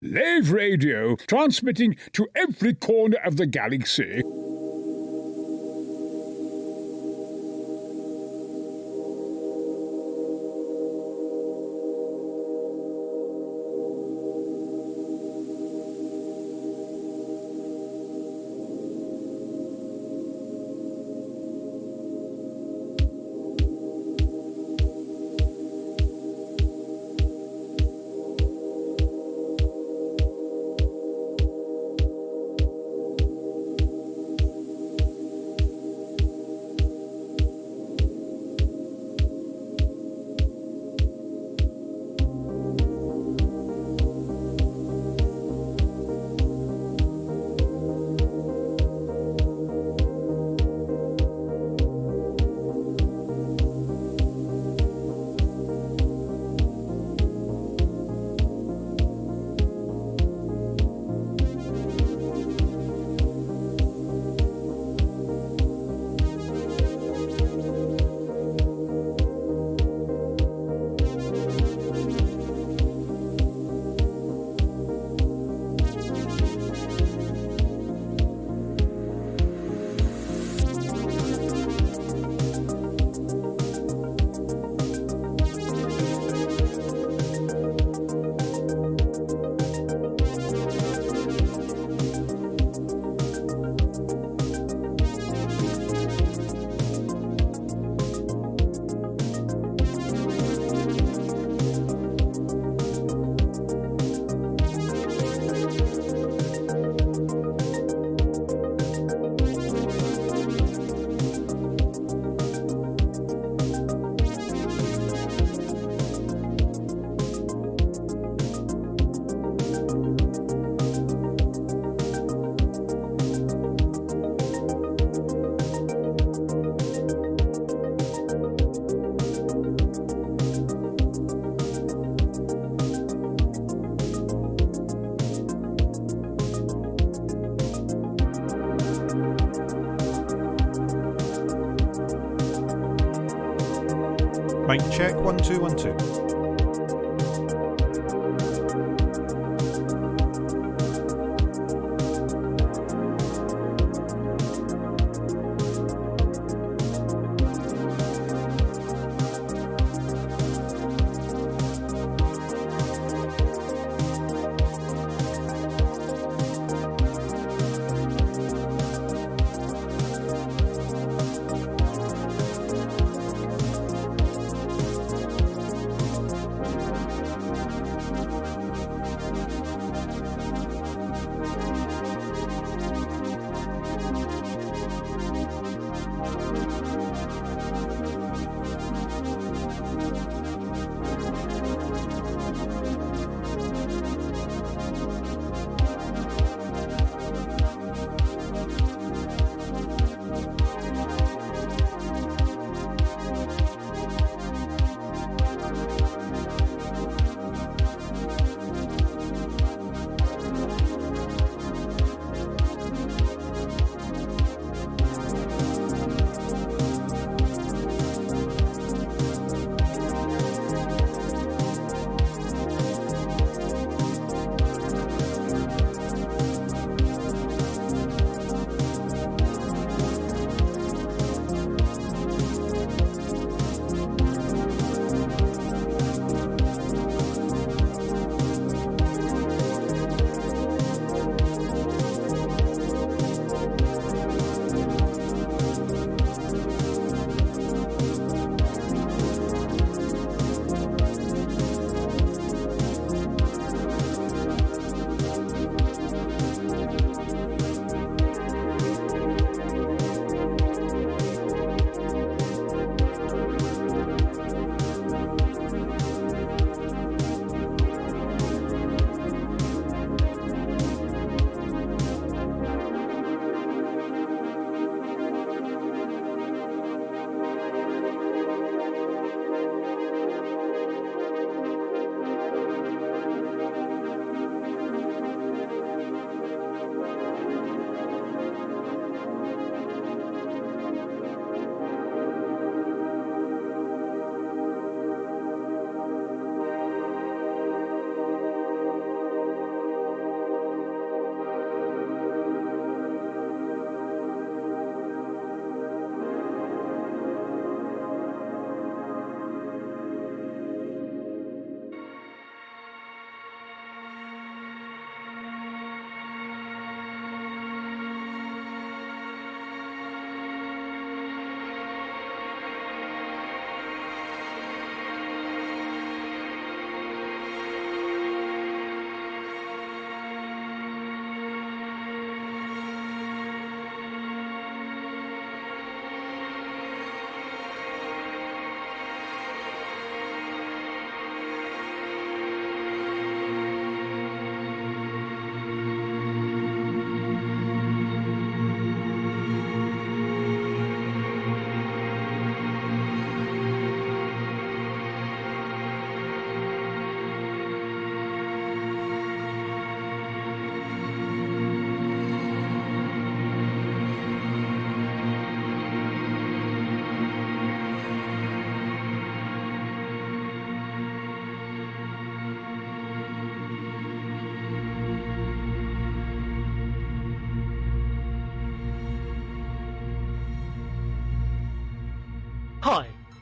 Lave radio, transmitting to every corner of the galaxy. Mic check, 1 2 1 2.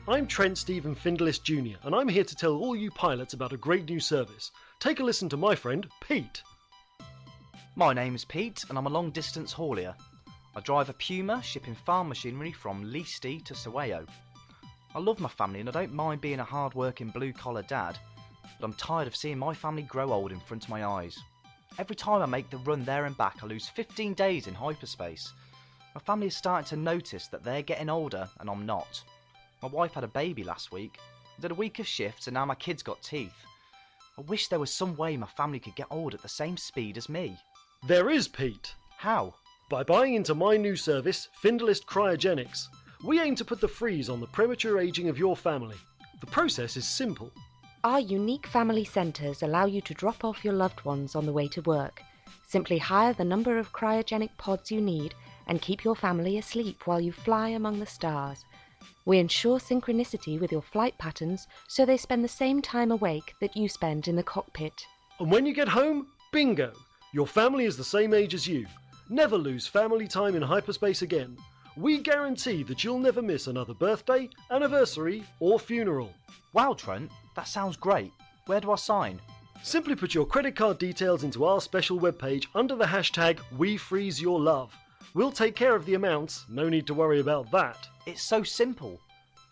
I'm Trent Stephen Findless Jr., and I'm here to tell all you pilots about a great new service. Take a listen to my friend, Pete. My name's Pete, and I'm a long-distance haulier. I drive a Puma, shipping farm machinery from Leasty to Saweo. I love my family and I don't mind being a hard-working blue-collar dad, but I'm tired of seeing my family grow old in front of my eyes. Every time I make the run there and back, I lose 15 days in hyperspace. My family is starting to notice that they're getting older and I'm not. My wife had a baby last week. I did a week of shifts and now my kid's got teeth. I wish there was some way my family could get old at the same speed as me. There is, Pete. How? By buying into my new service, Findless Cryogenics. We aim to put the freeze on the premature aging of your family. The process is simple. Our unique family centres allow you to drop off your loved ones on the way to work. Simply hire the number of cryogenic pods you need and keep your family asleep while you fly among the stars. We ensure synchronicity with your flight patterns so they spend the same time awake that you spend in the cockpit. And when you get home, bingo! Your family is the same age as you. Never lose family time in hyperspace again. We guarantee that you'll never miss another birthday, anniversary, or funeral. Wow, Trent, that sounds great. Where do I sign? Simply put your credit card details into our special webpage under the hashtag WeFreezeYourLove. We'll take care of the amounts, no need to worry about that. It's so simple.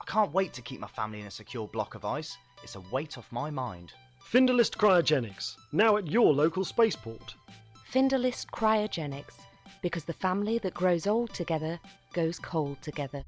I can't wait to keep my family in a secure block of ice. It's a weight off my mind. Findless Cryogenics, now at your local spaceport. Findless Cryogenics, because the family that grows old together goes cold together.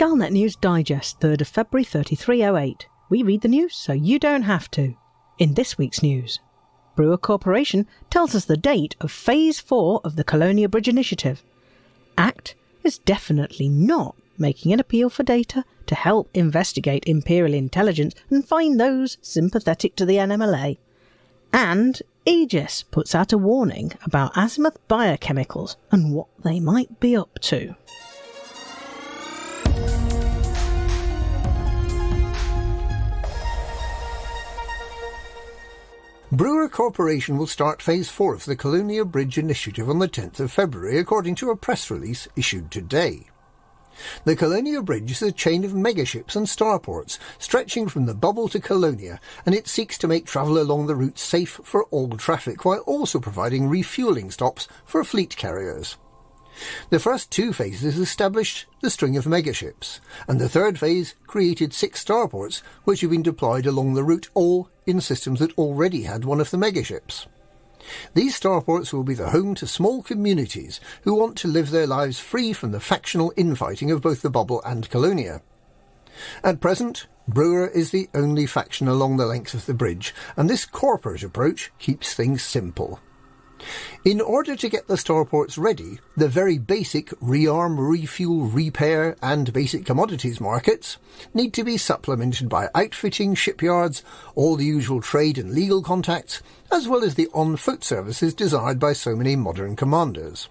Galnet News Digest, 3rd of February 3308. We read the news so you don't have to. In this week's news, Brewer Corporation tells us the date of Phase 4 of the Colonia Bridge Initiative. ACT is definitely not making an appeal for data to help investigate Imperial intelligence and find those sympathetic to the NMLA. And Aegis puts out a warning about Azimuth biochemicals and what they might be up to. Brewer Corporation will start Phase 4 of the Colonia Bridge Initiative on the 10th of February, according to a press release issued today. The Colonia Bridge is a chain of megaships and starports stretching from the Bubble to Colonia, and it seeks to make travel along the route safe for all traffic while also providing refuelling stops for fleet carriers. The first 2 phases established the string of megaships, and the third phase created 6 starports which have been deployed along the route, all in systems that already had one of the megaships. These starports will be the home to small communities who want to live their lives free from the factional infighting of both the Bubble and Colonia. At present, Brewer is the only faction along the length of the bridge, and this corporate approach keeps things simple. In order to get the starports ready, the very basic rearm, refuel, repair and basic commodities markets need to be supplemented by outfitting, shipyards, all the usual trade and legal contacts, as well as the on-foot services desired by so many modern commanders.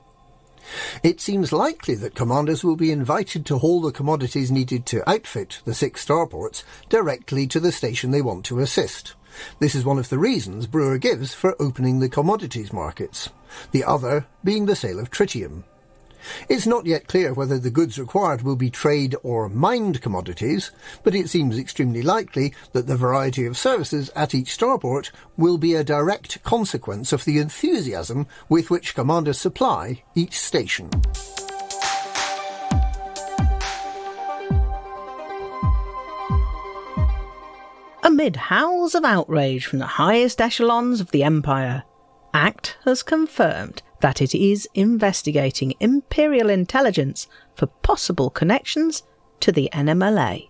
It seems likely that commanders will be invited to haul the commodities needed to outfit the 6 starports directly to the station they want to assist. This is one of the reasons Brewer gives for opening the commodities markets, the other being the sale of tritium. It's not yet clear whether the goods required will be trade or mined commodities, but it seems extremely likely that the variety of services at each starport will be a direct consequence of the enthusiasm with which commanders supply each station. Amid howls of outrage from the highest echelons of the Empire, ACT has confirmed that it is investigating Imperial intelligence for possible connections to the NMLA.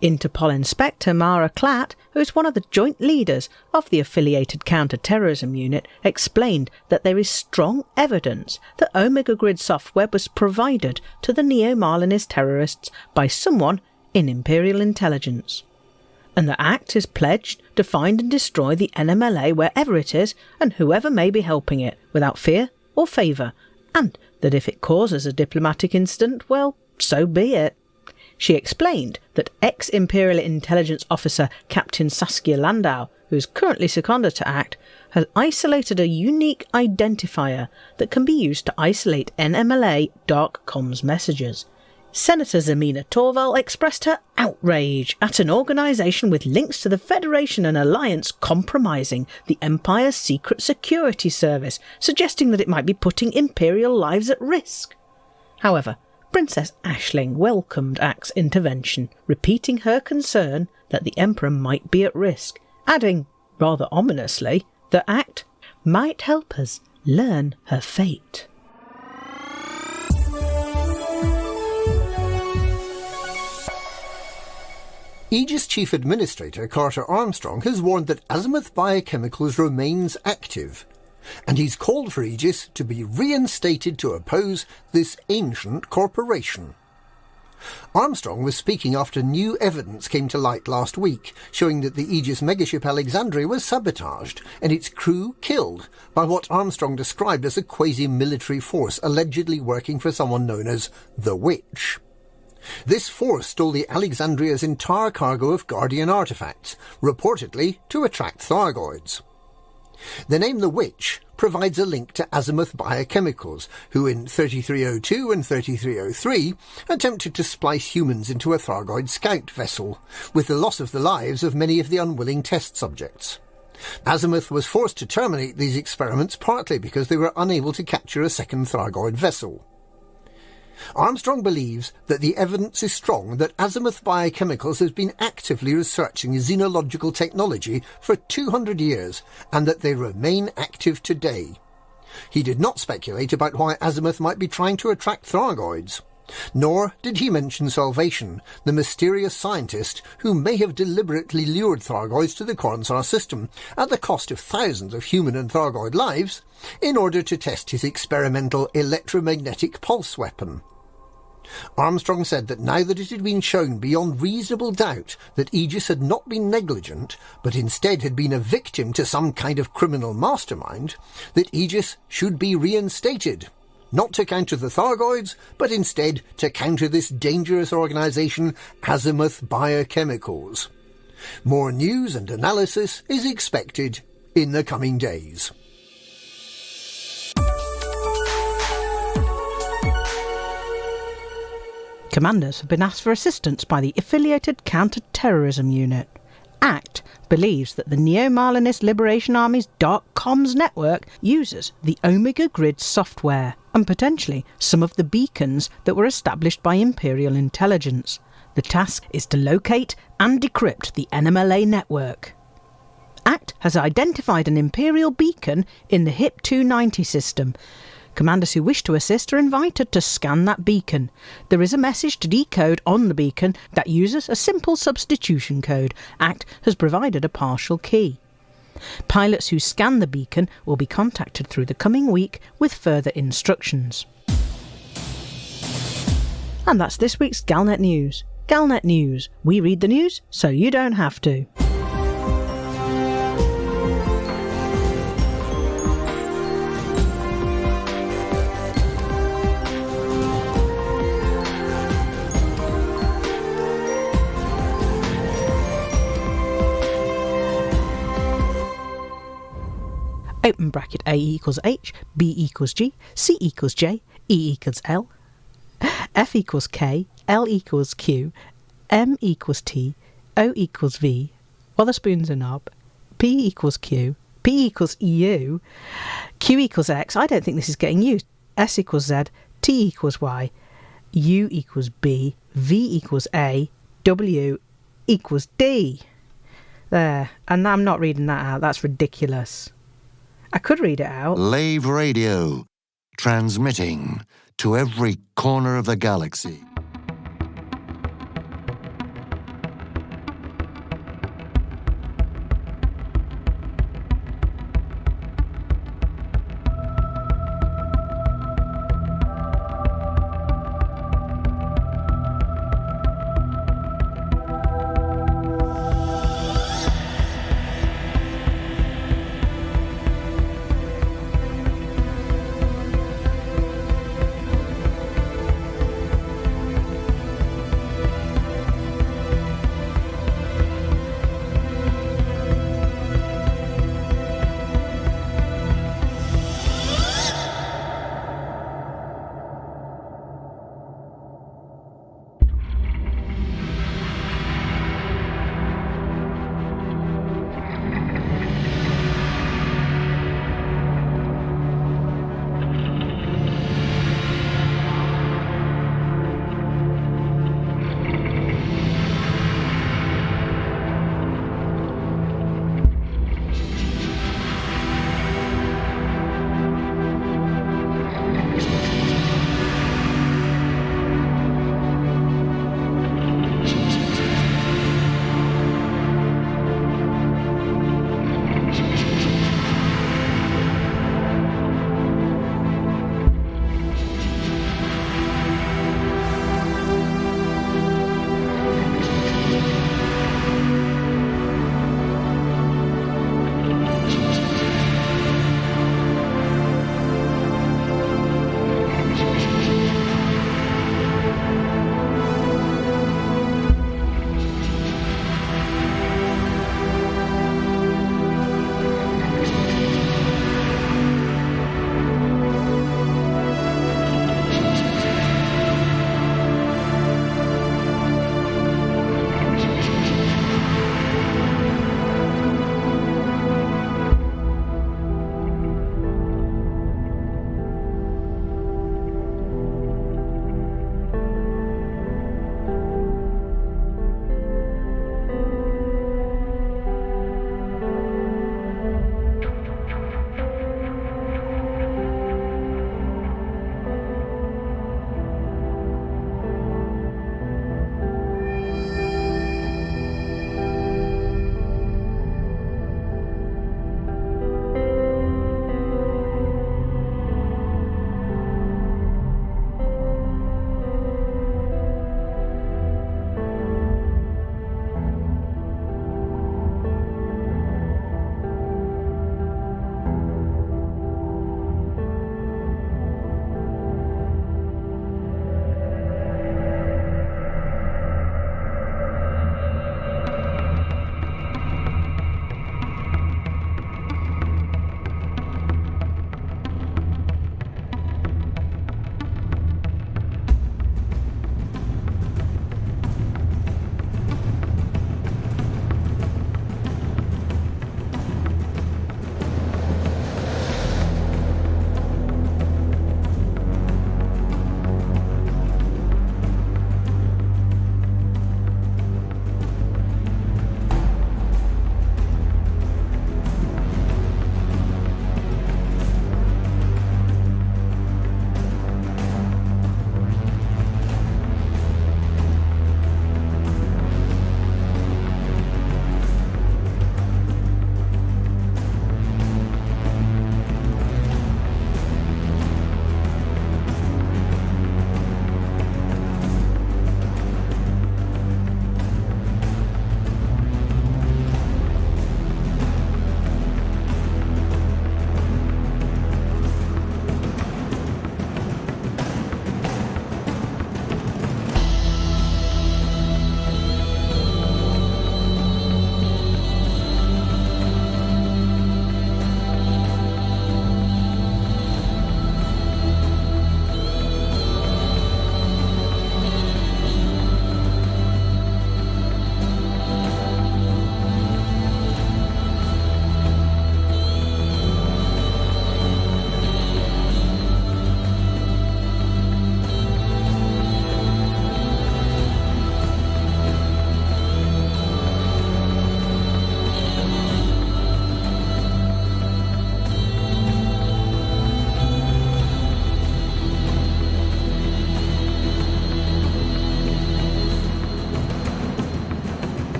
Interpol Inspector Mara Klatt, who is one of the joint leaders of the affiliated counter-terrorism unit, explained that there is strong evidence that Omega Grid software was provided to the Neo-Marlinist terrorists by someone in Imperial intelligence, and the ACT is pledged to find and destroy the NMLA wherever it is and whoever may be helping it, without fear or favour, and that if it causes a diplomatic incident, well, so be it. She explained that ex-Imperial Intelligence Officer Captain Saskia Landau, who is currently seconded to ACT, has isolated a unique identifier that can be used to isolate NMLA dark comms messages. Senator Zemina Torval expressed her outrage at an organisation with links to the Federation and Alliance compromising the Empire's secret security service, suggesting that it might be putting Imperial lives at risk. However, Princess Aisling welcomed ACT's intervention, repeating her concern that the Emperor might be at risk, adding, rather ominously, that ACT might help us learn her fate. Aegis Chief Administrator Carter Armstrong has warned that Azimuth Biochemicals remains active, and he's called for Aegis to be reinstated to oppose this ancient corporation. Armstrong was speaking after new evidence came to light last week, showing that the Aegis megaship Alexandria was sabotaged and its crew killed by what Armstrong described as a quasi-military force allegedly working for someone known as the Witch. This force stole the Alexandria's entire cargo of Guardian artefacts, reportedly to attract Thargoids. The name The Witch provides a link to Azimuth Biochemicals, who in 3302 and 3303 attempted to splice humans into a Thargoid scout vessel, with the loss of the lives of many of the unwilling test subjects. Azimuth was forced to terminate these experiments partly because they were unable to capture a second Thargoid vessel. Armstrong believes that the evidence is strong that Azimuth Biochemicals has been actively researching xenological technology for 200 years and that they remain active today. He did not speculate about why Azimuth might be trying to attract Thargoids. Nor did he mention Salvation, the mysterious scientist who may have deliberately lured Thargoids to the Cornsar system at the cost of thousands of human and Thargoid lives in order to test his experimental electromagnetic pulse weapon. Armstrong said that now that it had been shown beyond reasonable doubt that Aegis had not been negligent, but instead had been a victim to some kind of criminal mastermind, that Aegis should be reinstated. Not to counter the Thargoids, but instead to counter this dangerous organisation, Azimuth Biochemicals. More news and analysis is expected in the coming days. Commanders have been asked for assistance by the Affiliated Counter-Terrorism Unit. ACT believes that the Neo-Marlinist Liberation Army's dark comms network uses the Omega Grid software and potentially some of the beacons that were established by Imperial intelligence. The task is to locate and decrypt the NMLA network. ACT has identified an Imperial beacon in the HIP 290 system. Commanders who wish to assist are invited to scan that beacon. There is a message to decode on the beacon that uses a simple substitution code. ACT has provided a partial key. Pilots who scan the beacon will be contacted through the coming week with further instructions. And that's this week's Galnet News. Galnet News. We read the news so you don't have to. Open bracket A equals H, B equals G, C equals J, E equals L, F equals K, L equals Q, M equals T, O equals V, Wotherspoon's a knob, P equals Q, P equals EU, Q equals X, I don't think this is getting used, S equals Z, T equals Y, U equals B, V equals A, W equals D. There, and I'm not reading that out, that's ridiculous. I could read it out. Lave Radio, transmitting to every corner of the galaxy.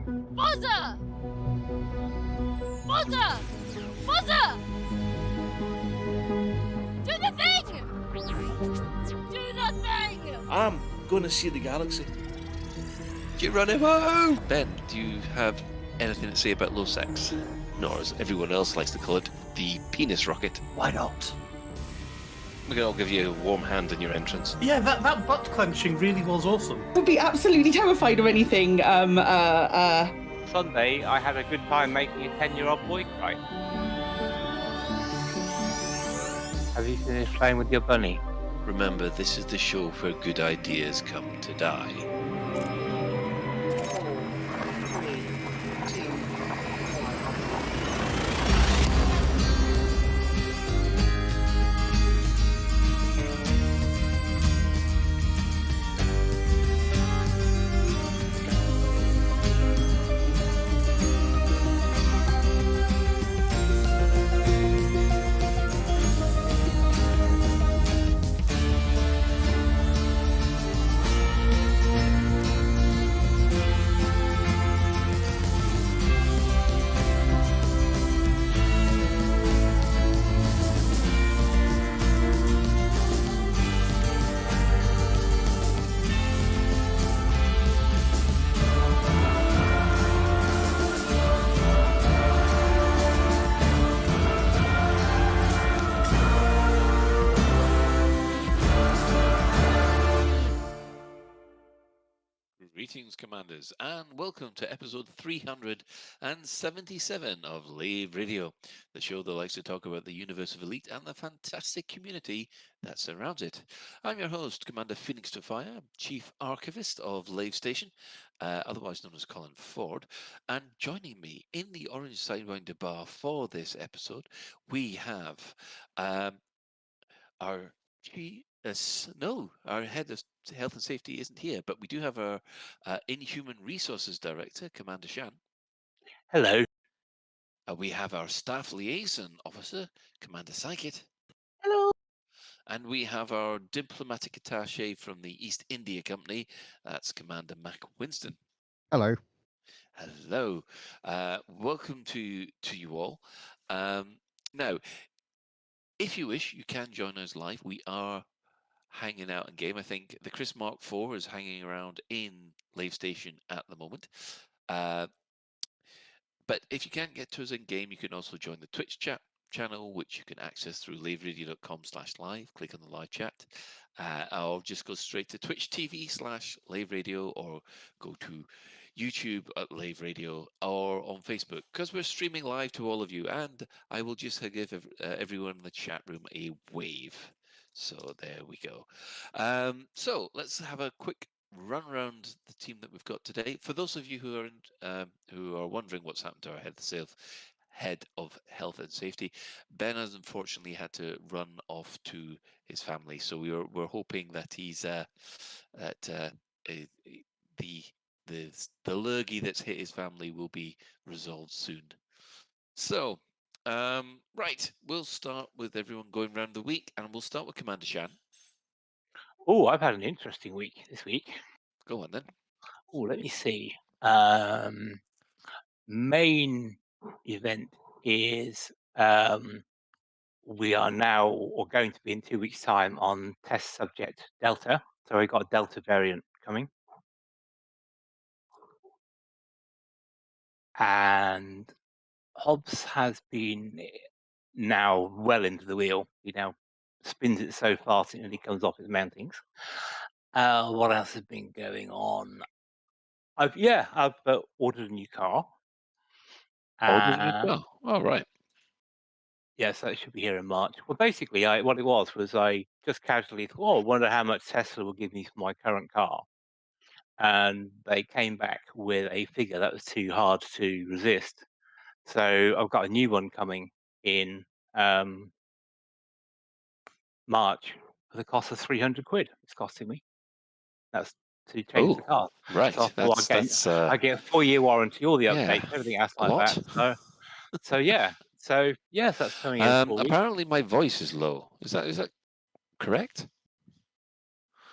Buzzer! Buzzer! Buzzer! Do the thing! Do the thing! I'm gonna see the galaxy. Geronimo! Ben, do you have anything to say about low sex? Nor, as everyone else likes to call it, the penis rocket. Why not? We can all give you a warm hand in your entrance. Yeah, that butt clenching really was awesome. Would be absolutely terrified of anything. Sunday, I had a good time making a 10-year-old boy cry. Have you finished playing with your bunny? Remember, this is the show where good ideas come to die. Greetings, Commanders, and welcome to episode 377 of Lave Radio, the show that likes to talk about the universe of Elite and the fantastic community that surrounds it. I'm your host, Commander Phoenix to Fire, Chief Archivist of Lave Station, otherwise known as Colin Ford, and joining me in the Orange Sidewinder bar for this episode, we have our our head of health and safety isn't here, but we do have our Inhuman Resources Director, Commander Shan. Hello. We have our Staff Liaison Officer, Commander Psykit. Hello. And we have our Diplomatic Attaché from the East India Company, that's Commander Mac Winston. Hello. Hello. Welcome to you all. Now, if you wish, you can join us live. We are hanging out in game. I think the Chris Mark IV is hanging around in Lave Station at the moment. But if you can't get to us in game, you can also join the Twitch chat channel, which you can access through laveradio.com/live. Click on the live chat. Or just go straight to Twitch TV/Lave Radio, or go to YouTube at Lave Radio, or on Facebook, because we're streaming live to all of you. And I will just give everyone in the chat room a wave. So there we go. So let's have a quick run around the team that we've got today. For those of you who are wondering what's happened to our head of health and safety, Ben has unfortunately had to run off to his family. So we're hoping that he's the lurgy that's hit his family will be resolved soon. So. Right, we'll start with everyone going around the week, and we'll start with Commander Shan. Oh, I've had an interesting week this week. Go on then. Oh, let me see. Main event is we are now, or going to be in 2 weeks' time, on test subject Delta. So we got a Delta variant coming. And Hobbs has been now well into the wheel. He now spins it so fast it nearly comes off his mountings. What else has been going on? I've ordered a new car. Ordered a new car? Oh, right. Yes, that should be here in March. Well, basically, what it was I just casually thought, oh, I wonder how much Tesla will give me for my current car. And they came back with a figure that was too hard to resist. So I've got a new one coming in March for the cost of £300. It's costing me. That's to change the car. Right. So I get a 4-year warranty, all the updates, everything else like that. So yeah. So yes, that's coming in. Apparently, my voice is low. Is that correct?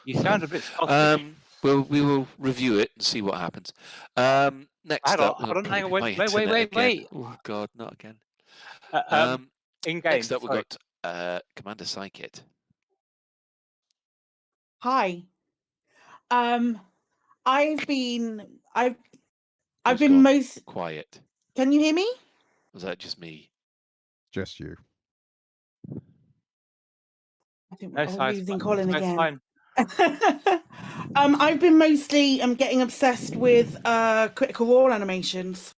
You sound a bit Scottish. we will review it and see what happens. Next up, hang on, wait. Oh God, not again. In game. Next up, we've got Commander Psykit. Hi. I've been most quiet. Can you hear me? Was that just me? Just you. I think No, we're losing Colin no, again. fine. I've been mostly getting obsessed with Critical Role animations.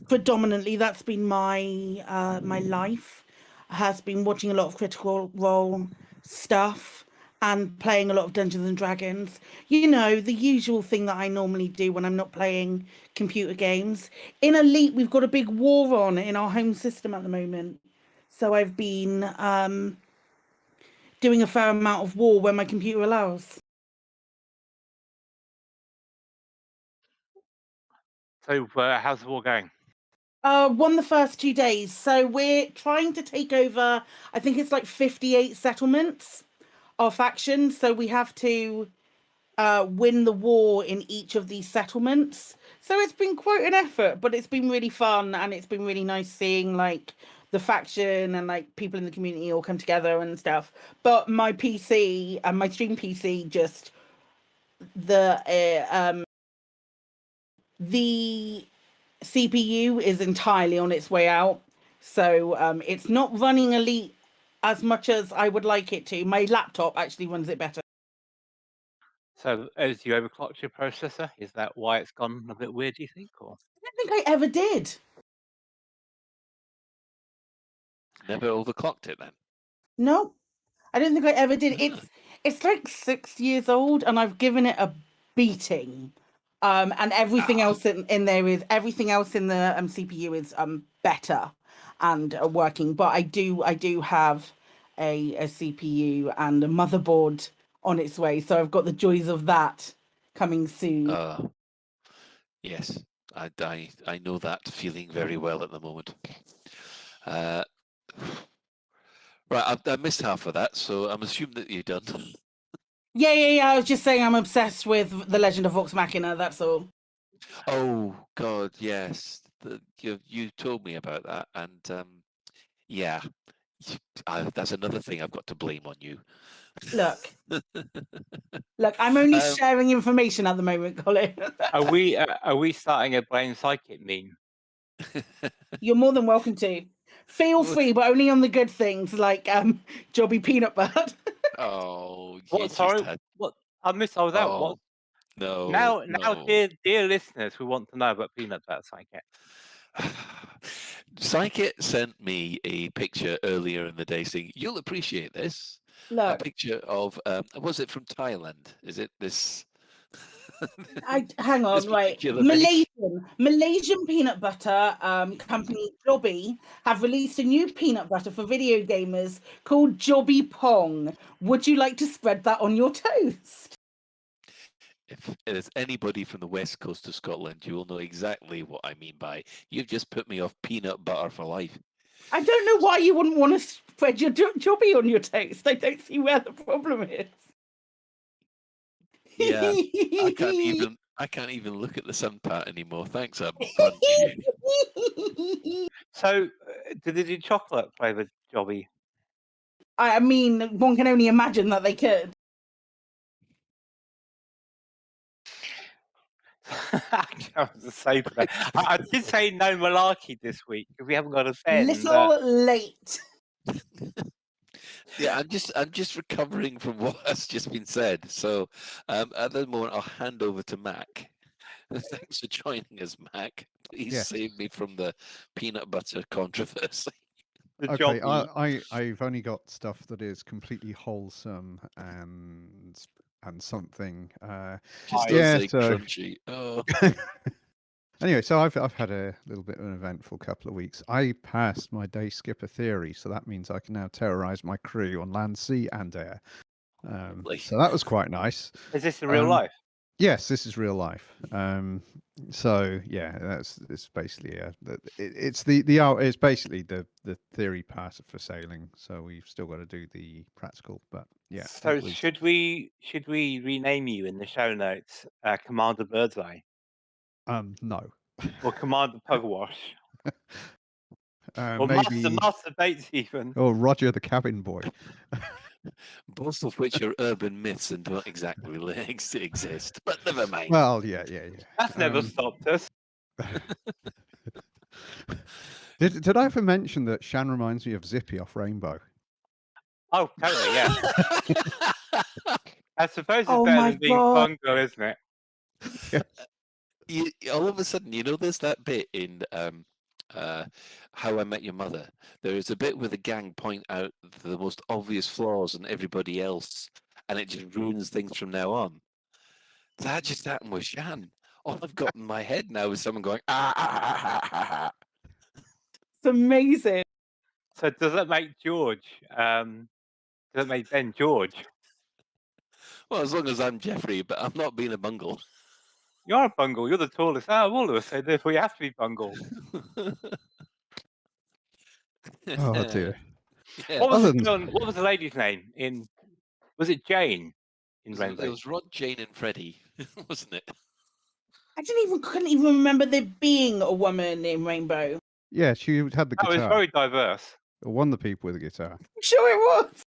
Predominantly, that's been my my life. Has been watching a lot of Critical Role stuff and playing a lot of Dungeons and Dragons. You know, the usual thing that I normally do when I'm not playing computer games. In Elite, we've got a big war on in our home system at the moment. So I've been doing a fair amount of war when my computer allows. So, how's the war going? Won the first 2 days. So we're trying to take over, I think it's like 58 settlements, our faction. So we have to win the war in each of these settlements. So it's been quite an effort, but it's been really fun, and it's been really nice seeing like the faction and like people in the community all come together and stuff. But my PC and my stream PC just the CPU is entirely on its way out, so it's not running Elite as much as I would like it to. My laptop actually runs it better. So, as you overclocked your processor, is that why it's gone a bit weird, do you think? Or I don't think I ever did. Never overclocked it then? No, I don't think I ever did. It's like 6 years old, and I've given it a beating. And everything else in there is everything else in the CPU is better and working. But I do have a CPU and a motherboard on its way, so I've got the joys of that coming soon. Yes, I know that feeling very well at the moment. Right, I missed half of that, so I'm assuming that you're done. Yeah. I was just saying I'm obsessed with The Legend of Vox Machina, that's all. Oh, God, yes. You told me about that, and yeah, that's another thing I've got to blame on you. Look, I'm only sharing information at the moment, Colin. are we starting a blame Psykit meme? You're more than welcome to. Feel free, but only on the good things, like Jobby Peanut Butter. Oh, what? Sorry, what? I missed all that. What? No. Now, dear listeners, we want to know about peanut butter, Psykit. Psykit sent me a picture earlier in the day saying, "You'll appreciate this." Look. A picture of was it from Thailand? Is it this? Hang on, right. Malaysian peanut butter company Jobbies have released a new peanut butter for video gamers called Jobby Pong. Would you like to spread that on your toast? If there's anybody from the west coast of Scotland, you will know exactly what I mean by you've just put me off peanut butter for life. I don't know why you wouldn't want to spread your Jobby on your toast. I don't see where the problem is. Yeah, I can't even look at the sun part anymore. Thanks, a bunch you. So, did they do chocolate flavored Jobby? I mean, one can only imagine that they could. I did say no malarkey this week because we haven't got a pen. Little late. Yeah, I'm just recovering from what has just been said. So at the moment, I'll hand over to Mac. Thanks for joining us, Mac. Please save me from the peanut butter controversy. Okay, I've only got stuff that is completely wholesome and something. Just don't say crunchy. Oh. Anyway, so I've had a little bit of an eventful couple of weeks. I passed my day skipper theory, so that means I can now terrorize my crew on land, sea, and air. So that was quite nice. Is this in real life? Yes, this is real life. So yeah, it's basically it's basically the theory part for sailing. So we've still got to do the practical, but yeah, So should we rename you in the show notes Commander Birdseye no, or Commander Pugwash or maybe Master Bates even? or Roger the cabin boy. Both of which are urban myths and don't exactly exist. But never mind. Well, yeah. That's never stopped us. Did I ever mention that Shan reminds me of Zippy off Rainbow? Oh, totally, yeah. I suppose it's Oh better my than being God. Bungo, isn't it? All of a sudden, there's that bit in How I Met Your Mother. There is a bit where the gang point out the most obvious flaws in everybody else, and it just ruins things from now on. That just happened with Shan. All I've got in my head now is someone going, It's amazing. So does that make George? Does that make Ben George? Well, as long as I'm Jeffrey, but I'm not being a bungle. You are a bungle. You're the tallest out of all of us, so therefore you have to be bungle. Oh dear. Yeah. What was the lady's name was it Jane in Rainbow? It was Rod, Jane, and Freddie, wasn't it? I couldn't even remember there being a woman in Rainbow. Yeah, she had the guitar. Oh, it's very diverse. One of the people with the guitar. I'm sure it was.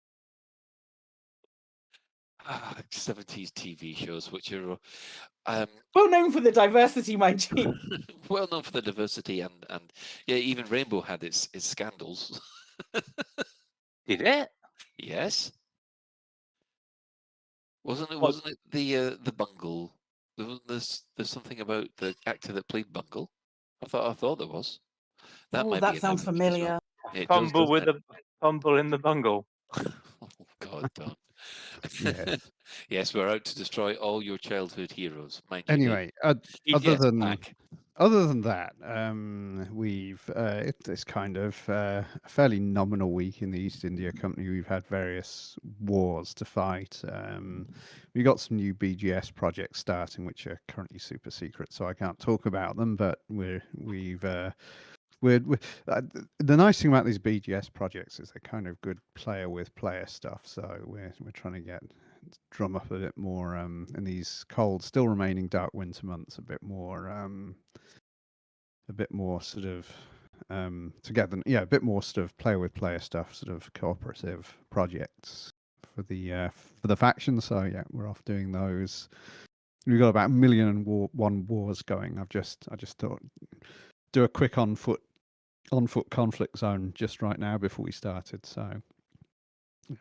70s TV shows, which are well known for the diversity, mind you. well known for the diversity, and yeah, even Rainbow had its scandals. Did it? Yes. Wasn't it the Bungle? There's something about the actor that played Bungle. I thought there was. That sounds familiar. Well. Fumble with the fumble in the bungle. Oh God, don't. Yeah. Yes, we're out to destroy all your childhood heroes. Mind you, Anyway, other than that, we've it's kind of a fairly nominal week in the East India Company. We've had various wars to fight. We got some new BGS projects starting, which are currently super secret, so I can't talk about them. But the nice thing about these BGS projects is they're kind of good player with player stuff. So we're trying to drum up a bit more in these cold, still remaining dark winter months. A bit more sort of together. Yeah, a bit more sort of player with player stuff, sort of cooperative projects for the factions. So yeah, we're off doing those. We've got about 1,000,001 wars going. I just thought do a quick on foot conflict zone just right now before we started, so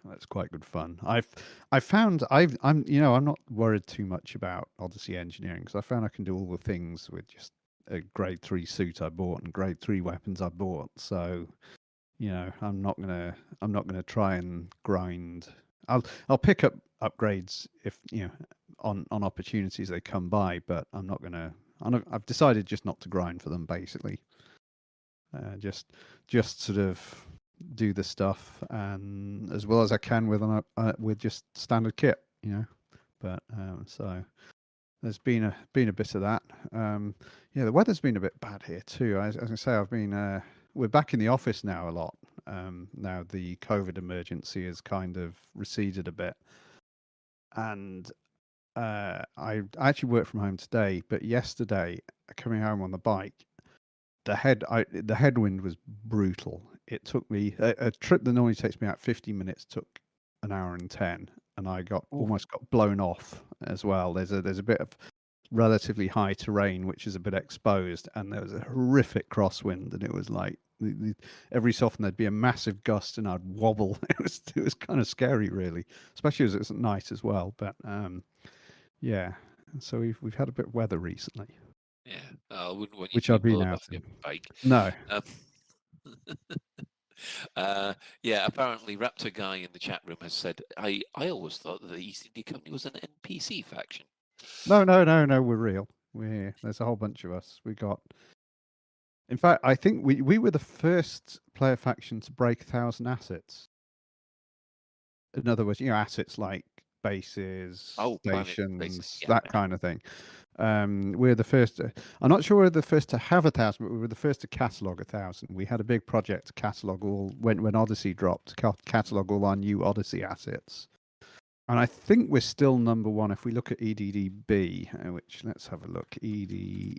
that's quite good fun. I'm not worried too much about Odyssey engineering because I found I can do all the things with just a grade 3 suit I bought and grade 3 weapons I bought. So I'm not gonna try and grind. I'll pick up upgrades if on opportunities they come by, but I've decided just not to grind for them basically. Just sort of do the stuff and as well as I can with just standard kit, But so there's been a bit of that. Yeah, the weather's been a bit bad here too. As I say, we're back in the office now a lot. Now the COVID emergency has kind of receded a bit, and I actually work from home today. But yesterday, coming home on the bike, the headwind was brutal. It took me a trip that normally takes me about 50 minutes took an hour and 10, and I almost got blown off as well. There's a bit of relatively high terrain which is a bit exposed, and there was a horrific crosswind, and it was like every so often there'd be a massive gust and I'd wobble. It was kind of scary, really, especially as it's at night as well. But yeah, so we've had a bit of weather recently. Yeah, I wouldn't want you Which to I've be been blown out off your in. bike. No. Yeah, apparently Raptor Guy in the chat room has said, I always thought that the East India Company was an NPC faction. No, we're real. We're here. There's a whole bunch of us. In fact, I think we were the first player faction to break 1,000 assets. In other words, assets like bases, planet stations, bases. Yeah, that okay. kind of thing. We're the first. I'm not sure we're the first to have 1,000, but we were the first to catalog 1,000. We had a big project to catalog all when Odyssey dropped, catalog all our new Odyssey assets. And I think we're still number one if we look at EDDB, which let's have a look. EDDB.io.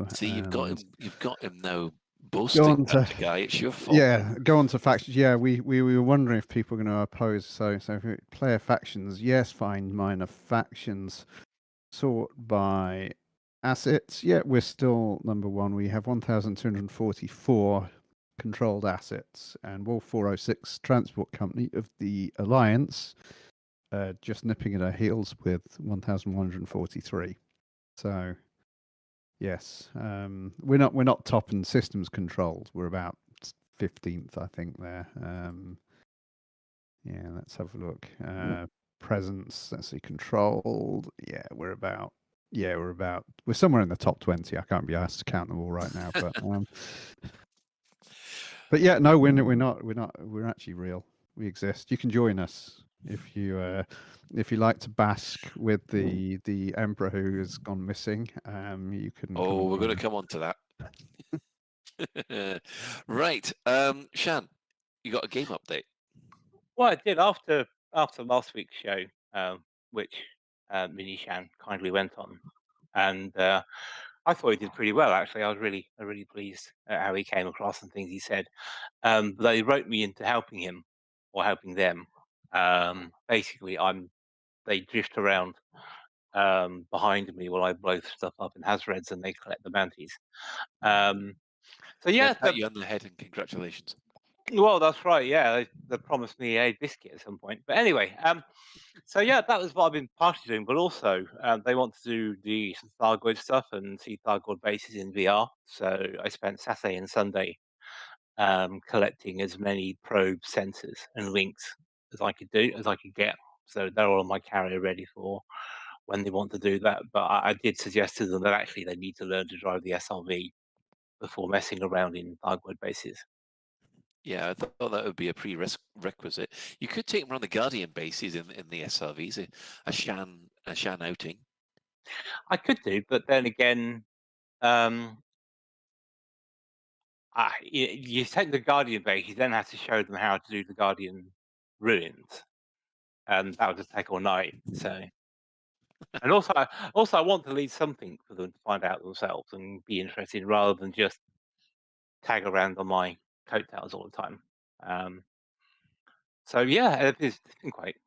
See, you've got him. You've got him now. Go Boasting on about to the guy. It's your fault. yeah. Go on to factions. Yeah, we were wondering if people were going to oppose. So if we player factions, yes, find minor factions. Sort by assets. Yeah, we're still number one. We have 1,244 controlled assets, and Wolf 406 Transport Company of the Alliance just nipping at our heels with 1,143. So yes, we're not top in systems controlled. We're about 15th, I think. There. Yeah, let's have a look. Presence. Let's see, controlled. Yeah, we're somewhere in the top 20. I can't be asked to count them all right now, but yeah, no, we're not. We're actually real. We exist. You can join us if you like to bask with the emperor who has gone missing. You can. Oh, we're going to come on to that. Right, Shan, you got a game update? Well, I did after last week's show, which Mini Shan kindly went on, and I thought he did pretty well actually. I was really pleased at how he came across and things he said. But they wrote me into helping him or helping them. Basically, they drift around behind me while I blow stuff up in Hazreds and they collect the bounties. So yeah, pat you on the head and congratulations. Well, that's right. Yeah, they promised me a biscuit at some point. But anyway, so yeah, that was what I've been partially doing. But also, they want to do the Thargoid stuff and see Thargoid bases in VR. So I spent Saturday and Sunday collecting as many probe sensors and links as I could get. So they're all on my carrier ready for when they want to do that. But I did suggest to them that actually they need to learn to drive the SRV before messing around in Thargoid bases. Yeah, I thought that would be a prerequisite. You could take them around the Guardian bases in the SRVs, a Shan outing. I could do, but then again, you take the Guardian base, you then have to show them how to do the Guardian ruins, and that would just take all night. So, and also I want to leave something for them to find out themselves and be interested, rather than just tag around on my coattails all the time. So yeah, it's been quite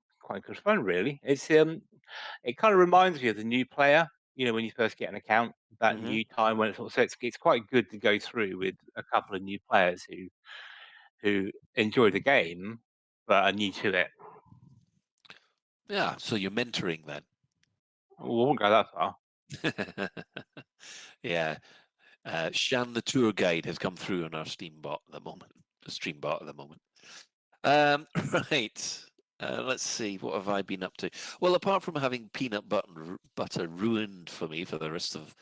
good fun, really. It's it kind of reminds me of the new player. You know, when you first get an account, that new time when so it's quite good to go through with a couple of new players who enjoy the game but are new to it. Yeah, so you're mentoring then. We won't go that far. Yeah, Shan the tour guide has come through on our Streambot at the moment. Right. Let's see, what have I been up to? Well, apart from having peanut butter ruined for me for the rest of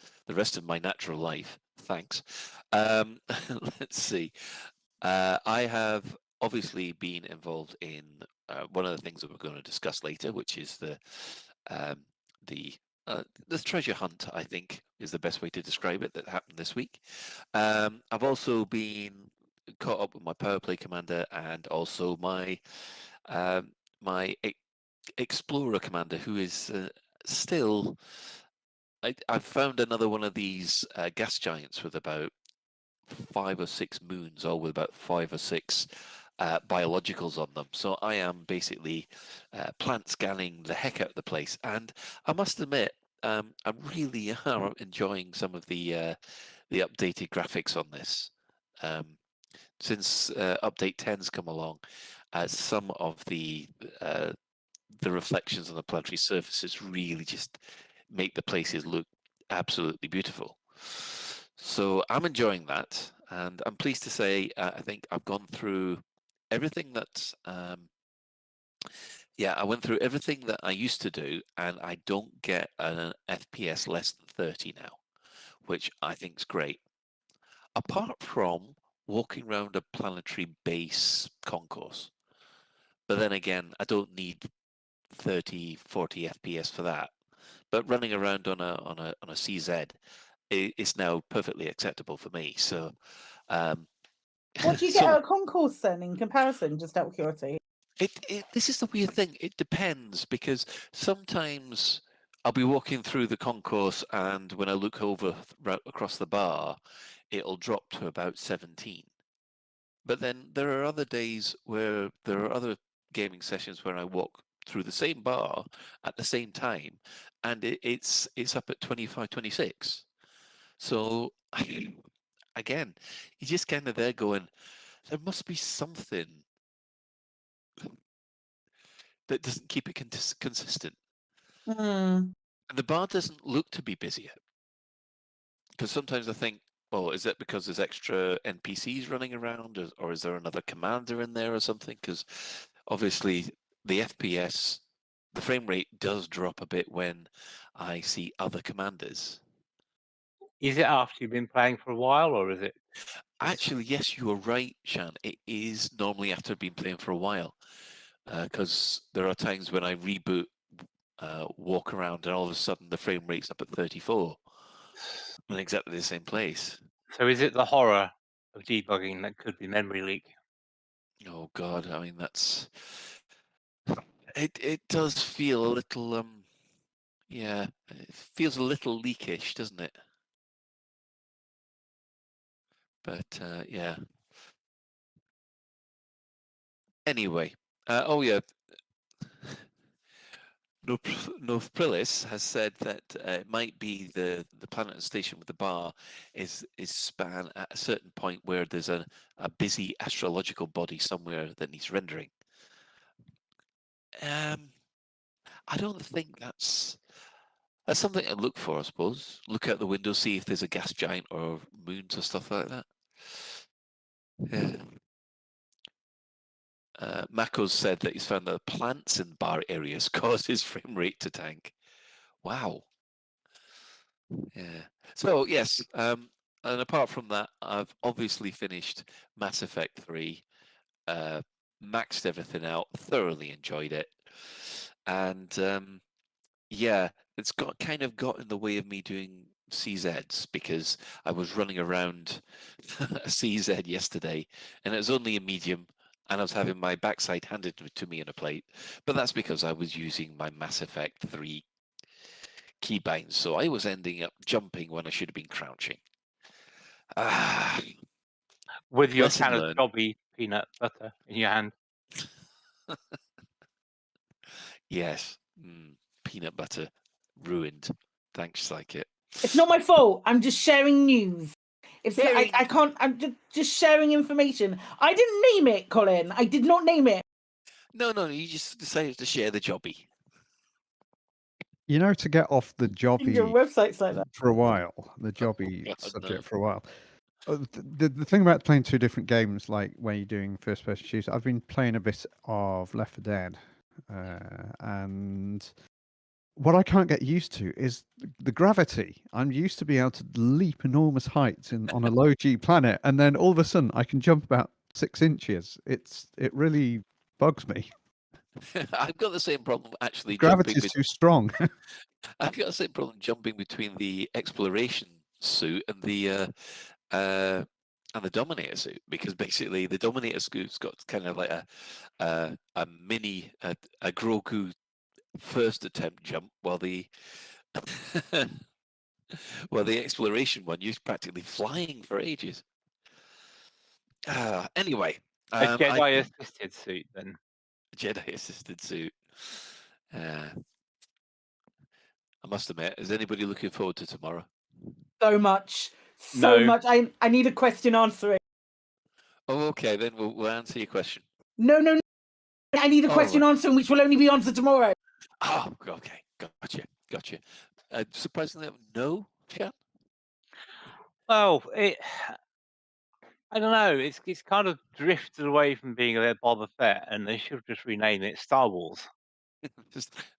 my natural life, thanks. Let's see. I have obviously been involved in one of the things that we're going to discuss later, which is the treasure hunt, I think, is the best way to describe it, that happened this week. I've also been caught up with my power play commander and also my explorer commander, who is still. I've found another one of these gas giants with about 5 or 6 moons, all with about 5 or 6 biologicals on them. So I am basically plant scanning the heck out of the place, and I must admit, I really am enjoying some of the updated graphics on this. Since update 10's come along, some of the reflections on the planetary surfaces really just make the places look absolutely beautiful. So I'm enjoying that, and I'm pleased to say I think I've gone through everything that I went through everything that I used to do, and I don't get an FPS less than 30 now, which I think is great. Apart from walking around a planetary base concourse, But then again, I don't need 30, 40 FPS for that. But running around on a CZ is now perfectly acceptable for me. So, What do you get so out of concourse then in comparison, just out of curiosity? this is the weird thing. It depends because sometimes I'll be walking through the concourse, and when I look over across the bar, it'll drop to about 17. But then there are other days where there are other gaming sessions where I walk through the same bar at the same time, and it's up at 25, 26. So again, you're just kind of there going, there must be something that doesn't keep it consistent. Mm. And the bar doesn't look to be busier. Because sometimes I think, well, is that because there's extra NPCs running around, or is there another commander in there or something? Because obviously the FPS, the frame rate does drop a bit when I see other commanders. Is it after you've been playing for a while, or is it? Actually, yes, you are right, Shan. It is normally after I've been playing for a while. Because there are times when I reboot, walk around, and all of a sudden the frame rate's up at 34 in exactly the same place. So is it the horror of debugging that could be memory leak? Oh God, I mean that's it does feel a little yeah, it feels a little leakish, doesn't it? But yeah. Anyway, oh yeah, North Prillis has said that it might be the planet and station with the bar is span at a certain point where there's a busy astrological body somewhere that needs rendering. I don't think that's something to look for, I suppose. Look out the window, see if there's a gas giant or moons or stuff like that. Yeah. Mako's said that he's found that plants in bar areas cause his frame rate to tank. Wow. Yeah. So yes, and apart from that, I've obviously finished Mass Effect 3, maxed everything out, thoroughly enjoyed it, and yeah, it's kind of got in the way of me doing CZs because I was running around a CZ yesterday, and it was only a medium, and I was having my backside handed to me in a plate. But that's because I was using my Mass Effect 3 keybinds, so I was ending up jumping when I should have been crouching. With your Lesson can of learned. Jobby peanut butter in your hand. Yes, peanut butter ruined. Thanks, Psykit. It's not my fault. I'm just sharing news. It's I can't. I'm just sharing information. I didn't name it, Colin. I did not name it. No, you just decided to share the Jobby. You know, to get off the Jobby Your website's like that. for a while, the Jobby God, subject no. for a while. The thing about playing two different games, like when you're doing first-person shooters, I've been playing a bit of Left 4 Dead, and what I can't get used to is the gravity. I'm used to being able to leap enormous heights on a low G planet, and then all of a sudden I can jump about 6 inches. It really bugs me. I've got the same problem actually. Gravity is too strong. I've got the same problem jumping between the exploration suit and the Dominator suit, because basically the Dominator suit's got kind of like a mini a Grogu first attempt jump, while the the exploration one you're practically flying for ages. Anyway, A Jedi assisted suit then. Jedi assisted suit. I must admit, is anybody looking forward to tomorrow? So much. No. Much. I need a question answering. Oh, okay, then we'll answer your question. No. I need a question answering, which will only be answered tomorrow. Oh, okay. Gotcha. Surprisingly, no, Shan? Well, I don't know. It's kind of drifted away from being a bit Boba Fett, and they should just rename it Star Wars.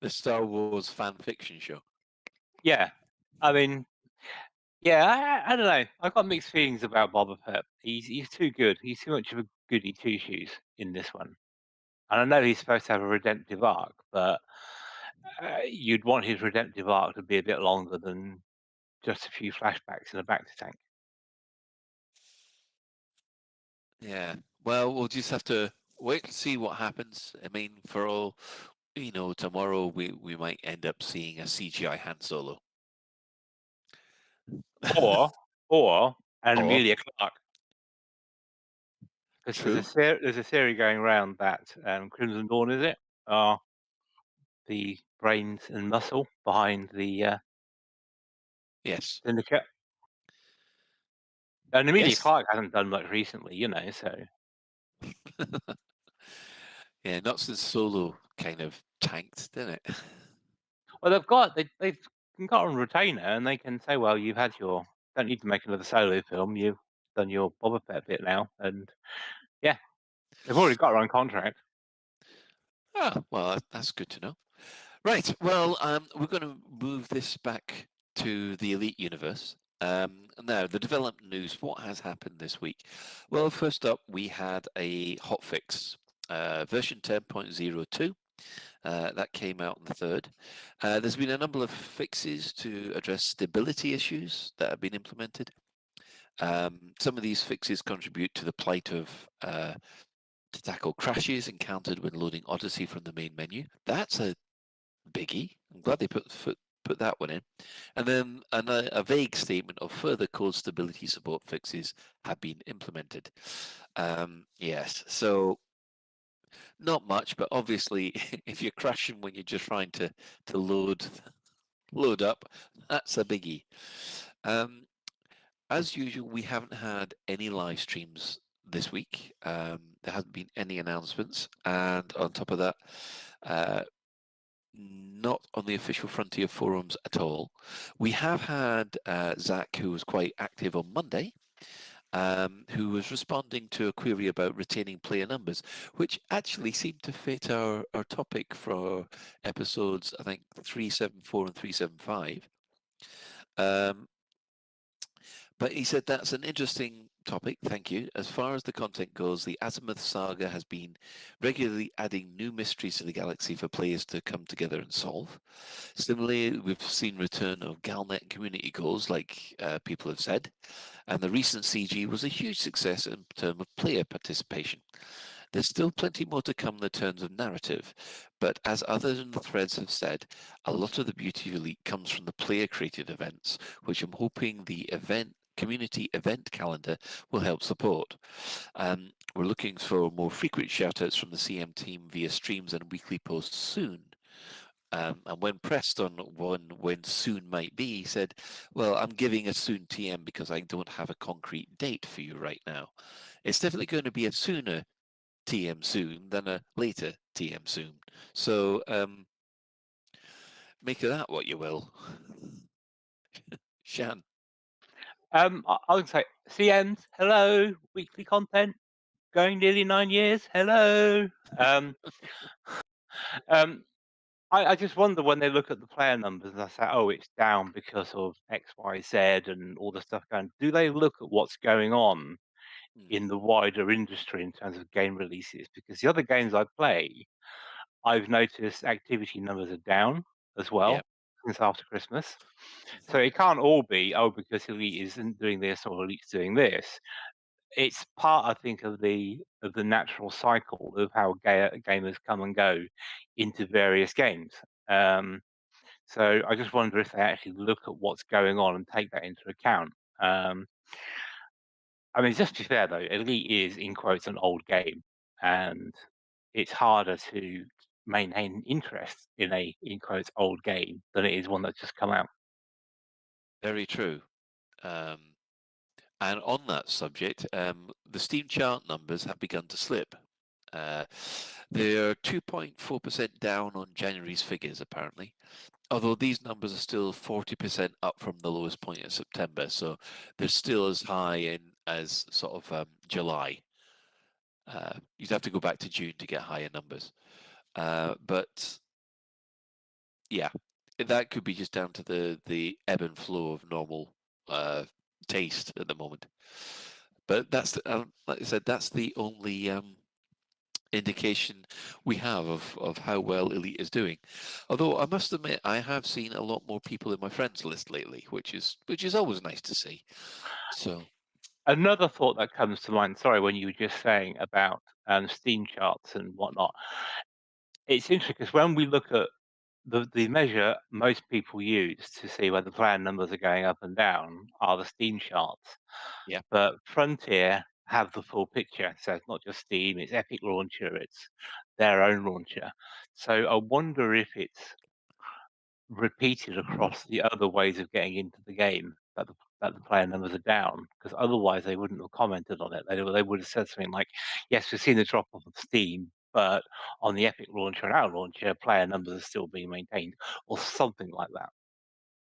The Star Wars fan fiction show. Yeah, I mean, yeah, I don't know. I've got mixed feelings about Boba Fett. He's too good. He's too much of a goody two shoes in this one. And I know he's supposed to have a redemptive arc, but you'd want his redemptive arc to be a bit longer than just a few flashbacks in a back to tank. Yeah. Well, we'll just have to wait and see what happens. I mean, for all tomorrow we might end up seeing a CGI Han Solo. Or an Or- Amelia Clark. Because True. there's a theory going around that Crimson Dawn, is it, are the brains and muscle behind the Yes. syndicate. And Amelia Yes. Clark hasn't done much recently, so. Yeah, not since Solo kind of tanked, didn't it? Well, they've got on retainer, and they can say, well, you've had your, don't need to make another Solo film. You've done your Boba Fett bit now, and yeah, they've already got her on contract. Ah, well, that's good to know. Right. Well, we're going to move this back to the Elite universe. Now, the development news. What has happened this week? Well, first up, we had a hotfix, version 10.02. That came out on the 3rd. There's been a number of fixes to address stability issues that have been implemented. Some of these fixes contribute to the plight of to tackle crashes encountered when loading Odyssey from the main menu. That's a biggie. I'm glad they put that one in. And then a vague statement of further code stability support fixes have been implemented. Yes, so not much, but obviously if you're crashing when you're just trying to load up, that's a biggie. As usual, we haven't had any live streams this week. There hasn't been any announcements, and on top of that, not on the official Frontier forums at all. We have had Zach, who was quite active on Monday, who was responding to a query about retaining player numbers, which actually seemed to fit our topic for episodes, I think, 374 and 375. But he said that's an interesting topic, thank you. As far as the content goes, the Azimuth saga has been regularly adding new mysteries to the galaxy for players to come together and solve. Similarly, we've seen return of Galnet and community goals, like people have said, and the recent CG was a huge success in terms of player participation. There's still plenty more to come in terms of narrative, but as others in the threads have said, a lot of the beauty of Elite comes from the player-created events, which I'm hoping the community event calendar will help support. We're looking for more frequent shoutouts from the CM team via streams and weekly posts soon. And when pressed on when soon might be, he said, well, I'm giving a soon TM because I don't have a concrete date for you right now. It's definitely going to be a sooner TM soon than a later TM soon. So make of that what you will. Shan. I would say CMs, hello, weekly content, going nearly 9 years, hello. I just wonder when they look at the player numbers and I say, oh, it's down because of X, Y, Z and all the stuff going. Do they look at what's going on in the wider industry in terms of game releases? Because the other games I play, I've noticed activity numbers are down as well since after Christmas. So it can't all be, oh, because Elite isn't doing this or Elite's doing this. It's part, I think, of the natural cycle of how gamers come and go into various games. So I just wonder if they actually look at what's going on and take that into account. I mean, just to be fair though, Elite is in quotes an old game, and it's harder to maintain interest in a in quotes old game than it is one that's just come out. Very true. And on that subject, the Steam chart numbers have begun to slip. They're 2.4% down on January's figures, apparently. Although these numbers are still 40% up from the lowest point in September, so they're still as high as sort of July. You'd have to go back to June to get higher numbers. But yeah, that could be just down to the ebb and flow of normal taste at the moment. But that's like I said, that's the only indication we have of how well Elite is doing. Although I must admit, I have seen a lot more people in my friends list lately, which is always nice to see. So Another thought that comes to mind, sorry, when you were just saying about Steam charts and whatnot, it's interesting because when we look at the measure most people use to see whether player numbers are going up and down are the Steam charts. yeah, But Frontier have the full picture. So it's not just Steam, it's Epic Launcher, it's their own launcher. So I wonder if it's repeated across the other ways of getting into the game that the player numbers are down, because otherwise they wouldn't have commented on it. They would have said something like, "Yes, we've seen the drop off of Steam, but on the Epic launcher and our launcher, player numbers are still being maintained," or something like that.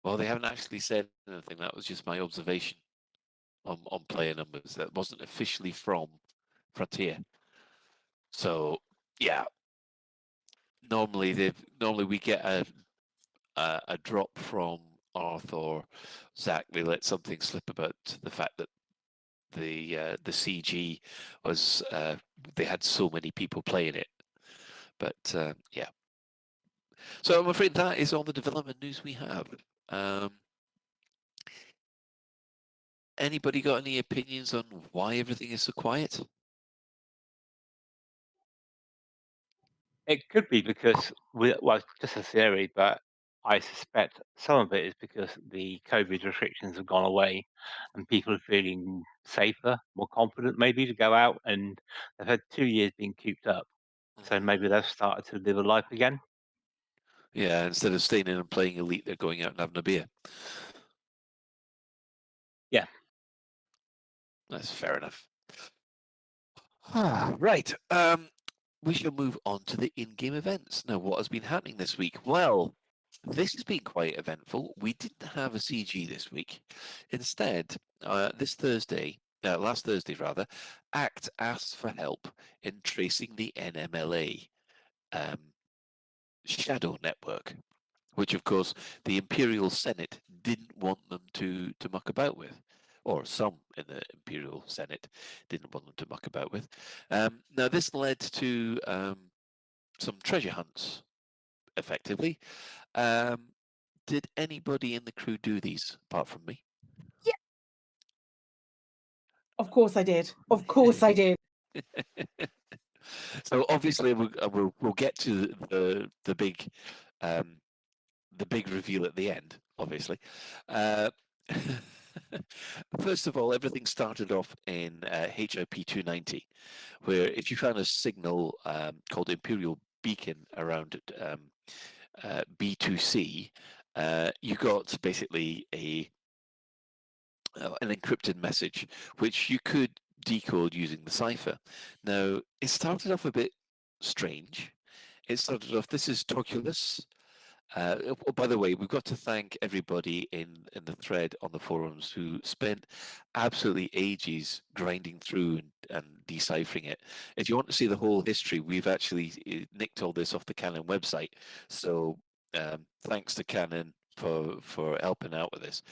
well, they haven't actually said anything. That was just my observation on player numbers. That wasn't officially from Frontier. So yeah, normally we get a drop from Arth or Zach. They let something slip about the fact that the CG was they had so many people playing it. But yeah. So I'm afraid that is all the development news we have. Anybody got any opinions on why everything is so quiet? It could be because well, just a theory, but I suspect some of it is because the COVID restrictions have gone away and people are feeling safer, more confident maybe to go out, and they've had 2 years being cooped up. So maybe they've started to live a life again. Yeah, instead of staying in and playing Elite, they're going out and having a beer. Yeah. That's fair enough. Right. We shall move on to the in-game events. Now, what has been happening this week? Well, this has been quite eventful. We didn't have a CG this week. Instead, last Thursday rather, ACT asked for help in tracing the NMLA shadow network, which of course the Imperial Senate didn't want them to muck about with, or some in the Imperial Senate didn't want them to muck about with. Now this led to some treasure hunts, effectively. Did anybody in the crew do these apart from me? Yeah. Of course I did. Of course I did. So obviously we'll get to the big reveal at the end, obviously. First of all, everything started off in HIP 290, where if you found a signal called Imperial Beacon around B2C, you got basically an encrypted message, which you could decode using the cipher. Now, it started off a bit strange. It started off, this is Torculus. Oh, by the way, we've got to thank everybody in the thread on the forums who spent absolutely ages grinding through and deciphering it. If you want to see the whole history, we've actually nicked all this off the Canon website. So thanks to Canon for helping out with this.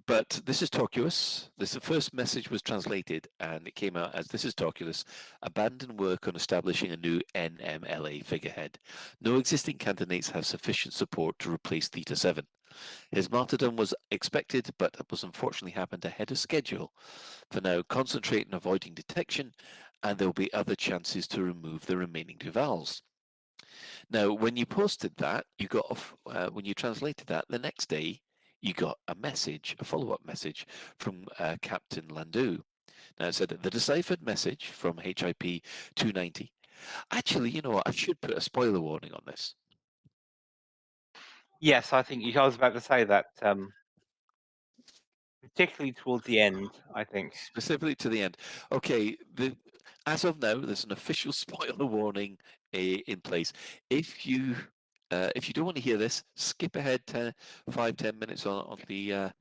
But this is Torculus. The first message was translated and it came out as, this is Torculus. Abandon work on establishing a new NMLA figurehead. No existing candidates have sufficient support to replace Theta 7. His martyrdom was expected, but was unfortunately happened ahead of schedule. For now, concentrate on avoiding detection, and there will be other chances to remove the remaining Duvals. Now, when you posted that, you got when you translated that, the next day, you got a message, a follow-up message from Captain Landau. Now it said that the deciphered message from HIP 290. Actually, you know what? I should put a spoiler warning on this. Yes, I think I was about to say that, particularly towards the end, I think. Specifically to the end. Okay, as of now, there's an official spoiler warning in place. If you don't want to hear this, skip ahead 5-10 minutes on the.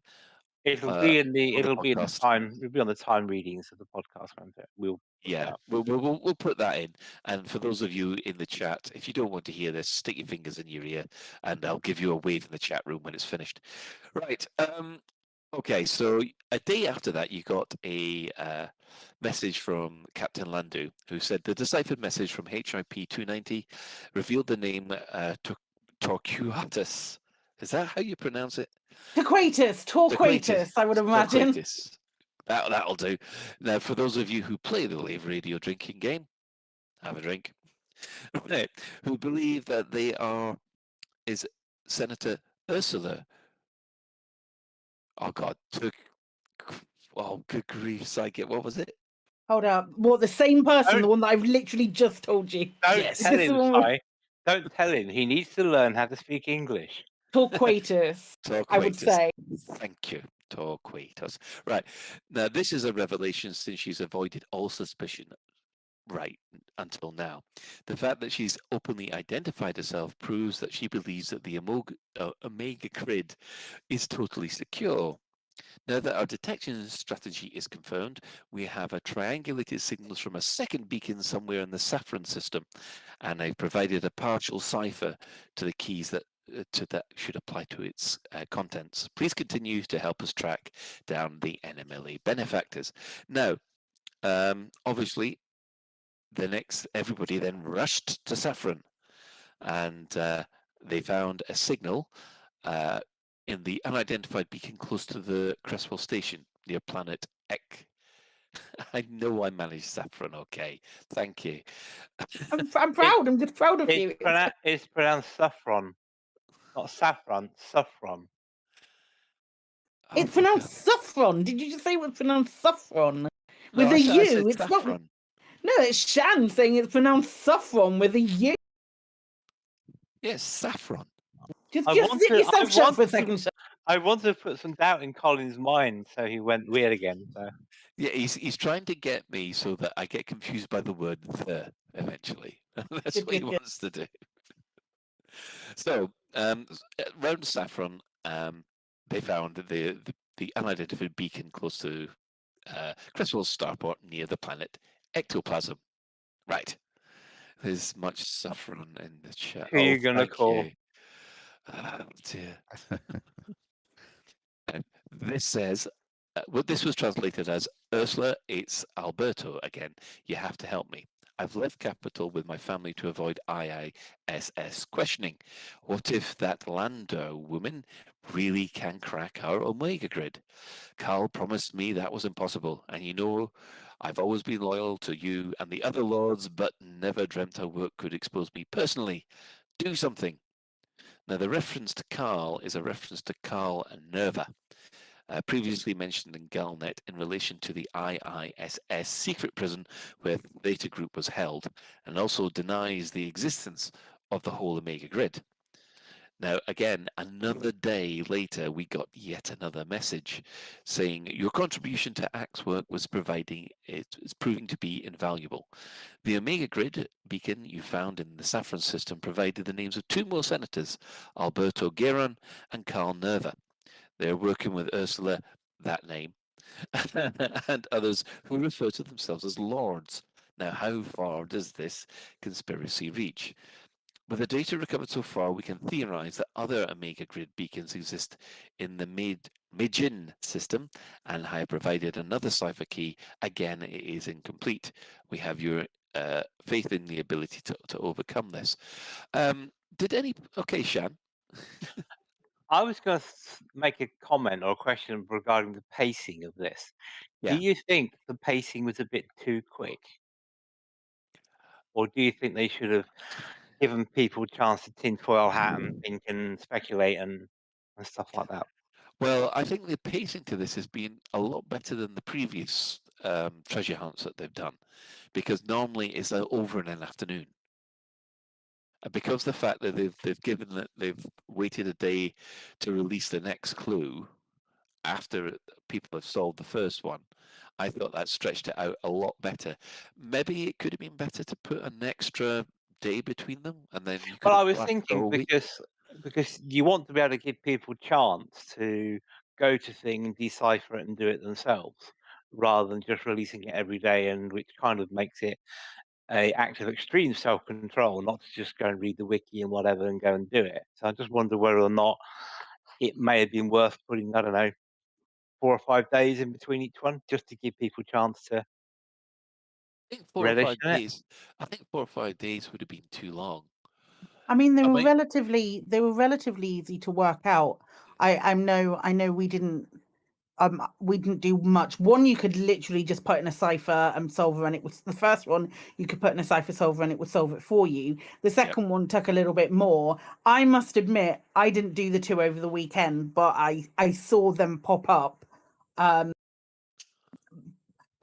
It'll be in the podcast. time. It'll be on the time readings of the podcast, won't it? We'll put that in. And for those of you in the chat, if you don't want to hear this, stick your fingers in your ear, and I'll give you a wave in the chat room when it's finished. Right. Okay, so a day after that, you got a message from Captain Landu, who said the deciphered message from HIP 290 revealed the name Torquatus. Is that how you pronounce it? Torquatus, I would imagine. Torquatus. That'll do. Now, for those of you who play the Lave radio drinking game, have a drink. Right, who believe that they is Senator Ursula. Oh God, oh good grief, Psykit, what was it? Hold up. What, the same person, the one that I've literally just told you? Don't Yes. tell him, Si. Don't tell him. He needs to learn how to speak English. Torquatus, I would say. Thank you, Torquatus. Right, now this is a revelation since she's avoided all suspicion right until now. The fact that she's openly identified herself proves that she believes that the Omega grid is totally secure. Now that our detection strategy is confirmed, we have a triangulated signals from a second beacon somewhere in the Saffron system, and I've provided a partial cipher to the keys that should apply to its contents. Please continue to help us track down the NMLA benefactors. Now, obviously, everybody then rushed to Saffron, and they found a signal in the unidentified beacon close to the Cresswell station near planet Ek. I know I managed Saffron okay. Thank you. I'm proud. I'm just proud of you. It's pronounced saffron, not saffron, saffron. It's pronounced saffron. Did you just say it was pronounced saffron? With No, a I said U. It's saffron. not. No, it's Shan saying it's pronounced saffron with a U. Yes, saffron. Just sit yourself shut for a second. I want to put some doubt in Colin's mind, so he went weird again. So. Yeah, he's trying to get me so that I get confused by the word "the" eventually. That's what he wants to do. So, around Saffron, they found the unidentified beacon close to Cresswell's starport near the planet Ectoplasm. Right. There's much saffron in the chat. Who are you going to call? You. Oh, dear. This says, this was translated as, Ursula, it's Alberto again. You have to help me. I've left capital with my family to avoid IISS questioning. What if that Lando woman really can crack our Omega grid? Carl promised me that was impossible, and you know I've always been loyal to you and the other lords, but never dreamt our work could expose me personally. Do something. Now, the reference to Carl is a reference to Carl and Nerva, previously mentioned in Galnet in relation to the IISS secret prison where the data group was held, and also denies the existence of the whole Omega grid. Now, again, another day later, we got yet another message saying your contribution to Axe work was proving to be invaluable. The Omega Grid beacon you found in the Saffron system provided the names of two more senators, Alberto Gueron and Carl Nerva. They're working with Ursula, that name, and others who refer to themselves as lords. Now, how far does this conspiracy reach? With the data recovered so far, we can theorize that other Omega Grid beacons exist in the Mijin system, and I have provided another cipher key. Again, it is incomplete. We have your faith in the ability to overcome this. Okay, Shan? I was going to make a comment or a question regarding the pacing of this. Yeah. Do you think the pacing was a bit too quick? Or do you think they should have given people a chance to tinfoil hat and think and speculate and stuff like that? Well, I think the pacing to this has been a lot better than the previous treasure hunts that they've done, because normally it's over in an afternoon. Because the fact that they've waited a day to release the next clue after people have solved the first one, I thought that stretched it out a lot better. Maybe it could have been better to put an extra day between them, and then you could. Well, I was thinking because you want to be able to give people a chance to go to thing, decipher it, and do it themselves, rather than just releasing it every day, and which kind of makes it a act of extreme self-control, not to just go and read the wiki and whatever and go and do it. So I just wonder whether or not it may have been worth putting, I don't know, 4 or 5 days in between each one, just to give people a chance to I think 4 or relish 5 in it. days. I think 4 or 5 days would have been too long. I mean, they I were mean, relatively easy to work out. I know we didn't do much. One you could literally just put in a cipher and solve, and it was the first one you could put in a cipher solver and it would solve it for you. The second one took a little bit more. I must admit, I didn't do the two over the weekend, but I saw them pop up. But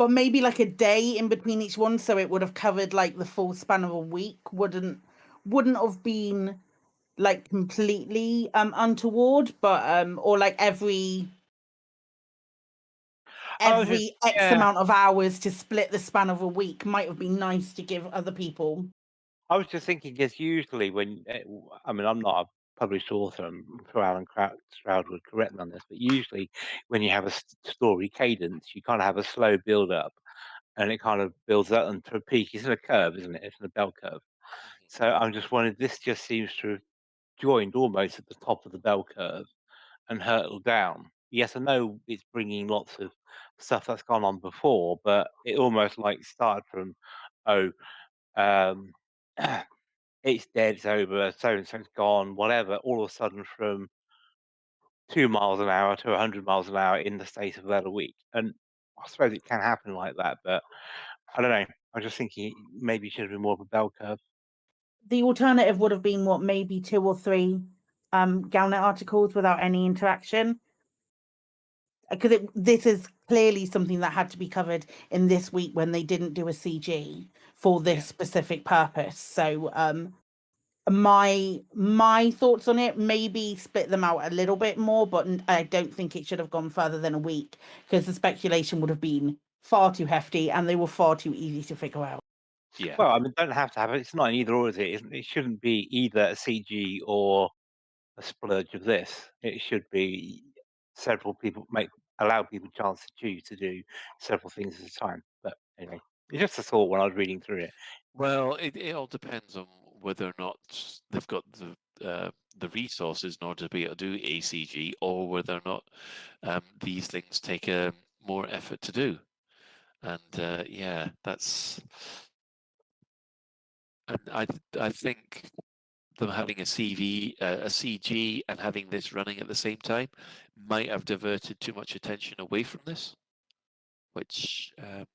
maybe like a day in between each one, so it would have covered like the full span of a week. Wouldn't have been like completely untoward, but or like every X amount of hours to split the span of a week might have been nice to give other people. I was just thinking, because usually I mean, I'm not a published author, I'm sure Alan Stroud would correct me on this, but usually when you have a story cadence, you kind of have a slow build up, and it kind of builds up into a peak. It's in a curve, isn't it? It's in a bell curve. So I'm just wondering, this just seems to have joined almost at the top of the bell curve and hurtled down. Yes, I know it's bringing lots of stuff that's gone on before, but it almost like started from, um, it's dead, it's over, so and so's gone, whatever. All of a sudden, from 2 miles an hour to 100 miles an hour in the space of about a week. And I suppose it can happen like that, but I don't know. I was just thinking maybe it should have been more of a bell curve. The alternative would have been what, maybe 2 or 3 Galnet articles without any interaction, because this is clearly something that had to be covered in this week when they didn't do a CG for this specific purpose. So my thoughts on it, maybe split them out a little bit more, but I don't think it should have gone further than a week, because the speculation would have been far too hefty and they were far too easy to figure out. Yeah. Well, I mean, don't have to have it. It's not an either or, is it? It shouldn't be either a CG or a splurge of this. It should be several people allow people a chance to choose to do several things at a time. But anyway, it's just a thought when I was reading through it. Well, it all depends on whether or not they've got the resources in order to be able to do ACG, or whether or not these things take more effort to do. And yeah, that's. And I think them having a CG, and having this running at the same time might have diverted too much attention away from this, which. I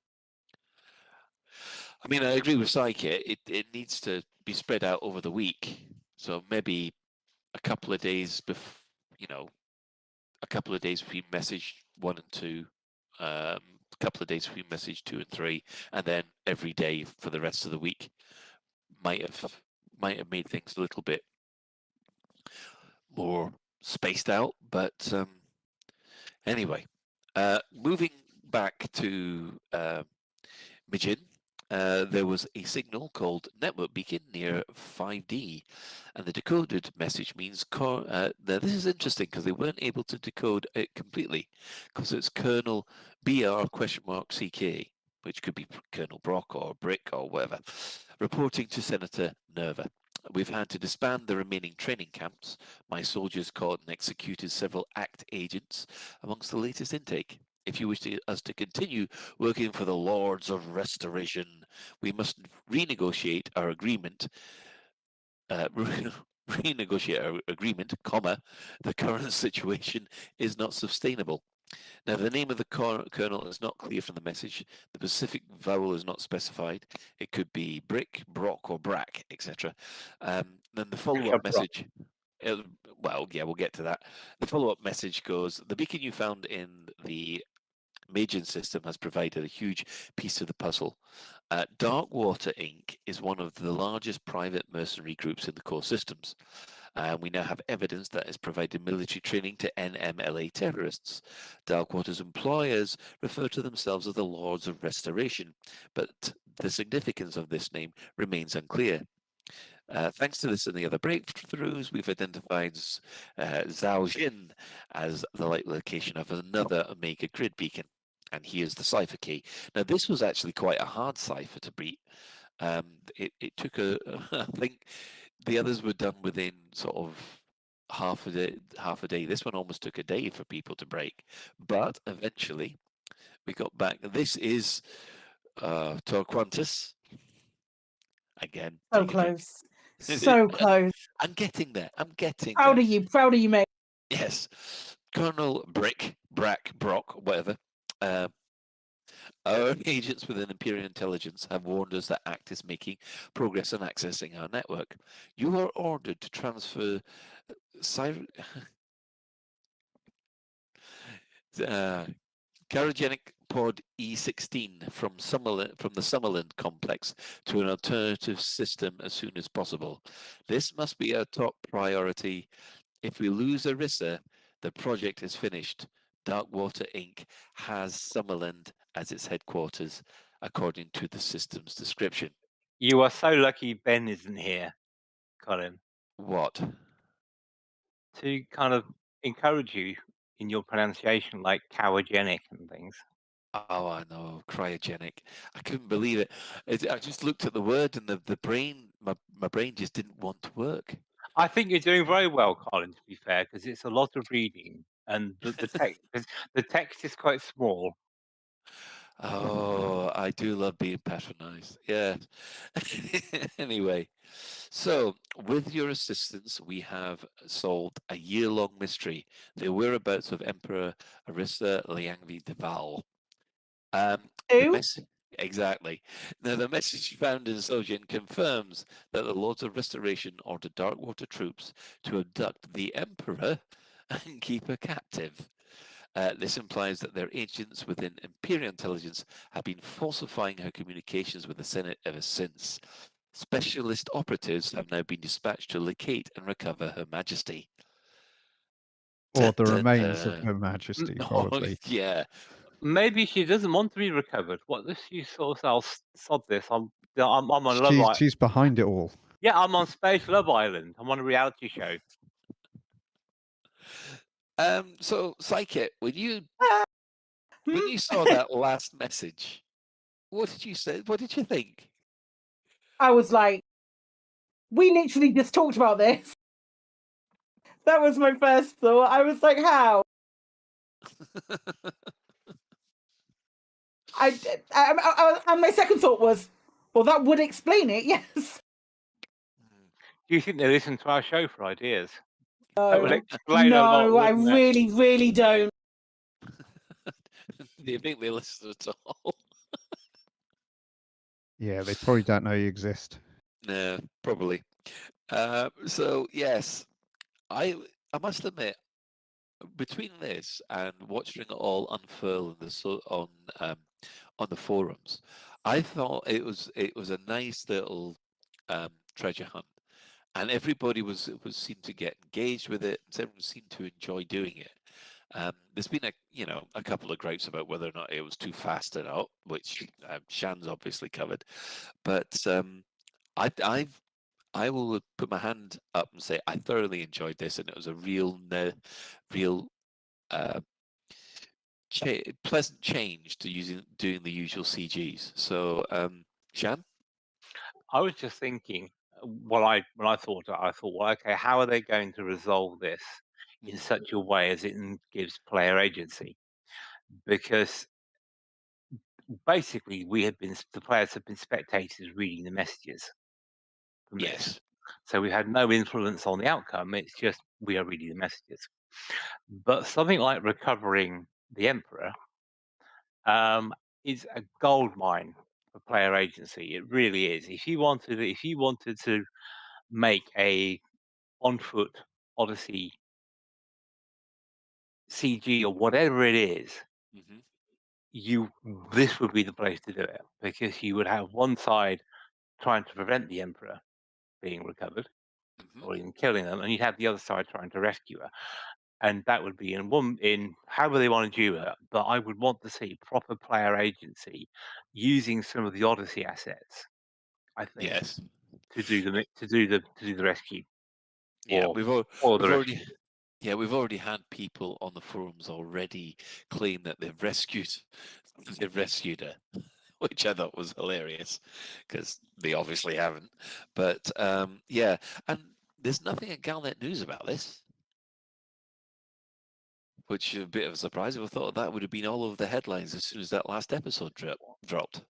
mean, I agree with Psykit. It needs to be spread out over the week. So maybe a couple of days a couple of days between message 1 and 2, a couple of days between message 2 and 3, and then every day for the rest of the week might have made things a little bit more spaced out. But anyway, moving back to Mijin. There was a signal called network beacon near 5D, and the decoded message means now this is interesting because they weren't able to decode it completely, because it's Colonel BR?CK, which could be Colonel Brock or Brick or whatever, reporting to Senator Nerva. We've had to disband the remaining training camps. My soldiers caught and executed several ACT agents amongst the latest intake. If you wish us to continue working for the Lords of Restoration, we must renegotiate our agreement. Renegotiate our agreement, the current situation is not sustainable. Now, the name of the colonel is not clear from the message. The specific vowel is not specified. It could be Brick, Brock, or Brack, etc. Then the follow-up message. Well, yeah, we'll get to that. The follow-up message goes: the beacon you found in the Majin system has provided a huge piece of the puzzle. Darkwater Inc. is one of the largest private mercenary groups in the core systems. We now have evidence that it's provided military training to NMLA terrorists. Darkwater's employers refer to themselves as the Lords of Restoration, but the significance of this name remains unclear. Thanks to this and the other breakthroughs, we've identified Zhaojin as the likely location of another Omega Grid beacon. And here's the cipher key. Now, this was actually quite a hard cipher to beat. It took I think the others were done within sort of half a day. This one almost took a day for people to break, but eventually we got back. This is Torquantis again. So Take a drink. close. So close. I'm getting there. I'm getting Proud there. of you. Proud of you, mate. Yes, Colonel Brock, whatever. Our agents within Imperial Intelligence have warned us that ACT is making progress on accessing our network. You are ordered to transfer Cryogenic pod E16 from the Summerland complex to an alternative system as soon as possible. This must be our top priority. If we lose Arissa, the project is finished. Darkwater Inc. has Summerland as its headquarters, according to the system's description. You are so lucky Ben isn't here, Colin. What? To kind of encourage you in your pronunciation, like cryogenic and things. Oh, I know, cryogenic. I couldn't believe it. I just looked at the word and the brain, my brain just didn't want to work. I think you're doing very well, Colin, to be fair, because it's a lot of reading and the text is quite small. Oh, I do love being patronized. Yeah. Anyway, so with your assistance, we have solved a year-long mystery: the whereabouts of Emperor Arissa Liangvi Deval. Exactly. Now, the message found in Sojin confirms that the Lords of Restoration ordered Darkwater troops to abduct the Emperor and keep her captive. This implies that their agents within Imperial Intelligence have been falsifying her communications with the Senate ever since. Specialist operatives have now been dispatched to locate and recover Her Majesty. Or the remains of Her Majesty, probably. Oh, yeah. Maybe she doesn't want to be recovered. What if she sort of, I'll sod this. I'm on Love Island. She's behind it all. Yeah, I'm on Space Love Island. I'm on a reality show. So Psykit, when you saw that last message, what did you say? What did you think? I was like, we literally just talked about this. That was my first thought. I was like, how? And my second thought was, well, that would explain it, yes. Do you think they listen to our show for ideas? No, that would explain a lot. I really, really don't. Do you think they listen at all? Yeah, they probably don't know you exist. No, probably. So yes, I must admit, between this and watching it all unfurl on the forums, I thought it was a nice little treasure hunt, and everybody seemed to get engaged with it. Everyone seemed to enjoy doing it. There's been a couple of gripes about whether or not it was too fast or not, which Shan's obviously covered, but I will put my hand up and say I thoroughly enjoyed this, and it was a real pleasant change to doing the usual CGs. So, Shan? I was just thinking, when I thought, well, okay, how are they going to resolve this in such a way as it gives player agency? Because basically, the players have been spectators reading the messages from this. So we had no influence on the outcome. It's just we are reading the messages. But something like recovering the Emperor is a gold mine for player agency. It really is. If you wanted to make a on-foot Odyssey CG or whatever it is, this would be the place to do it, because you would have one side trying to prevent the Emperor being recovered or even killing them, and you'd have the other side trying to rescue her. And that would be in however they want to do it. But I would want to see proper player agency using some of the Odyssey assets, I think. Yes. To do the rescue. Yeah, Or, we've or the already rescue. yeah, we've already had people on the forums already claim that they've rescued her, which I thought was hilarious because they obviously haven't. But yeah, and there's nothing in Galnet News about this. which is a bit of a surprise. I thought that would have been all over the headlines as soon as that last episode dropped.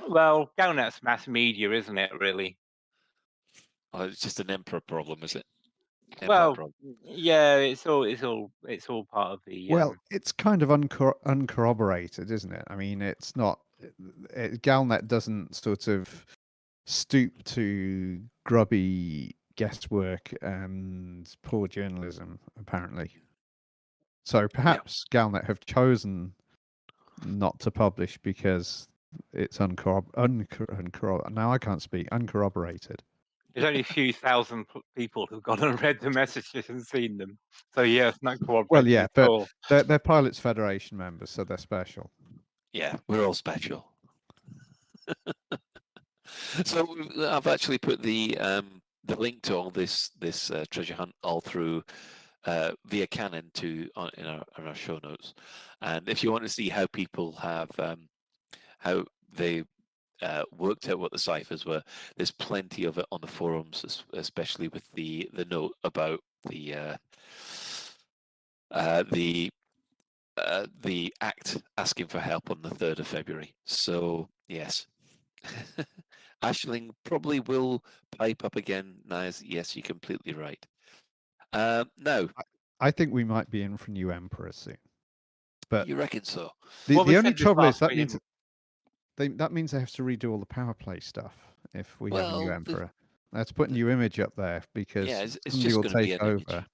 Well, Galnet's mass media, isn't it? Really. Oh, it's just an Emperor problem, is it? Empire Well, problem. yeah, it's all part of the. Well, it's kind of uncorroborated, isn't it? I mean, it's not. Galnet doesn't sort of stoop to grubby guesswork and poor journalism, apparently. So perhaps Galnet have chosen not to publish because it's now I can't speak, uncorroborated. There's only a few thousand people who've gone and read the messages and seen them. So yeah, it's not cooperating Well, yeah, at but all. they're Pilots Federation members, so they're special. Yeah, we're all special. So I've actually put the link to all this treasure hunt all through via Canon in our show notes, and if you want to see how people have how they worked out what the ciphers were, there's plenty of it on the forums, especially with the note about the act asking for help on the 3rd of February. So yes. Ashling probably will pipe up again, Niaz. Yes, you're completely right. No. I think we might be in for a new Emperor soon. But you reckon so? The only trouble is that means that means they have to redo all the power play stuff if we have a new Emperor. Let's put a new image up there because it's somebody just will going to be take an over image.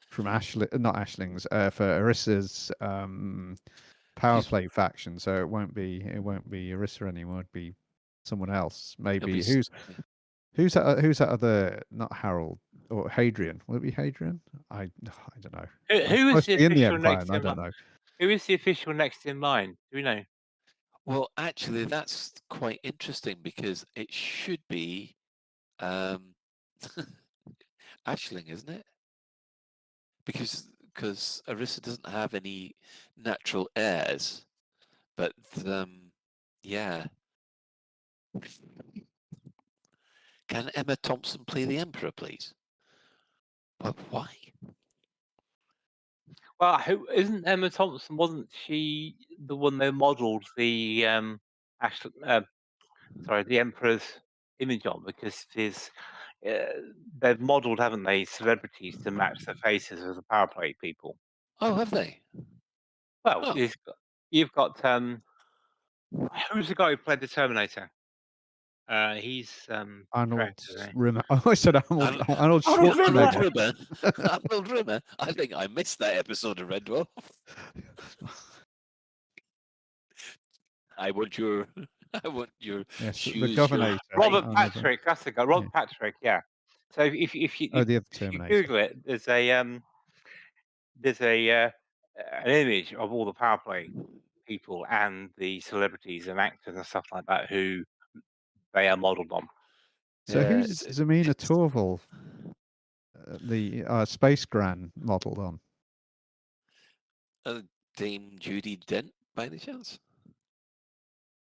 From not Ashling's, for Arissa's power play faction. So it won't be Arissa anymore. It'd be someone else. Maybe who's that other, not Harold or Hadrian? Will it be Hadrian? I don't know. Who is the official next in I don't know. Who is the official next in line? Do we know? Well, actually, that's quite interesting because it should be Ashling, isn't it? Because Arissa doesn't have any natural heirs, but yeah. Can Emma Thompson play the Emperor, please? But why? Well, who isn't Emma Thompson? Wasn't she the one that modelled the the Emperor's image on? Because they've modelled, haven't they, celebrities to match the faces of the power play people. Oh, have they? Well, you've got who's the guy who played the Terminator? He's Arnold correct, Rimmer. Oh, I said Arnold Schwarzenegger. Arnold Rimmer. I think I missed that episode of Red Dwarf. I want your shoes. The Governor. Robert Patrick. That's the guy. Robert Patrick. Yeah. So if you Google it, there's an image of all the power play people and the celebrities and actors and stuff like that who they are modelled on. So who's Zamina Torval, the Space Gran, modelled on? Dame Judi Dent, by any chance?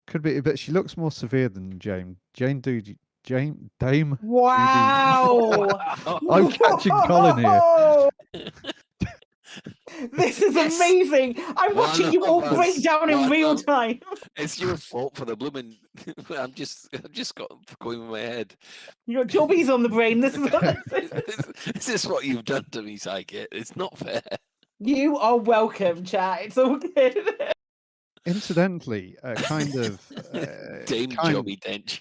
Could be, but she looks more severe than Dame. Wow! I'm catching Colin here. This is amazing. I'm watching you all break down in real time. It's your fault for the blooming. I'm just going with my head. You got Jobbies on the brain. This is this is what you've done to me, Psykit. It's not fair. You are welcome, chat. It's all good. Incidentally, kind of Dame Jobby Dench.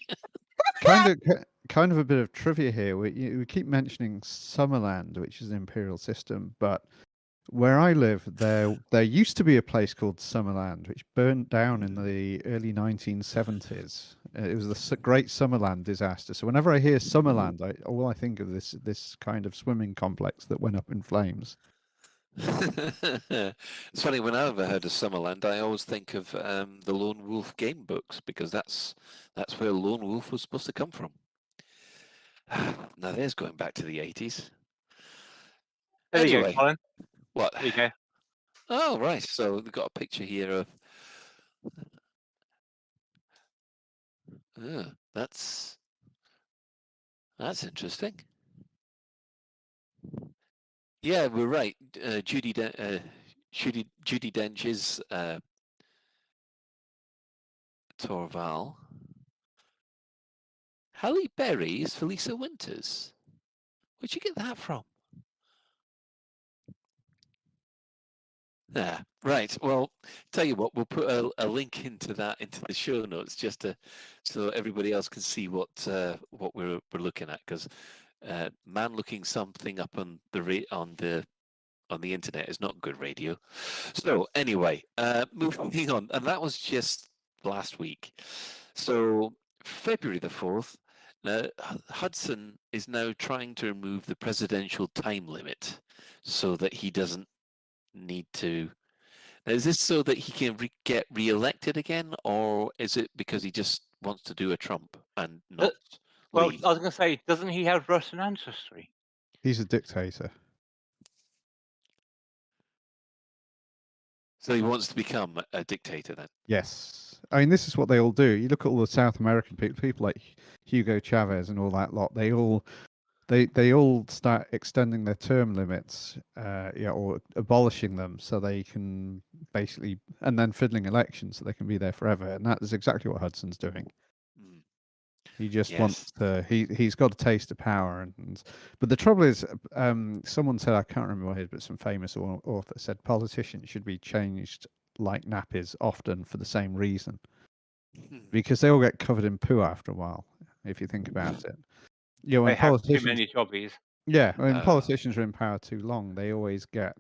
kind of a bit of trivia here. We keep mentioning Summerland, which is an imperial system, but where I live, there used to be a place called Summerland, which burnt down in the early 1970s. It was the Great Summerland disaster. So whenever I hear Summerland, all I think of this kind of swimming complex that went up in flames. It's funny, whenever I heard of Summerland, I always think of the Lone Wolf game books, because that's where Lone Wolf was supposed to come from. Now there's going back to the 80s. There you go, Colin. What? There you go. Oh, right. So we've got a picture here of. That's interesting. Yeah, we're right. Judi Judi Dench's Torval. Halle Berry is Felisa Winters. Where'd you get that from? Right. Well, tell you what, we'll put a link into that into the show notes just so everybody else can see what we're looking at, because man looking something up on the internet is not good radio. So anyway, moving on, and that was just last week. So February the 4th, Hudson is now trying to remove the presidential time limit so that he doesn't need to. Is this so that he can get re-elected again, or is it because he just wants to do a Trump and not Well, leave? I was going to say, doesn't he have Russian ancestry? He's a dictator. So he wants to become a dictator then? Yes. I mean, this is what they all do. You look at all the South American people like Hugo Chavez and all that lot. They all start extending their term limits, or abolishing them, so they can basically, and then fiddling elections so they can be there forever. And that is exactly what Hudson's doing. He just wants to. He's got a taste of power, but the trouble is, someone said, I can't remember what it is, but some famous author said politicians should be changed like nappies often for the same reason, because they all get covered in poo after a while. If you think about it, when They have too politicians, many jobbies. yeah, when politicians are in power too long, they always get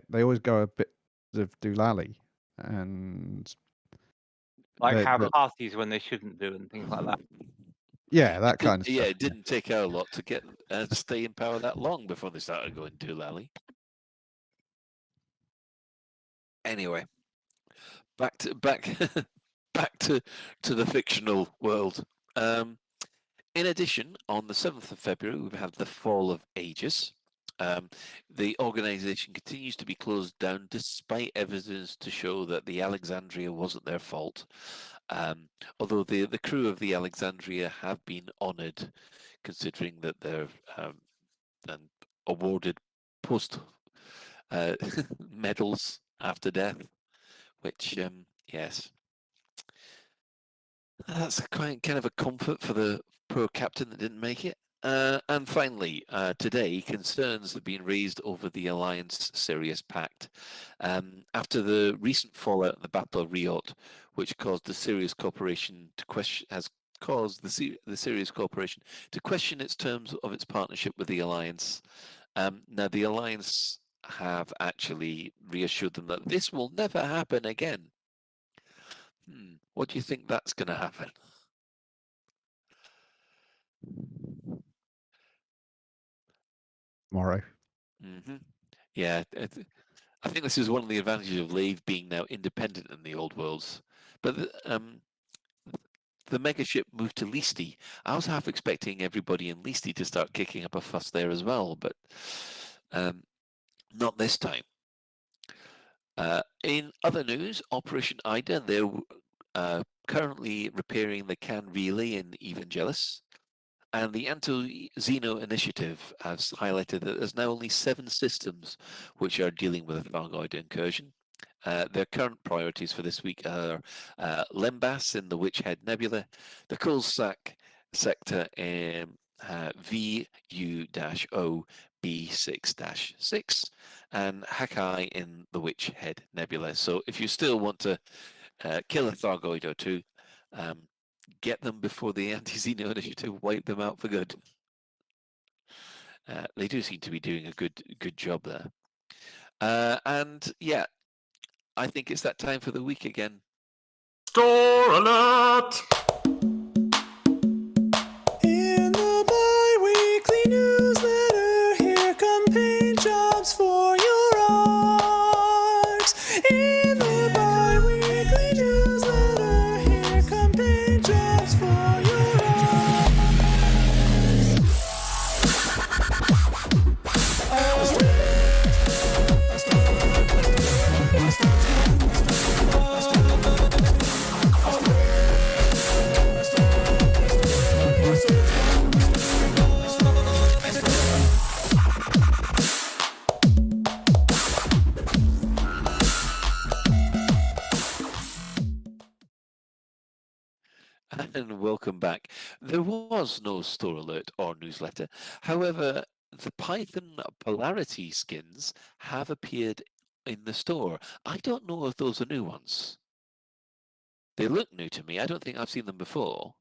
they always go a bit of doolally, and Like have parties when they shouldn't do and things like that. Yeah, that kind of stuff. Yeah, it didn't take out a lot to get stay in power that long before they started going doolally. Anyway, back to the fictional world. In addition, on the 7th of February, we have the Fall of Aegis. The organization continues to be closed down despite evidence to show that the Alexandria wasn't their fault. Although the crew of the Alexandria have been honoured, considering that they're awarded post medals after death, which yes, that's kind of a comfort for the poor captain that didn't make it. And finally, today, concerns have been raised over the Alliance Sirius Pact after the recent fallout in the Battle of Riot, which caused the Sirius Corporation to question the Sirius Corporation to question its terms of its partnership with the Alliance. Now, the Alliance have actually reassured them that this will never happen again. What do you think that's going to happen? Tomorrow. Yeah, I think this is one of the advantages of Lave being now independent in the old worlds. But the mega ship moved to Listi. I was half expecting everybody in Listi to start kicking up a fuss there as well, but not this time. In other news, Operation Ida, they're currently repairing the CAN relay in Evangelis. And the Anto-Xeno Initiative has highlighted that there's now only 7 systems which are dealing with a Thargoid incursion. Their current priorities for this week are Lembas in the Witch Head Nebula, the Kulsak sector in VU-O B6-6, and Hakai in the Witch Head Nebula. So if you still want to kill a Thargoid or two, get them before the Anti-Xeno Initiative wipe them out for good. They do seem to be doing a good job there. And yeah, I think it's that time for the week again. Store alert! In the bi-weekly newsletter, here come paint jobs for your art. In the bi-weekly newsletter, here come paint jobs for your art. And welcome back. There was no store alert or newsletter. However, the Python polarity skins have appeared in the store. I don't know if those are new ones. They look new to me. I don't think I've seen them before.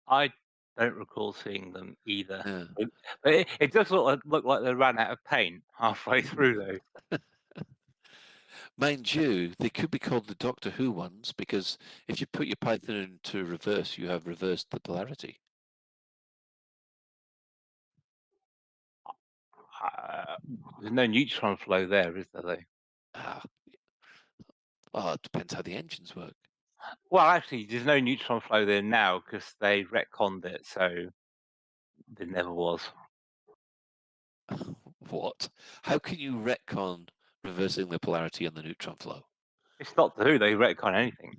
I don't recall seeing them either. Yeah. But it does look like they ran out of paint halfway through, though. Mind you, they could be called the Doctor Who ones because if you put your Python into reverse, you have reversed the polarity. There's no neutron flow there, is there, though? Ah, well, it depends how the engines work. Well, actually, there's no neutron flow there now because they retconned it, so there never was. What? How can you retcon reversing the polarity on the neutron flow? It's Doctor Who, they retcon anything.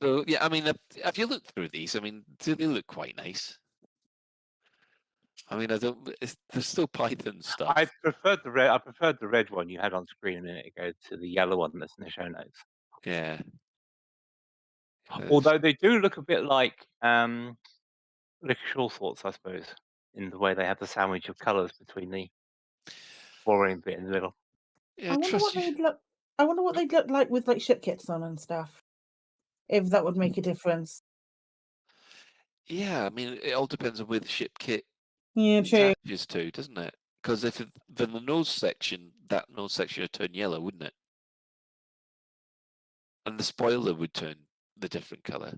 So, yeah, I mean, have you looked through these? I mean, do they look quite nice? I mean, there's still Python stuff. I preferred the red one you had on screen a minute ago to the yellow one that's in the show notes. Yeah. Although they do look a bit like Licorice All Sorts, I suppose, in the way they have the sandwich of colours between the boring bit in the middle. Yeah, I wonder what they'd look like with like ship kits on and stuff. If that would make a difference. Yeah, I mean, it all depends on where the ship kit Yeah, true. attaches to, doesn't it? Because if then the nose section, that nose section would turn yellow, wouldn't it? And the spoiler would turn the different colour.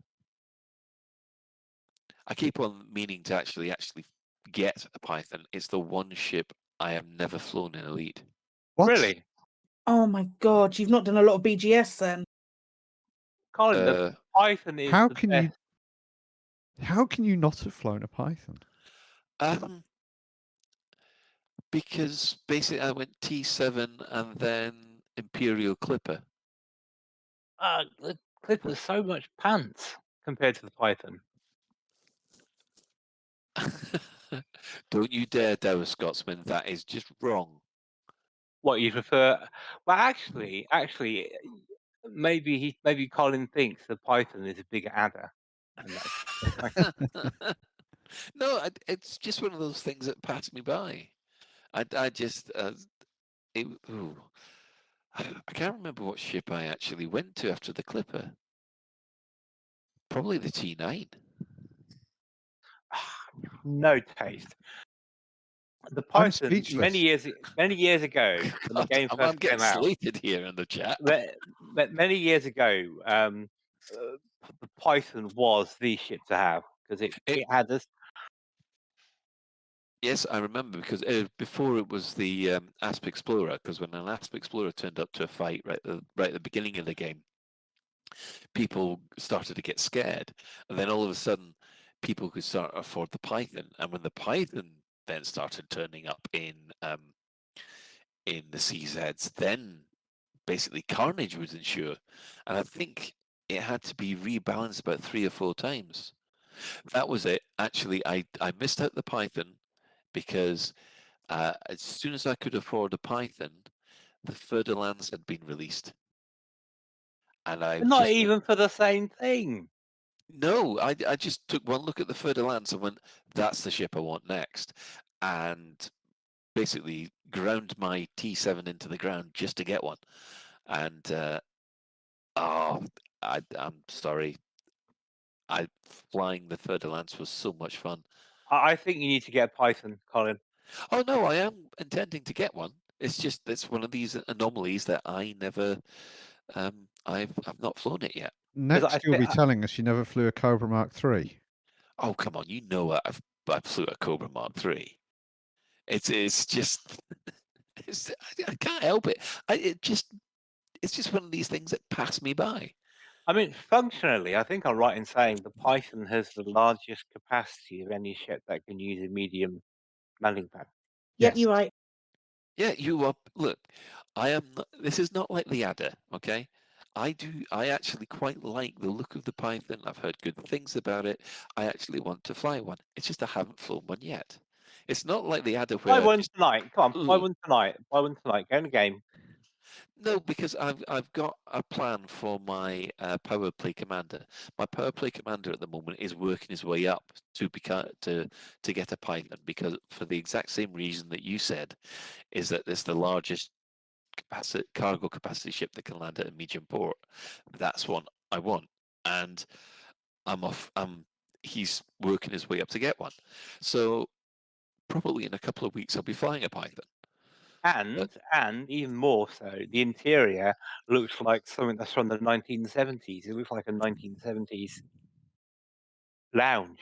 I keep on meaning to actually get a Python. It's the one ship I have never flown in Elite. What? Really? Oh my god, you've not done a lot of BGS then. Colin, the Python is How the can best. how can you not have flown a Python? Because basically I went T7 and then Imperial Clipper. The Clipper's so much pants compared to the Python. Don't you dare doubt a Scotsman. That is just wrong. What you prefer? Well, actually, maybe Colin thinks the Python is a bigger adder. And No, it's just one of those things that passed me by. I just ooh. I can't remember what ship I actually went to after the Clipper. Probably the T9. no taste. The I'm Python speechless. many years ago when the game I'm first getting came out. slated here in the chat. Many years ago, the Python was the ship to have because it had this. Yes, I remember because before it was the Asp Explorer. Because when an Asp Explorer turned up to a fight right at the beginning of the game, people started to get scared, and then all of a sudden, people could start to afford the Python. And when the Python then started turning up in the CZs, then basically carnage would ensue, and I think it had to be rebalanced about 3 or 4 times. That was it. Actually, I missed out the Python because as soon as I could afford a Python, the Fer-de-Lance had been released. And Not even for the same thing. No, I just took one look at the Fer-de-Lance and went, that's the ship I want next. And basically ground my T7 into the ground just to get one. And I'm sorry. Flying the Fer-de-Lance was so much fun. I think you need to get a Python, Colin. Oh no, I am intending to get one. It's just it's one of these anomalies that I never I've not flown it yet. Next, you'll be telling us you never flew a Cobra Mark III. Oh come on, you know I flew a Cobra Mark III. It's just I can't help it. It's just one of these things that pass me by. I mean, functionally, I think I'm right in saying the Python has the largest capacity of any ship that can use a medium landing pad. Yep, you're right. Yeah, you are. Look, I am. This is not like the Adder, okay? I actually quite like the look of the Python. I've heard good things about it. I actually want to fly one. It's just I haven't flown one yet. It's not like the Adder where Buy one tonight. Come on, buy one tonight. Buy one tonight. Go in the game. No, because I've got a plan for my power play commander. My power play commander at the moment is working his way up to get a Python, because for the exact same reason that you said, is that it's the largest cargo capacity ship that can land at a medium port. That's what I want, and I'm off. He's working his way up to get one. So probably in a couple of weeks I'll be flying a Python. And even more so, the interior looks like something that's from the 1970s. It looks like a 1970s lounge.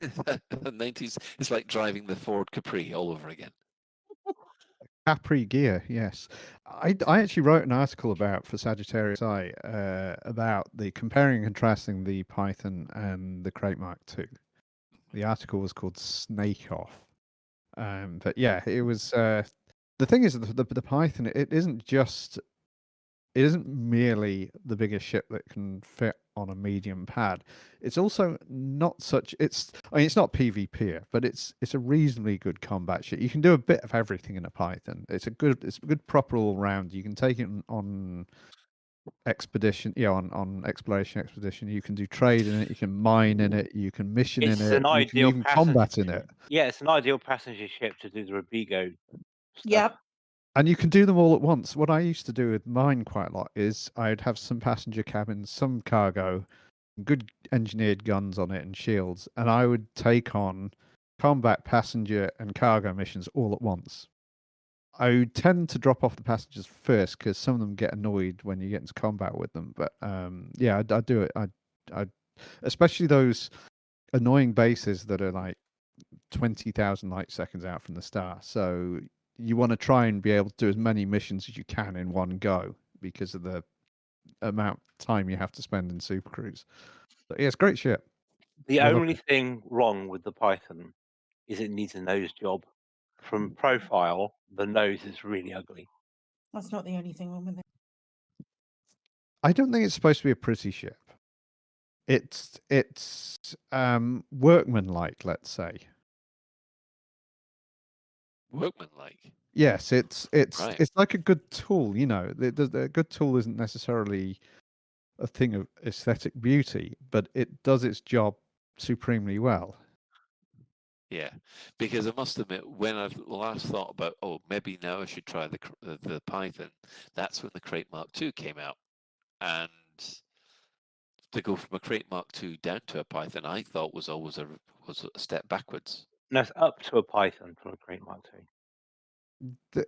The 90s. It's like driving the Ford Capri all over again. Capri gear, yes. I actually wrote an article for Sagittarius Eye about the comparing and contrasting the Python and the Crate Mark II. The article was called Snake Off. But yeah, it was. The thing is, the Python, it isn't merely the biggest ship that can fit on a medium pad. It's also not such. I mean, it's not PvP, but it's a reasonably good combat ship. You can do a bit of everything in a Python. It's a good proper all round. You can take it on expedition, on exploration expedition. You can do trade in it. You can mine in it. You can mission in It's it. an You can ideal even passenger. combat in it. Yeah, it's an ideal passenger ship to do the Robigo stuff. Yep. And you can do them all at once. What I used to do with mine quite a lot is I'd have some passenger cabins, some cargo, good engineered guns on it and shields, and I would take on combat, passenger, and cargo missions all at once. I would tend to drop off the passengers first because some of them get annoyed when you get into combat with them. But yeah, I do it. I especially those annoying bases that are like 20,000 light seconds out from the star. So you want to try and be able to do as many missions as you can in one go because of the amount of time you have to spend in Super Cruise. So, yeah, it's a great ship. The I love only it. thing wrong with the Python is it needs a nose job. From profile, the nose is really ugly. That's not the only thing wrong with it. I don't think it's supposed to be a pretty ship. It's workmanlike, let's say. Workmanlike. Yes, it's Right. like a good tool. The good tool isn't necessarily a thing of aesthetic beauty, but it does its job supremely well. Yeah, because I must admit, when I last thought about, maybe now I should try the Python, that's when the Crate Mark II came out, and to go from a Crate Mark II down to a Python, I thought was always a step backwards. No, it's up to a Python from a Crate Mark II.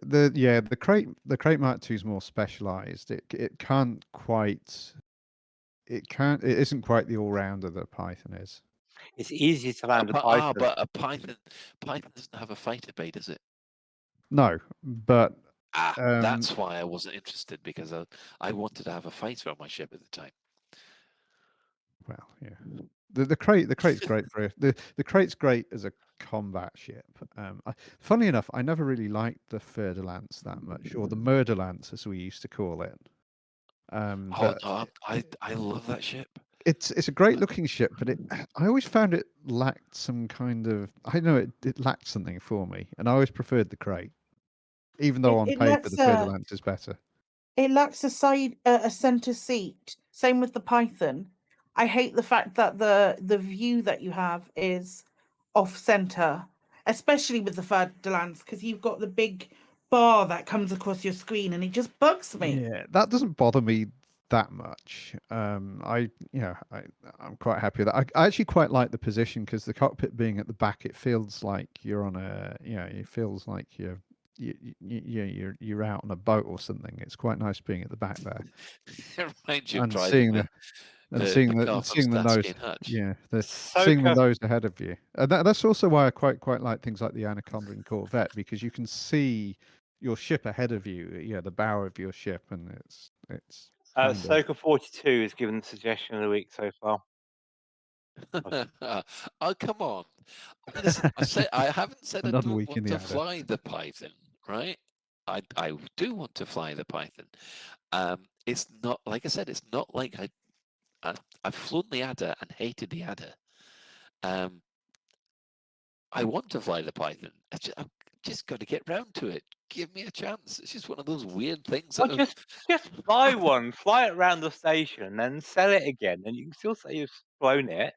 The Crate Mark II is more specialized. It isn't quite the all rounder that Python is. It's easier to land a Python. But a Python doesn't have a fighter bay, does it? No, but that's why I wasn't interested, because I wanted to have a fighter on my ship at the time. Well, yeah. The crate's great for it. The crate's great as a combat ship. Funny enough, I never really liked the Fer-de-Lance that much, or the Murder-Lance as we used to call it. But no, I love that ship. it's a great looking ship, but I always found it lacked some kind of, I don't know, it lacked something for me, and I always preferred the crate, even though on paper the Fer-de-Lance is better. It lacks a center seat. Same with the Python. I hate the fact that the view that you have is off center, especially with the Fer-de-Lance, because you've got the big bar that comes across your screen, and it just bugs me. Yeah, that doesn't bother me that much. I'm quite happy with that. I actually quite like the position because the cockpit being at the back, it feels like you're on it feels like you're out on a boat or something. It's quite nice being at the back there. It reminds you of And driving seeing the car from seeing the Starsky nose, and Hutch. seeing the nose ahead of you. And that's also why I quite like things like the Anaconda and Corvette, because you can see your ship ahead of you, the bow of your ship, and it's. Soka 42 is given the suggestion of the week so far. Oh, come on! Listen, I haven't said I Another don't week want in the to Adder. fly the Python, right? I do want to fly the Python. It's not, like I said, it's not like I've flown the Adder and hated the Adder. I want to fly the Python. I've just got to get round to it. give me a chance. It's just one of those weird things. Well, That just buy one, fly it around the station, and then sell it again, and you can still say you've flown it.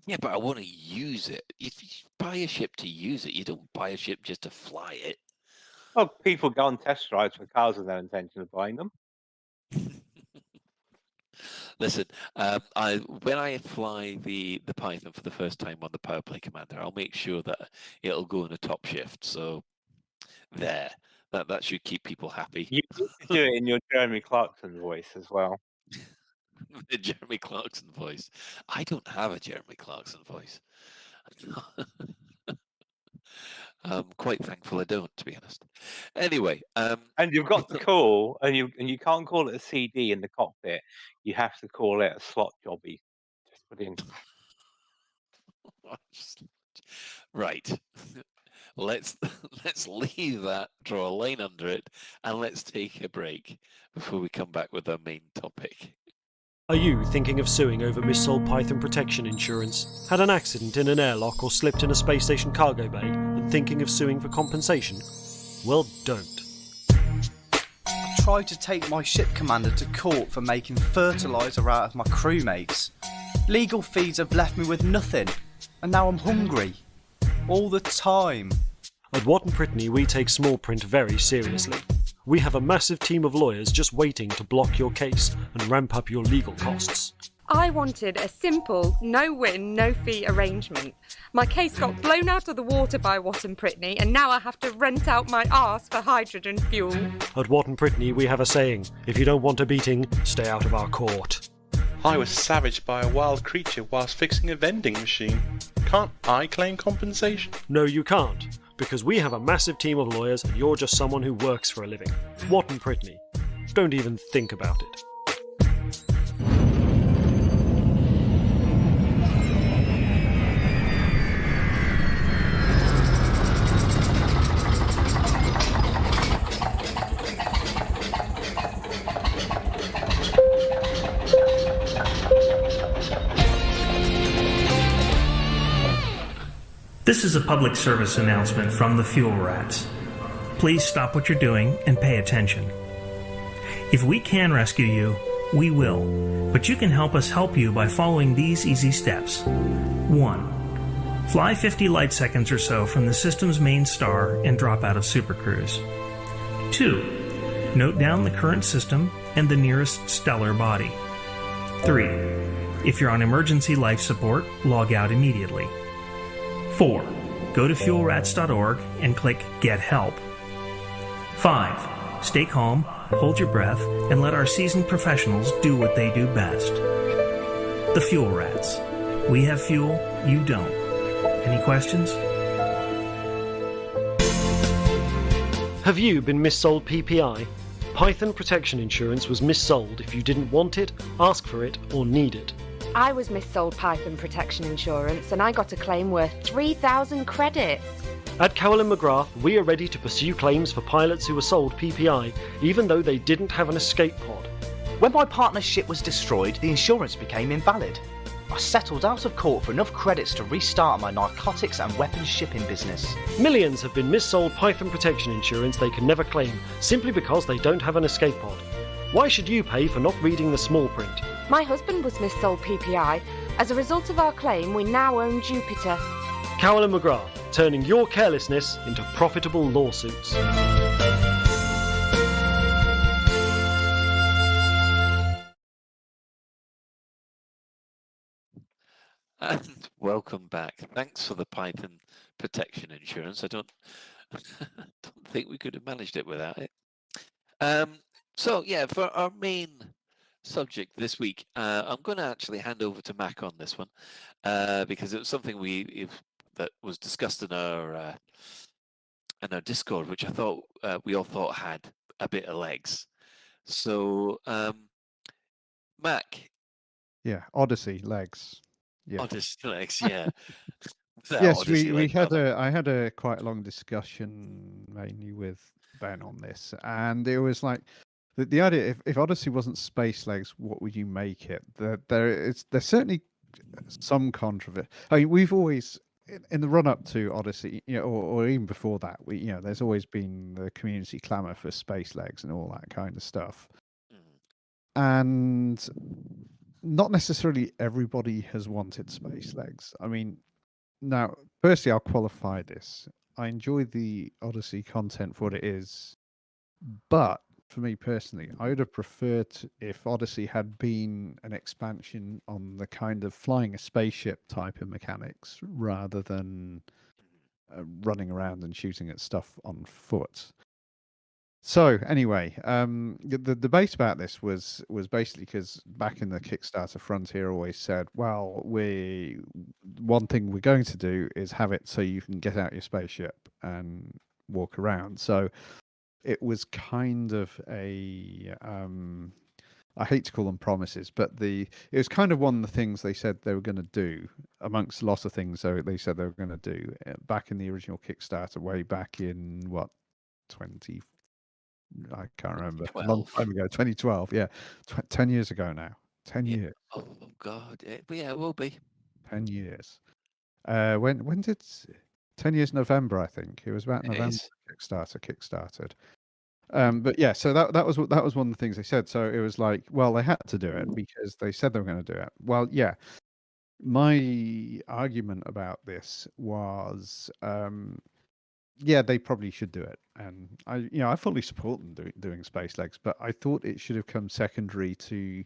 Yeah, but I want to use it. If you buy a ship to use it, you don't buy a ship just to fly it. Well, people go on test drives for cars with no intention of buying them. Listen, when I fly the Python for the first time on the Power Play Commander, I'll make sure that it'll go in a top shift. So there, that should keep people happy. You need to do it in your Jeremy Clarkson voice as well. The Jeremy Clarkson voice. I don't have a Jeremy Clarkson voice. I'm quite thankful I don't, to be honest. Anyway, and you've got to call, and you can't call it a CD in the cockpit. You have to call it a slot jobbie. Just put in. Right. Let's leave that, draw a line under it, and let's take a break before we come back with our main topic. Are you thinking of suing over missold Python protection insurance? Had an accident in an airlock or slipped in a space station cargo bay and thinking of suing for compensation? Well, don't. I tried to take my ship commander to court for making fertiliser out of my crewmates. Legal fees have left me with nothing, and now I'm hungry. All the time. At Watton Brittany, we take small print very seriously. We have a massive team of lawyers just waiting to block your case and ramp up your legal costs. I wanted a simple, no-win, no-fee arrangement. My case got blown out of the water by Watton Brittany, and now I have to rent out my arse for hydrogen fuel. At Watton Brittany, we have a saying, if you don't want a beating, stay out of our court. I was savaged by a wild creature whilst fixing a vending machine. Can't I claim compensation? No, you can't, because we have a massive team of lawyers and you're just someone who works for a living. Watton Brittany. Don't even think about it. This is a public service announcement from the Fuel Rats. Please stop what you're doing and pay attention. If we can rescue you, we will, but you can help us help you by following these easy steps. 1. Fly 50 light seconds or so from the system's main star and drop out of Supercruise. 2. Note down the current system and the nearest stellar body. 3. If you're on emergency life support, log out immediately. 4. Go to fuelrats.org and click Get Help. 5. Stay calm, hold your breath, and let our seasoned professionals do what they do best. The Fuel Rats. We have fuel, you don't. Any questions? Have you been missold PPI? Python protection insurance was missold if you didn't want it, ask for it, or need it. I was missold Python protection insurance and I got a claim worth 3,000 credits. At Colin and McGrath, we are ready to pursue claims for pilots who were sold PPI, even though they didn't have an escape pod. When my partner's ship was destroyed, the insurance became invalid. I settled out of court for enough credits to restart my narcotics and weapons shipping business. Millions have been missold Python protection insurance they can never claim, simply because they don't have an escape pod. Why should you pay for not reading the small print? My husband was missold PPI. As a result of our claim, we now own Jupiter. Cowell and McGrath, turning your carelessness into profitable lawsuits. And welcome back. Thanks for the Python protection insurance. I don't think we could have managed it without it. So yeah, for our main subject this week, I'm going to actually hand over to Mac on this one because it was something that was discussed in our Discord, which I thought we all thought had a bit of legs. So, Mac. Yeah, Odyssey legs. Yeah. Odyssey legs. Yeah. Yes, I had a quite long discussion mainly with Ben on this, and it was like the idea: if Odyssey wasn't space legs, what would you make it? There's certainly some controversy. I mean, we've always in the run up to Odyssey, or even before that, there's always been the community clamour for space legs and all that kind of stuff, and not necessarily everybody has wanted space legs. I mean, now, firstly, I'll qualify this. I enjoy the Odyssey content for what it is, but for me personally, I would have preferred if Odyssey had been an expansion on the kind of flying a spaceship type of mechanics rather than running around and shooting at stuff on foot. So anyway, the debate about this was basically because back in the Kickstarter, Frontier always said, well, one thing we're going to do is have it so you can get out your spaceship and walk around. So it was kind of a I hate to call them promises, but it was kind of one of the things they said they were going to do amongst lots of things. So they said they were going to do back in the original Kickstarter, way back in what 20. I can't remember. A long time ago, 2012. Yeah, 10 years ago now. 10 years. Oh God! But yeah, it will be 10 years. When did 10 years November? I think it was about November. Kickstarter kickstarted. But yeah, so that was one of the things they said. So it was like, well, they had to do it because they said they were going to do it. Well, yeah. My argument about this was, yeah, they probably should do it, and I fully support them doing space legs, but I thought it should have come secondary to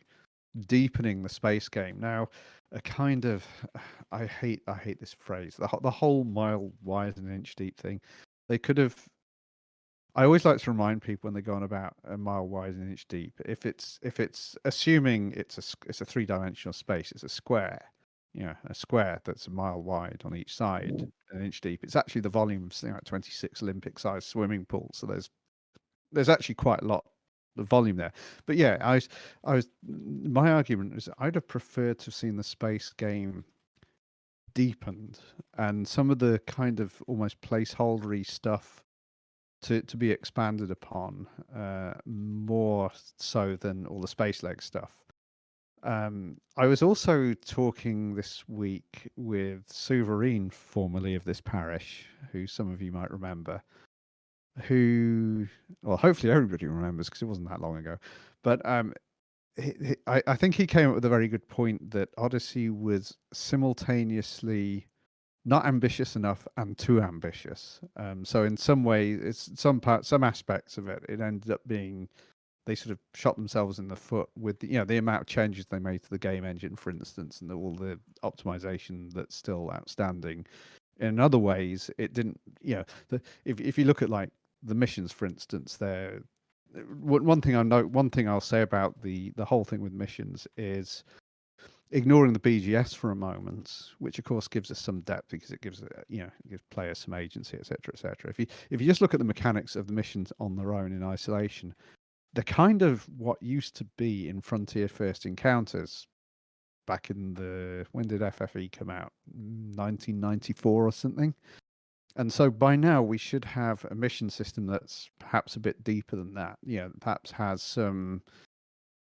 deepening the space game. Now, a kind of, I hate this phrase, the whole mile wide and inch deep thing. They could have. I always like to remind people when they go on about a mile wide and an inch deep. If it's assuming it's a 3-dimensional space, it's a square. A square that's a mile wide on each side, an inch deep. It's actually the volume of like 26 Olympic-sized swimming pools. So there's actually quite a lot of volume there. But yeah, my argument is I'd have preferred to have seen the space game deepened and some of the kind of almost placeholdery stuff to be expanded upon more so than all the space leg stuff. I was also talking this week with Souverain, formerly of this parish, who some of you might remember, who, well, hopefully everybody remembers because it wasn't that long ago. But I think he came up with a very good point that Odyssey was simultaneously not ambitious enough and too ambitious. So in some ways, some aspects of it ended up being, they sort of shot themselves in the foot with the amount of changes they made to the game engine, for instance, and all the optimization that's still outstanding. In other ways, it didn't. If you look at like the missions, for instance, there. One thing I'll say about the whole thing with missions is ignoring the BGS for a moment, which of course gives us some depth because it gives players some agency, etc., etc. If you just look at the mechanics of the missions on their own in isolation, they're kind of what used to be in Frontier First Encounters back in when did FFE come out? 1994 or something. And so by now we should have a mission system that's perhaps a bit deeper than that. Perhaps has some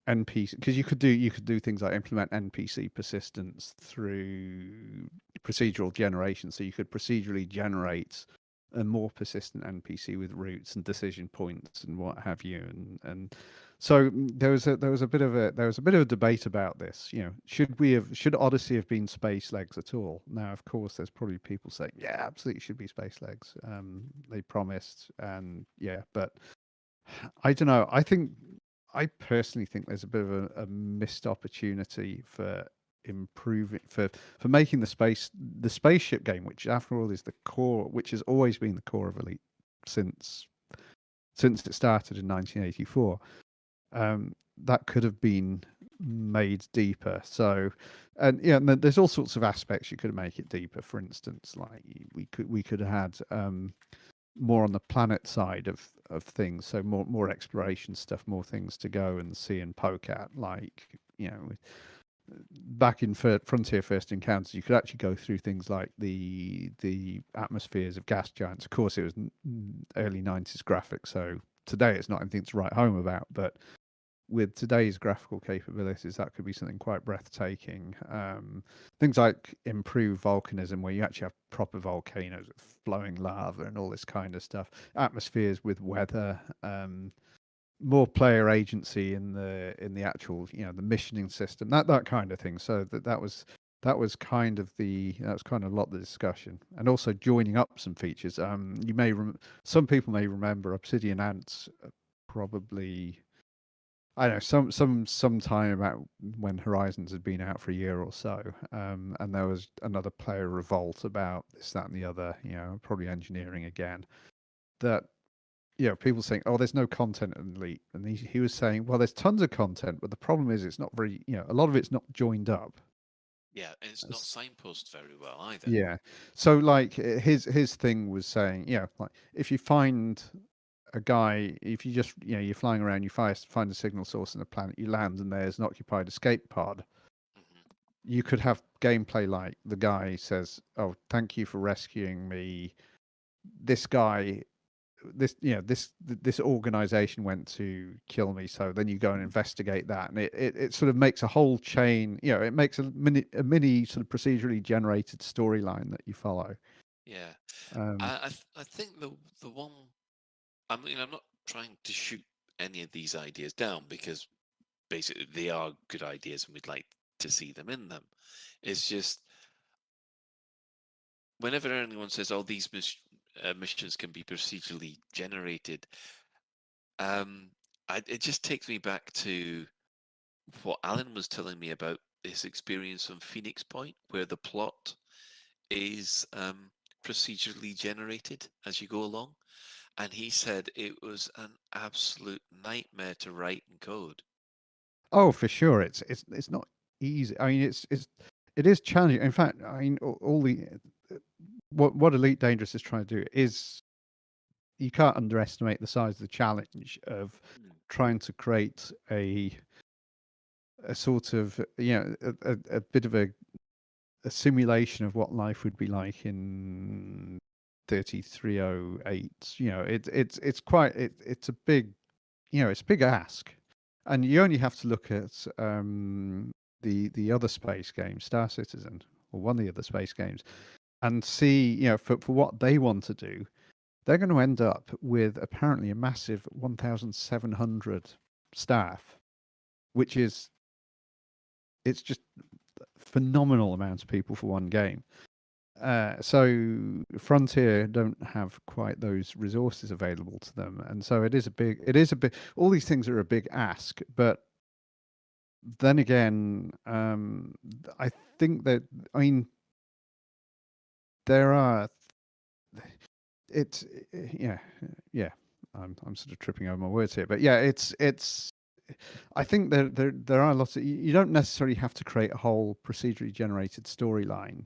NPC, because you could do things like implement NPC persistence through procedural generation. So you could procedurally generate a more persistent NPC with routes and decision points and what have you, and so there was a bit of a debate about this. Should Odyssey have been space legs at all? Now, of course, there's probably people saying, yeah, absolutely should be space legs. They promised, and yeah, but I don't know. I personally think there's a bit of a missed opportunity for improving for making the spaceship game, which after all is the core, which has always been the core of Elite since it started in 1984. That could have been made deeper. So, and there's all sorts of aspects you could make it deeper. For instance, like we could have had more on the planet side of things, so more exploration stuff, more things to go and see and poke at, like back in Frontier First Encounters, you could actually go through things like the atmospheres of gas giants. Of course, it was early 90s graphics, so today it's not anything to write home about, but with today's graphical capabilities, that could be something quite breathtaking. Things like improved volcanism, where you actually have proper volcanoes with flowing lava and all this kind of stuff. Atmospheres with weather, more player agency in the actual, the missioning system, that kind of thing. So that was kind of a lot of the discussion, and also joining up some features. You may some people may remember Obsidian Ants, probably, I don't know, some time about when Horizons had been out for a year or so, and there was another player revolt about this, that, and the other. Probably engineering again. That people saying, "Oh, there's no content in Elite," and he was saying, "Well, there's tons of content, but the problem is it's not very, a lot of it's not joined up." Yeah, and it's not signposted very well either. Yeah. So like his thing was saying, like if you find a guy, if you just, you're flying around, you find a signal source on the planet, you land and there's an occupied escape pod, you could have gameplay like the guy says, "Oh, thank you for rescuing me. This guy, this organization went to kill me." So then you go and investigate that, and it sort of makes a whole chain. It makes a mini sort of procedurally generated storyline that you follow. Yeah, I think the one. I mean, I'm not trying to shoot any of these ideas down, because basically they are good ideas and we'd like to see them in them. It's just whenever anyone says, "Oh, these missions can be procedurally generated," it just takes me back to what Alan was telling me about his experience on Phoenix Point, where the plot is procedurally generated as you go along, and he said it was an absolute nightmare to write and code. Oh, for sure, it's not easy. I mean, it is challenging. In fact, I mean, all the what Elite Dangerous is trying to do is, you can't underestimate the size of the challenge of trying to create a sort of, a bit of a simulation of what life would be like in 3308. It's quite, it's a big, it's a big ask, and you only have to look at the other space game, Star Citizen, or one of the other space games, and see, for what they want to do, they're going to end up with apparently a massive 1,700 staff, which is, it's just phenomenal amounts of people for one game. So Frontier don't have quite those resources available to them, and so it is a big. All these things are a big ask, but then again, I think that, I mean, there are. It's yeah. I'm sort of tripping over my words here, but yeah, it's. I think there are lots of, you don't necessarily have to create a whole procedurally generated storyline,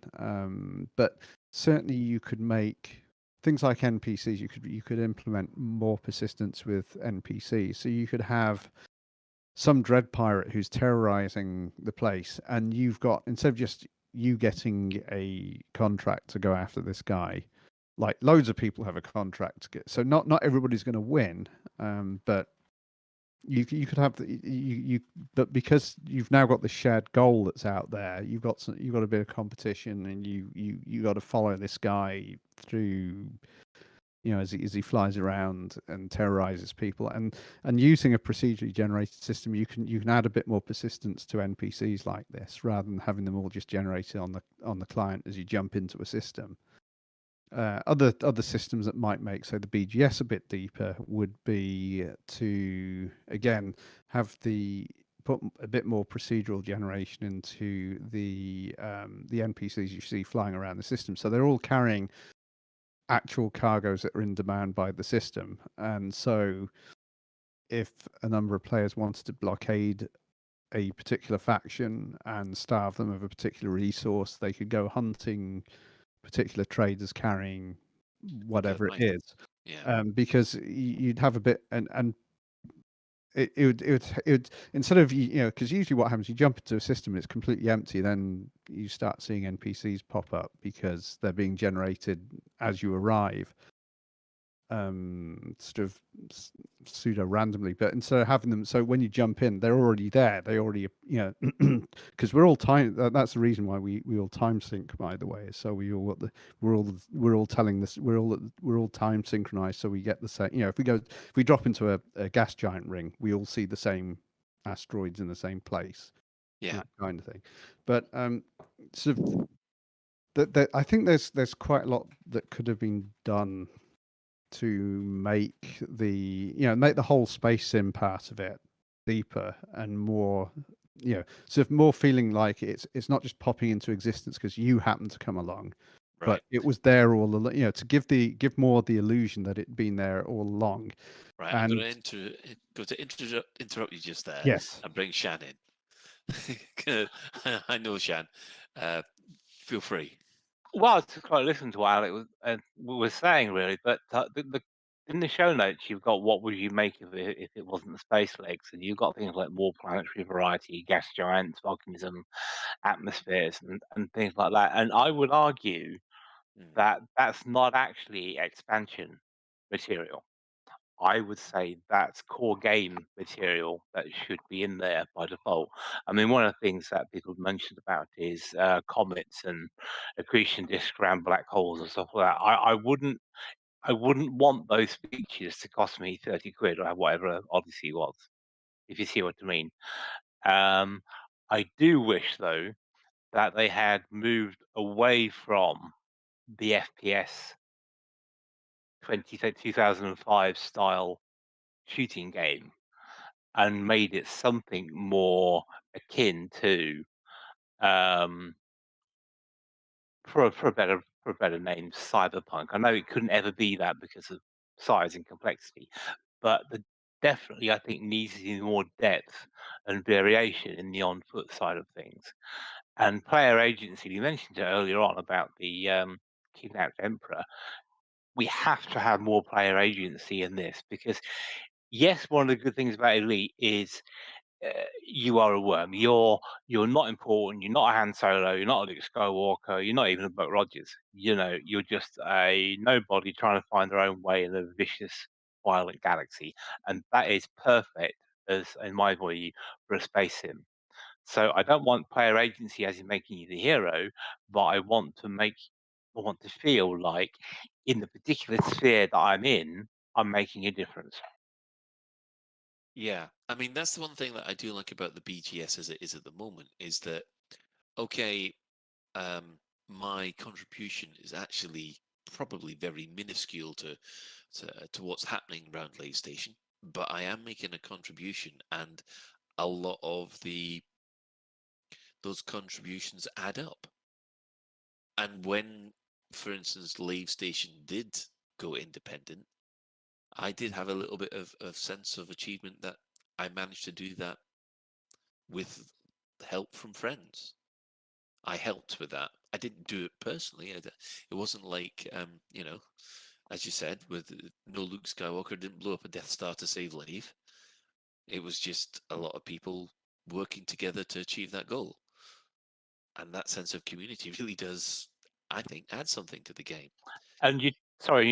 but certainly you could make things like NPCs. You could implement more persistence with NPCs, so you could have some dread pirate who's terrorizing the place, and you've got, instead of just you getting a contract to go after this guy, like loads of people have a contract to get. So not everybody's going to win, but you could have but because you've now got the shared goal that's out there, you've got a bit of competition, and you got to follow this guy through, as he flies around and terrorizes people, and using a procedurally generated system, you can add a bit more persistence to NPCs like this, rather than having them all just generated on the client as you jump into a system. Other systems that might make, say, the BGS a bit deeper would be to, again, put a bit more procedural generation into the NPCs you see flying around the system. So they're all carrying actual cargoes that are in demand by the system, and so if a number of players wanted to blockade a particular faction and starve them of a particular resource, they could go hunting particular traders carrying whatever it is. Because you'd have a bit, and it would, instead of, because usually what happens, you jump into a system, it's completely empty, then you start seeing NPCs pop up because they're being generated as you arrive. sort of pseudo randomly, but instead of having them, so when you jump in, they're already there. They already, because we're all time. That's the reason why we all time sync. By the way, so we're all telling this. We're all time synchronized, so we get the same. If we drop into a gas giant ring, we all see the same asteroids in the same place. Yeah, that kind of thing. But sort of. I think there's quite a lot that could have been done to make make the whole space sim part of it deeper and more, sort of more feeling like it's not just popping into existence because you happen to come along, right. but it was there all along. To give more the illusion that it'd been there all along. Right, I'm going to interrupt you just there. Yes. And bring Shan in. I know Shan. Feel free. Well, to quite listen to what Alec was saying, really, but in the show notes, you've got what would you make of it if it wasn't the space legs, and you've got things like more planetary variety, gas giants, volcanism, atmospheres, and things like that. And I would argue that that's not actually expansion material. I would say that's core game material that should be in there by default. I mean, one of the things that people mentioned about is comets and accretion disk around black holes and stuff like that. I wouldn't want those features to cost me 30 quid or whatever Odyssey was, if you see what I mean. I do wish though that they had moved away from the FPS 2005 style shooting game and made it something more akin to, for a better name, cyberpunk. I know it couldn't ever be that because of size and complexity, but definitely I think needs to be more depth and variation in the on foot side of things. And player agency, you mentioned it earlier on about the kidnapped emperor. We have to have more player agency in this because yes, one of the good things about Elite is you are a worm. You're not important. You're not a Han Solo. You're not a Luke Skywalker. You're not even a Buck Rogers. You're just a nobody trying to find their own way in a vicious, violent galaxy, and that is perfect, as in my view, for a space sim. So I don't want player agency as in making you the hero, but I want to feel like in the particular sphere that I'm in, I'm making a difference. Yeah, I mean that's the one thing that I do like about the BGS as it is at the moment is that okay, my contribution is actually probably very minuscule to what's happening around Lave Station, but I am making a contribution, and a lot of those contributions add up. And when, for instance, Lave Station did go independent, I did have a little bit of sense of achievement that I managed to do that with help from friends. I helped with that. I didn't do it personally. It wasn't like, as you said, with no Luke Skywalker didn't blow up a Death Star to save Lave. It was just a lot of people working together to achieve that goal. And that sense of community really does, I think, add something to the game. And you're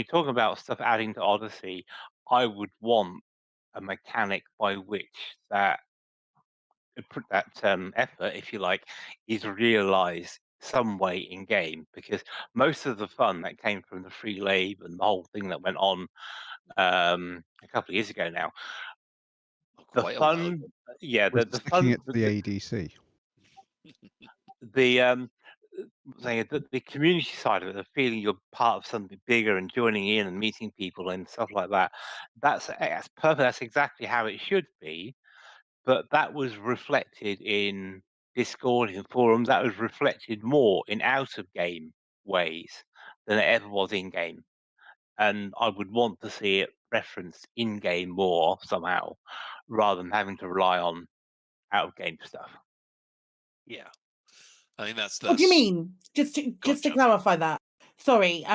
talking about stuff adding to Odyssey. I would want a mechanic by which that effort, if you like, is realised some way in game, because most of the fun that came from the free Lave and the whole thing that went on a couple of years ago now, the fun, yeah, We're the sticking fun, it to the ADC. the community side of it, the feeling you're part of something bigger and joining in and meeting people and stuff like that, that's perfect. That's exactly how it should be. But that was reflected in Discord, in forums. That was reflected more in out of game ways than it ever was in game. And I would want to see it referenced in game more somehow, rather than having to rely on out of game stuff. Yeah, I think that's. What do you mean? Just to clarify that. Sorry.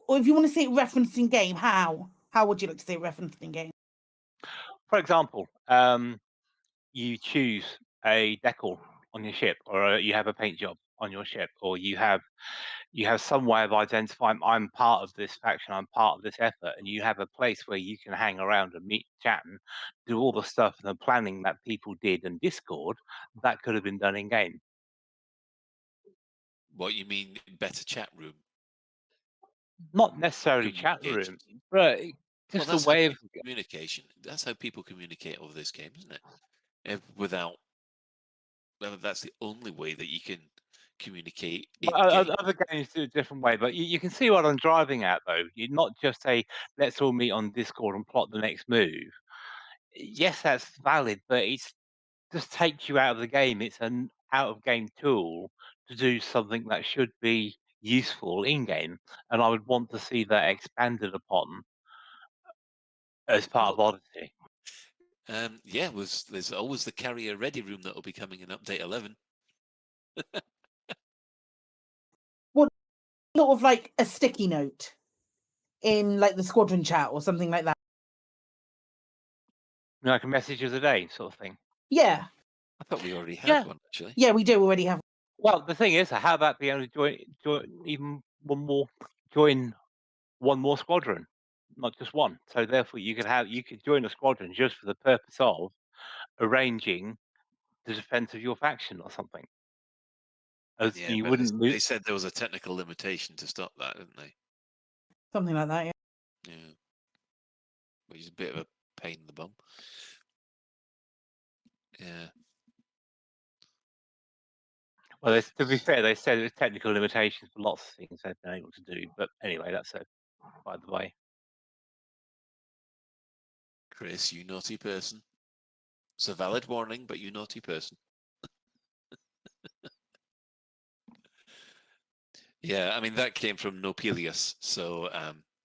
Or if you want to see it referenced in game, how would you like to see it referenced in game? For example, you choose a decal on your ship, or you have a paint job on your ship, or you have you have some way of identifying I'm part of this faction, I'm part of this effort, and you have a place where you can hang around and meet, chat, and do all the stuff and the planning that people did in Discord, that could have been done in game. What you mean, better chat room? Not necessarily chat room, but just the that's way how of communication. That's how people communicate over this game, isn't it? Without, well, that's the only way that you can communicate. Other games do a different way, but you can see what I'm driving at, though. You're not just say, let's all meet on Discord and plot the next move. Yes, that's valid, but it's just takes you out of the game. It's an out-of-game tool to do something that should be useful in-game, and I would want to see that expanded upon as part of Odyssey. Yeah, there's always the carrier ready room that will be coming in update 11. What sort of like a sticky note in like the squadron chat or something like that? Like a message of the day sort of thing. Yeah. I thought we already had one, actually. Yeah, we do already have. Well, the thing is, how about being able to join one more squadron, not just one. So therefore, you could join a squadron just for the purpose of arranging the defense of your faction or something. As Yeah, you but wouldn't they said there was a technical limitation to stop that, didn't they? Something like that, yeah. Yeah. Which is a bit of a pain in the bum. Yeah. Well, to be fair, they said there's technical limitations for lots of things they've been able to do. But anyway, that's by the way. Chris, you naughty person. It's a valid warning, but you naughty person. Yeah, I mean, that came from Nopelius, so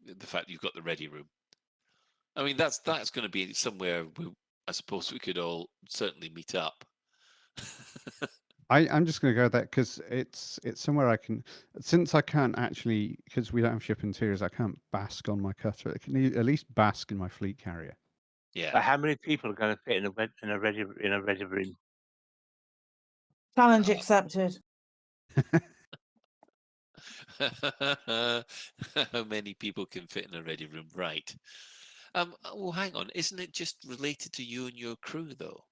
the fact you've got the ready room. I mean, that's going to be somewhere I suppose we could all certainly meet up. I'm just going to go there because it's somewhere I can, since I can't actually, because we don't have ship interiors, I can't bask on my cutter. I can at least bask in my fleet carrier. Yeah. But how many people are going to fit in a ready room? Challenge accepted. How many people can fit in a ready room? Right. Well, hang on. Isn't it just related to you and your crew, though?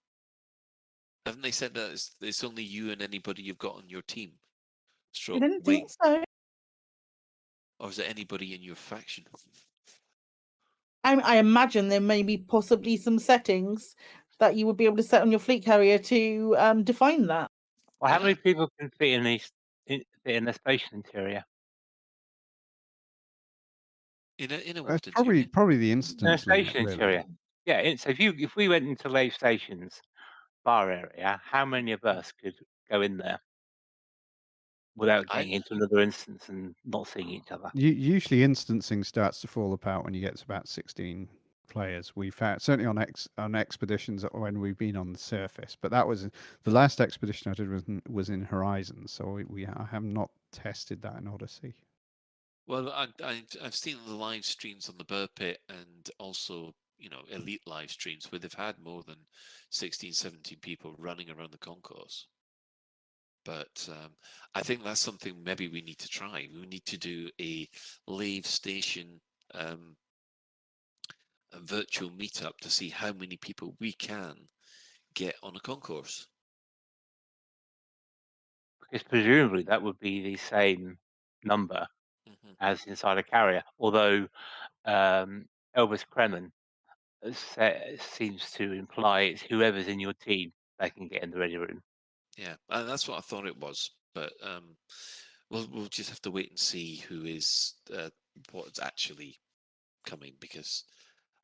Haven't they said that it's only you and anybody you've got on your team? I didn't think so. Or is it anybody in your faction? I imagine there may be possibly some settings that you would be able to set on your fleet carrier to define that. Well, how many people can fit in a station interior? In a That's probably the instance limit, station really. interior. Yeah. So if we went into Lave Station's bar area, how many of us could go in there without getting into another instance and not seeing each other? Usually, instancing starts to fall apart when you get to about 16 players. We found certainly on expeditions when we've been on the surface, but that was the last expedition I did was in Horizon, so I have not tested that in Odyssey. Well, I've seen the live streams on the Burr Pit and also, elite live streams where they've had more than 16, 17 people running around the concourse. But I think that's something maybe we need to try. We need to do a Lave Station a virtual meetup to see how many people we can get on a concourse. Because presumably that would be the same number as inside a carrier. Although Elvis Kremen seems to imply it's whoever's in your team they can get in the ready room. Yeah, that's what I thought it was. But we'll just have to wait and see who is what's actually coming, because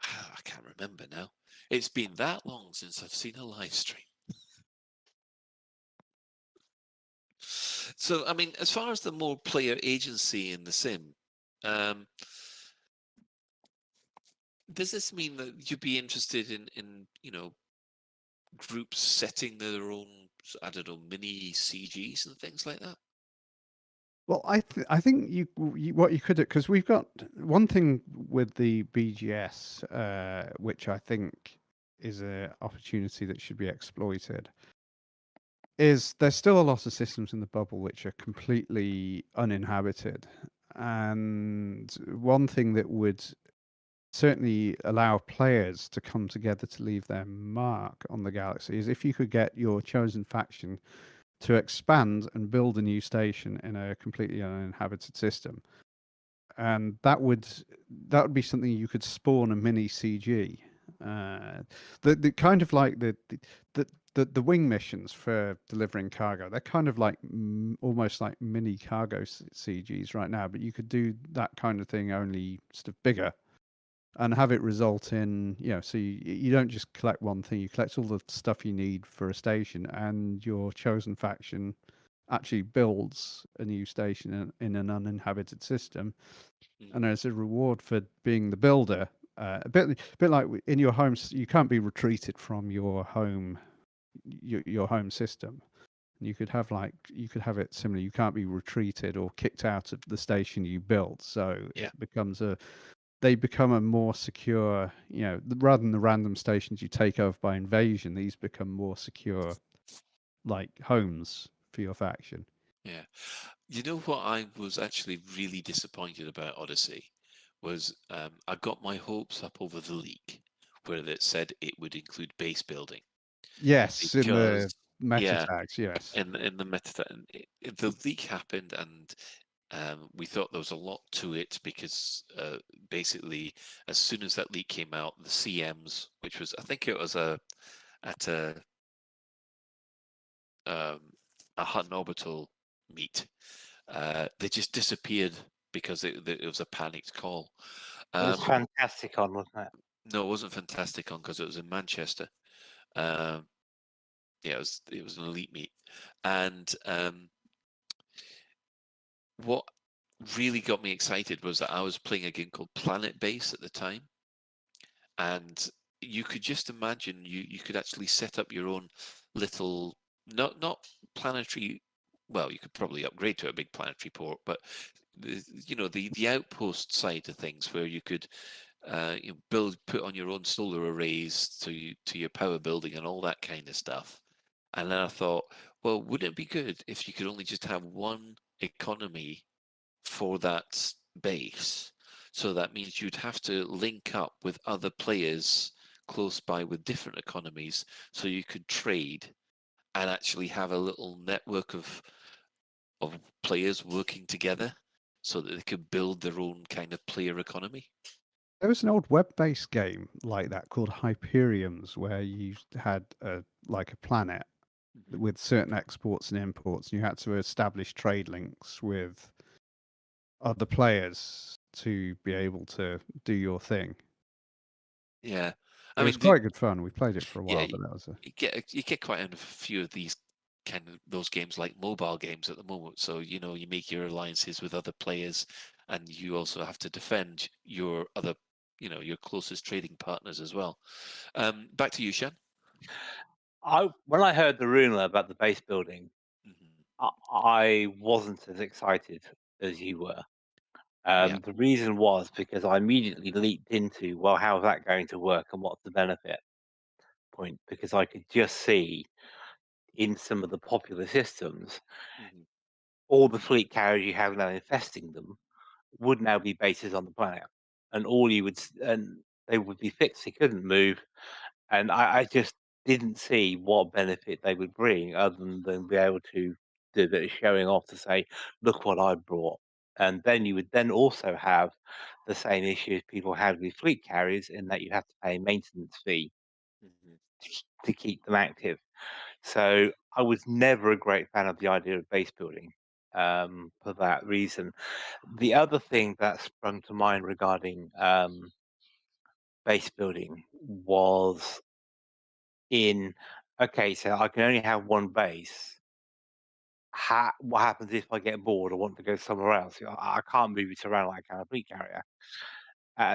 I can't remember now. It's been that long since I've seen a live stream. So, I mean, as far as the more player agency in the sim, does this mean that you'd be interested in groups setting their own, I don't know, mini CGs and things like that? Well, I think what you could do, because we've got one thing with the BGS, which I think is an opportunity that should be exploited, is there's still a lot of systems in the bubble which are completely uninhabited. And one thing that would certainly allow players to come together to leave their mark on the galaxy is if you could get your chosen faction to expand and build a new station in a completely uninhabited system. And that would be something you could spawn a mini CG. The kind of like the wing missions for delivering cargo. They're kind of like almost like mini cargo CGs right now, but you could do that kind of thing only sort of bigger, and have it result in, so you don't just collect one thing, you collect all the stuff you need for a station, and your chosen faction actually builds a new station in an uninhabited system. And as a reward for being the builder, a bit like in your homes, you can't be retreated from your home system. You could have it similar. You can't be retreated or kicked out of the station you built. So it becomes they become a more secure, rather than the random stations you take over by invasion, these become more secure, like homes for your faction. Yeah. You know what I was actually really disappointed about Odyssey was I got my hopes up over the leak where it said it would include base building. Yes, in the meta yeah, tags, yes. in the meta the leak happened, and we thought there was a lot to it because basically as soon as that leak came out, the CMs, which was, I think it was at a Hutton Orbital meet, they just disappeared because it was a panicked call. It was Fantasticon, wasn't it? No, it wasn't Fantasticon because it was in Manchester. Yeah, it was an elite meet, and what really got me excited was that I was playing a game called Planet Base at the time, and you could just imagine you could actually set up your own little not planetary. Well, you could probably upgrade to a big planetary port, but the outpost side of things where you could put on your own solar arrays to your power building and all that kind of stuff. And then I thought, well, wouldn't it be good if you could only just have one economy for that base? So that means you'd have to link up with other players close by with different economies so you could trade and actually have a little network of players working together so that they could build their own kind of player economy. There was an old web-based game like that called Hyperions, where you had a planet with certain exports and imports, and you had to establish trade links with other players to be able to do your thing. Yeah, It was quite good fun. We played it for a while, but that was you get quite a few of these kind of those games like mobile games at the moment. So you make your alliances with other players, and you also have to defend your other, your closest trading partners as well. Back to you, Shan. When I heard the rumor about the base building, I wasn't as excited as you were. The reason was because I immediately leaped into, well, how's that going to work and what's the benefit point? Because I could just see in some of the popular systems, all the fleet carriers you have now infesting them would now be bases on the planet, and they would be fixed. They couldn't move, and I just didn't see what benefit they would bring other than be able to do a bit of showing off to say, look what I brought. And then you would then also have the same issues people had with fleet carriers in that you have to pay a maintenance fee to keep them active. So I was never a great fan of the idea of base building for that reason. The other thing that sprung to mind regarding base building was okay, so I can only have one base. What happens if I get bored or want to go somewhere else? I can't move it around like I can a fleet carrier.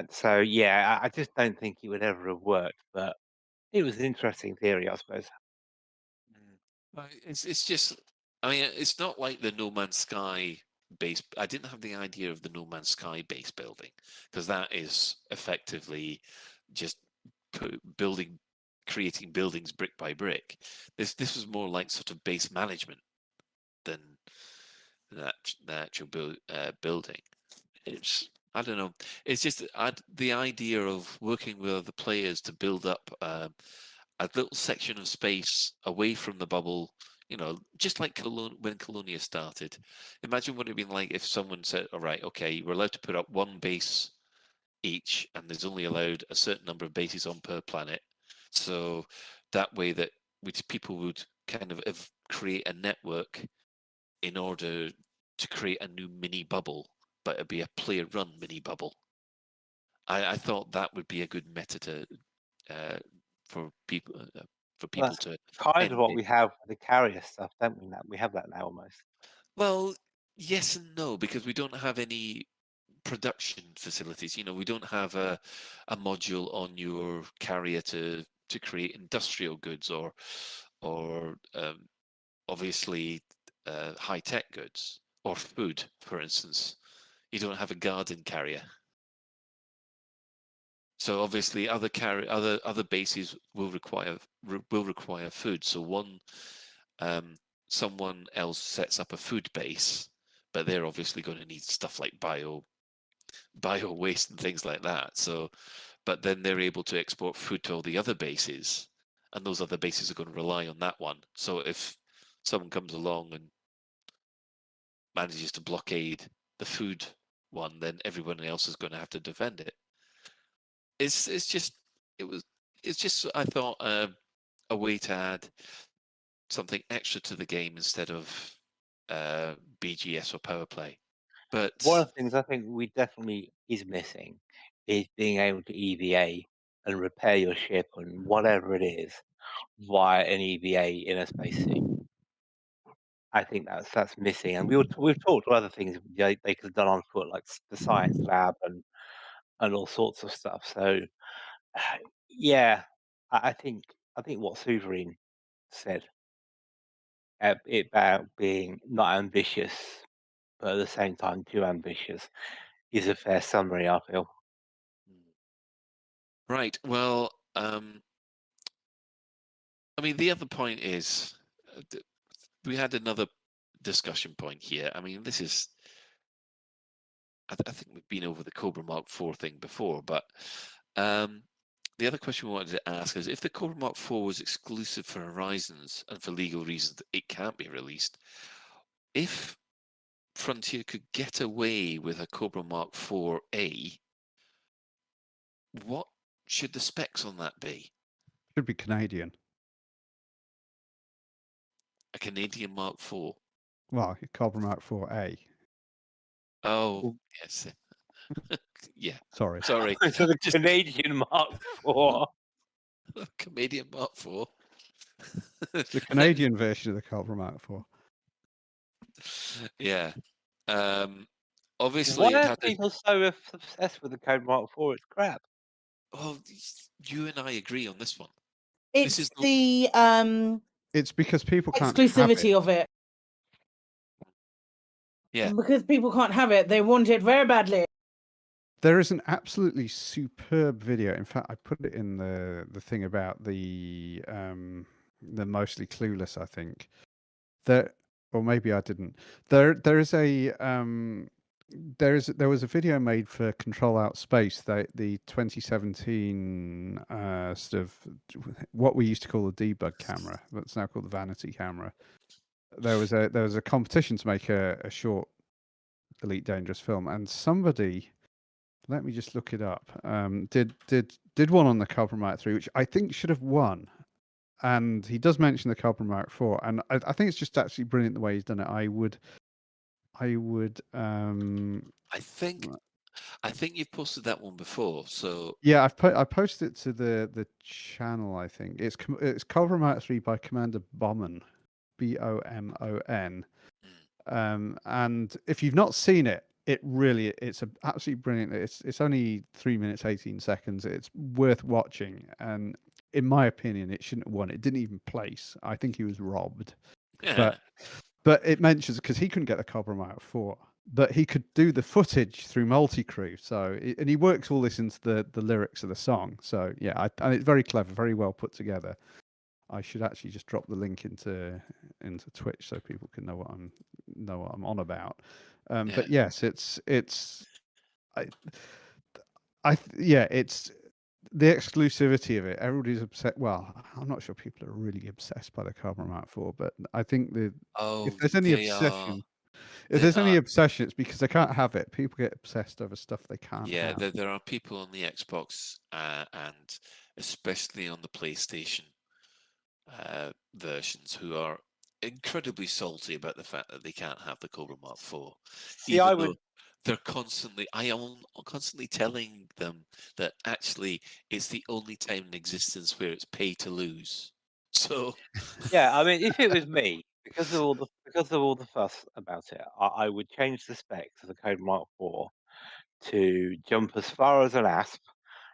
So yeah, I just don't think it would ever have worked. But it was an interesting theory, I suppose. It's just, I mean, it's not like the No Man's Sky base. I didn't have the idea of the No Man's Sky base building because that is effectively just building creating buildings brick by brick. This was more like sort of base management than the actual building. It's, I don't know. It's just the idea of working with other players to build up a little section of space away from the bubble. You know, just like when Colonia started. Imagine what it'd been like if someone said, "All right, okay, we're allowed to put up one base each, and there's only allowed a certain number of bases on per planet." So that way, that people would kind of create a network in order to create a new mini bubble, but it'd be a player-run mini bubble. I thought that would be a good meta to for people That's to kind of what end we have with the carrier stuff, don't we? Now we have that now almost. Well, yes and no, because we don't have any production facilities. You know, we don't have a module on your carrier to create industrial goods or obviously high tech goods or food, for instance. You don't have a garden carrier. So obviously, other bases will require food. So someone else sets up a food base, but they're obviously going to need stuff like bio waste and things like that. So, but then they're able to export food to all the other bases, and those other bases are going to rely on that one. So if someone comes along and manages to blockade the food one, then everyone else is going to have to defend it. It's just I thought a way to add something extra to the game instead of BGS or power play. But one of the things I think we definitely is missing is being able to EVA and repair your ship and whatever it is via an EVA in a spacesuit. I think that's missing, and we've talked to other things they could have done on foot, like the science lab and all sorts of stuff. So yeah, I think what Suverine said about being not ambitious, but at the same time too ambitious, is a fair summary, I feel. Right. Well, I mean, the other point is we had another discussion point here. I mean, this is. I think we've been over the Cobra Mark IV thing before, but the other question we wanted to ask is if the Cobra Mark IV was exclusive for Horizons and for legal reasons it can't be released, if Frontier could get away with a Cobra Mark IV-A, what should the specs on that be? Should be Canadian. A Canadian Mark IV? Well, Cobra Mark IV-A. Oh, yes. Yeah. Sorry. Sorry. So the Canadian Mark IV. Canadian Mark IV. It's the Canadian version of the Cobra Mark IV. Yeah. Obviously, why are people so obsessed with the Cobra Mark IV? It's crap. Well, you and I agree on this one. It's this is the It's because people can't exclusivity have of it. Yeah. Because people can't have it, they want it very badly. There is an absolutely superb video. In fact, I put it in the thing about the mostly Clueless, I think. Or maybe I didn't. There was a video made for Control Out Space, the 2017 sort of what we used to call the debug camera, that's now called the vanity camera. There was a competition to make a short Elite Dangerous film, and somebody, let me just look it up, did one on the Cobra Mark III, which I think should have won. And he does mention the Cobra Mark IV, and I think it's just actually brilliant the way he's done it. I think you've posted that one before, so yeah, I posted it to the channel. I think it's Cobra Mark III by Commander Bomon, Bomon. And if you've not seen it, it's absolutely brilliant. It's only 3 minutes 18 seconds. It's worth watching, and in my opinion, it shouldn't have won. It didn't even place. I think he was robbed. Yeah. But it mentions, because he couldn't get the Cobra Mark IV, but he could do the footage through multi-crew. So, and he works all this into the lyrics of the song. So yeah, and it's very clever, very well put together. I should actually just drop the link into Twitch so people can know what I'm on about. But yes, it's it's the exclusivity of it. Everybody's upset. Well, I'm not sure people are really obsessed by the Carbon Mark 4, but I think if there's any obsession, it's because they can't have it. People get obsessed over stuff they can't have. There are people on the Xbox and especially on the PlayStation versions who are incredibly salty about the fact that they can't have the Cobra Mark 4. See, I would. They're constantly, I am constantly telling them that actually it's the only time in existence where it's pay to lose. So yeah, I mean, if it was me, because of all the fuss about it, I would change the specs of the Cobra Mark 4 to jump as far as an asp,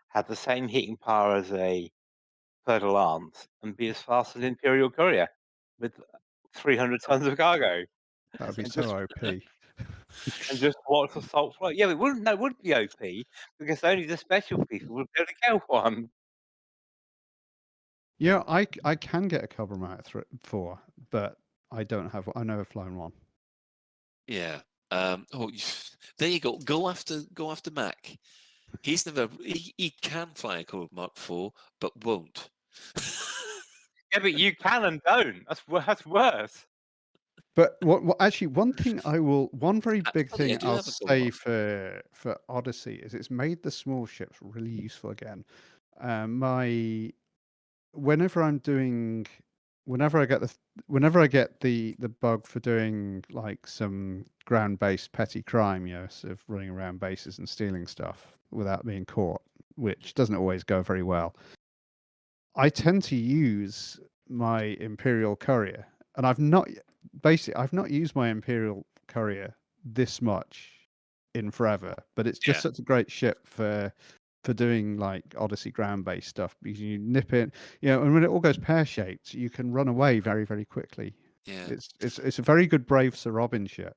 have the same heating power as a Third Lance, and be as fast as Imperial Courier with 300 tons of cargo. That'd be And so just- OP. And just watch the salt float. Yeah, it wouldn't. No, it wouldn't be OP because only the special people would be able to get one. Yeah, I can get a Cobra Mark 4, but I don't have one. I've never flown one. yeah. There you go. Go after Mac. He's never. He can fly a Cobra Mark 4, but won't. Yeah, but you can and don't. That's worse. But what actually one very big thing do I'll have a Cobra say Mark for Odyssey is it's made the small ships really useful again. Whenever I get the bug for doing like some ground-based petty crime, sort of running around bases and stealing stuff without being caught, which doesn't always go very well, I tend to use my Imperial Courier, and I've not used my Imperial Courier this much in forever, but it's just such a great ship for doing like Odyssey ground-based stuff because you nip it, and when it all goes pear-shaped, you can run away very, very quickly. Yeah, it's a very good Brave Sir Robin ship.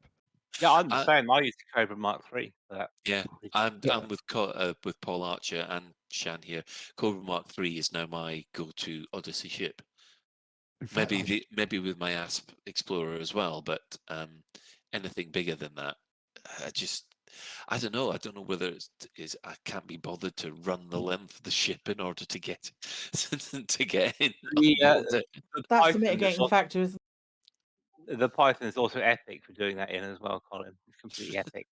Yeah, I'm the same. I use the Cobra Mark 3 for that. Yeah, I'm with Paul Archer and Shan here. Cobra Mark 3 is now my go-to Odyssey ship. Maybe with my Asp Explorer as well, but anything bigger than that, I don't know. I don't know whether I can't be bothered to run the length of the ship in order to get in. Yeah, That's the mitigating factor, isn't it? The Python is also epic for doing that in as well, Colin. It's completely epic.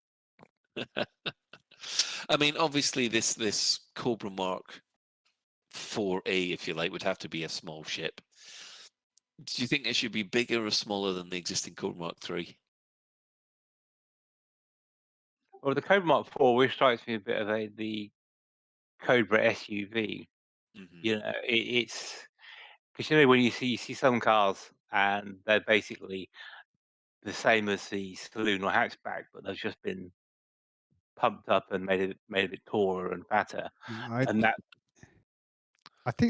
I mean, obviously, this Cobra Mark 4A, if you like, would have to be a small ship. Do you think it should be bigger or smaller than the existing Cobra Mark 3? Well, the Cobra Mark 4, which strikes me a bit of the Cobra SUV. Mm-hmm. It's because when you see some cars and they're basically the same as the saloon or hatchback, but they've just been pumped up and made a bit taller and fatter. I think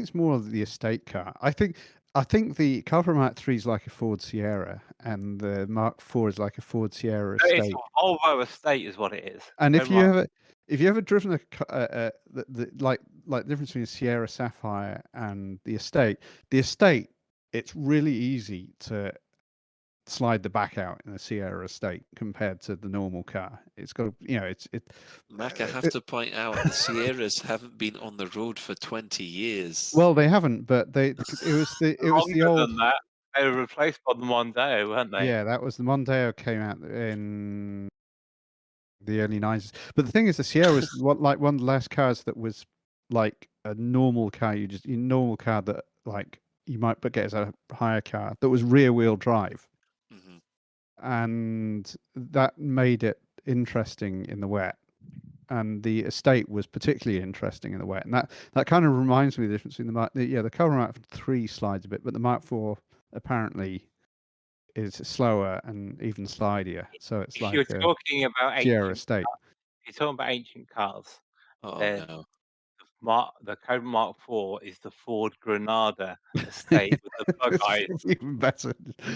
it's more of the estate car. I think the Cobra Mark 3 is like a Ford Sierra, and the Mark 4 is like a Ford Sierra estate. It's a Volvo estate, is what it is. And if you ever driven the difference between a Sierra Sapphire and the estate, it's really easy to slide the back out in a Sierra estate compared to the normal car. It's got Mac, I have to point out the Sierras haven't been on the road for 20 years. Well, they haven't, but it was the old. Than that. They were replaced by the Mondeo, weren't they? Yeah, that was the Mondeo came out in the early 90s. But the thing is, the Sierra was like one of the last cars that was like a normal car. Normal car that like you might get as a hire car that was rear wheel drive. And that made it interesting in the wet, and the estate was particularly interesting in the wet, and that kind of reminds me of the difference between the Cobra Mark 3 slides a bit, but the Mark 4 apparently is slower and even slidier. So it's like you're talking about Sierra estate. You're talking about ancient cars. Oh no. The Cobra Mark 4 is the Ford Granada estate with the bug eyes. Even better,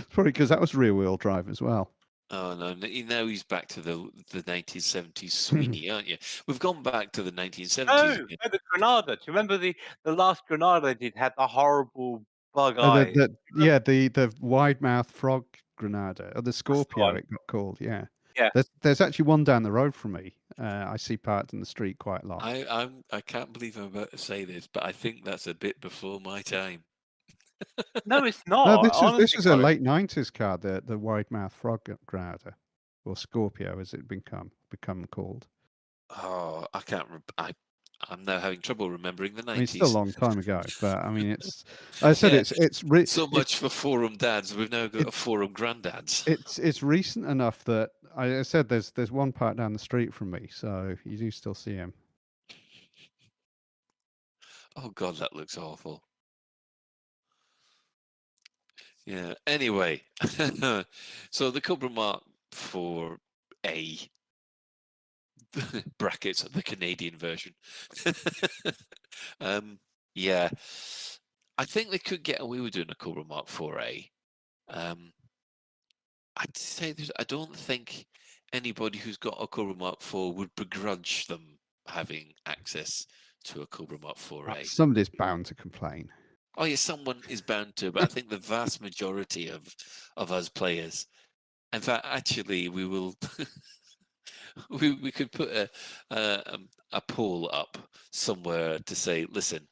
probably because that was rear wheel drive as well. Oh no! Now he's back to the 1970s Sweeney, aren't you? We've gone back to the 1970s Oh, again. no, the Granada. Do you remember the last Granada they did had the horrible bug Oh, eyes? the wide mouth frog Granada, or the Scorpio, one. it got called. Yeah, Yeah. There's actually one down the road from me. I see parked in the street quite a lot. I can't believe I'm about to say this, but I think that's a bit before my time. No, it's No, not. this Honestly, was a Colin. late '90s car, the wide mouth frog Granada, or Scorpio as it become called. Oh, I can't. I'm now having trouble remembering the 90s. I mean, it's still a long time ago, but I mean, it's. I said Yeah, it's so much for forum dads. We've now got a forum granddads. It's recent enough that I said there's one park down the street from me, so you do still see him. Oh God, that looks awful. Yeah. Anyway, so the Cobra Mark 4A brackets the Canadian version. Yeah, I think they could get away with doing a Cobra Mark 4A. I'd say I don't think anybody who's got a Cobra Mark 4 would begrudge them having access to a Cobra Mark 4A. Somebody's bound to complain. Oh yeah, someone is bound to, but I think the vast majority of us players, in fact, actually, we will. we could put a poll up somewhere to say, listen,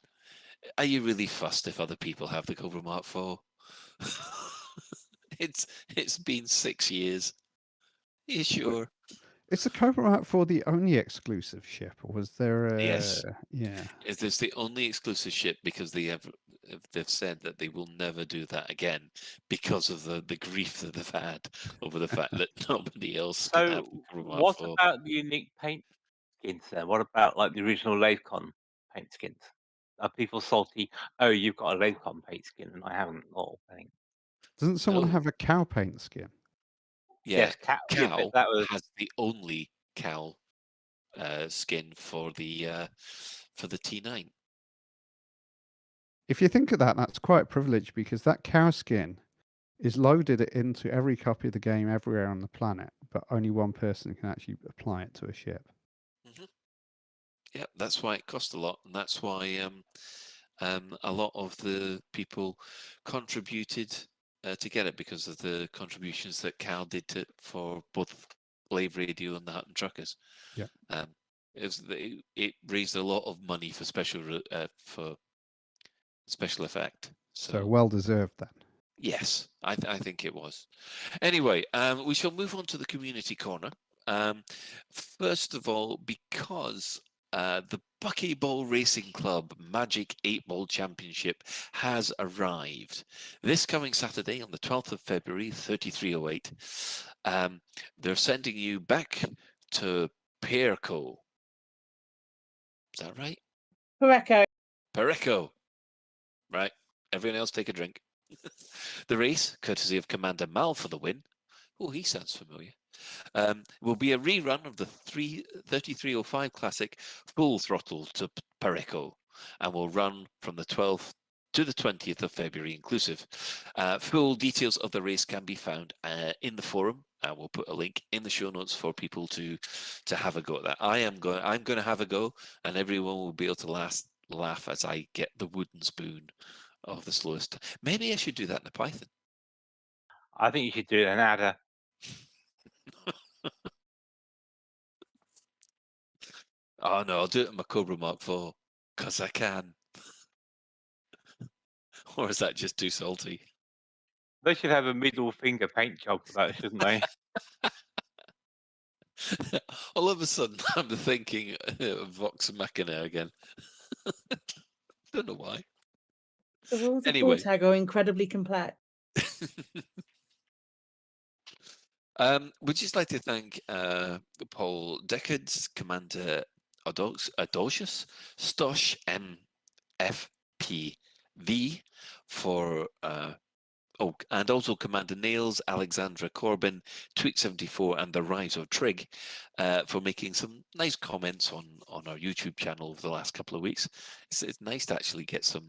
are you really fussed if other people have the Cobra Mark 4? It's been 6 years. Are you sure? Is the Cobra Mark 4 the only exclusive ship, or was there a... Yes. Yeah. Is this the only exclusive ship because they've said that they will never do that again because of the grief that they've had over the fact that nobody else can have So, the Cobra Mark what 4. about the unique paint skins then? What about like the original LaveCon paint skins? Are people salty? Oh, you've got a LaveCon paint skin and I haven't. Oh, I think. Doesn't someone No. have a cow paint skin? Yeah, Yes, Cal that was... has the only Cal skin for the T9. If you think of that, that's quite a privilege because that cow skin is loaded into every copy of the game everywhere on the planet, but only one person can actually apply it to a ship. Yeah, that's why it cost a lot, and that's why a lot of the people contributed to get it because of the contributions that Cal did for both Lave Radio and the Hutton Truckers. Yeah. It raised a lot of money for special effect. So well deserved then. Yes, I think it was. Anyway, we shall move on to the community corner. First of all, because the Buckyball Racing Club Magic 8-Ball Championship has arrived. This coming Saturday on the 12th of February, 3308. They're sending you back to Perco. Is that right? Perco. Right. Everyone else take a drink. The race, courtesy of Commander Mal for the win. Oh, he sounds familiar. Will be a rerun of the 3305 Classic Full Throttle to Pareco and will run from the 12th to the 20th of February inclusive. Full details of the race can be found in the forum. We'll put a link in the show notes for people to have a go at that. I'm going to have a go, and everyone will be able to laugh as I get the wooden spoon of the slowest. Maybe I should do that in a Python. I think you should do an adder. Oh no, I'll do it in my Cobra Mark 4 because I can. Or is that just too salty? They should have a middle finger paint job for that, shouldn't they? All of a sudden, I'm thinking of Vox Machina again. Don't know why. The rules Anyway. of Vortag are incredibly complex. We'd just like to thank Paul Deckards, Commander Adolcius, Stosh MFPV for and also Commander Nails, Alexandra Corbin, Tweak74, and the Rise of Trig for making some nice comments on our YouTube channel over the last couple of weeks. It's nice to actually get some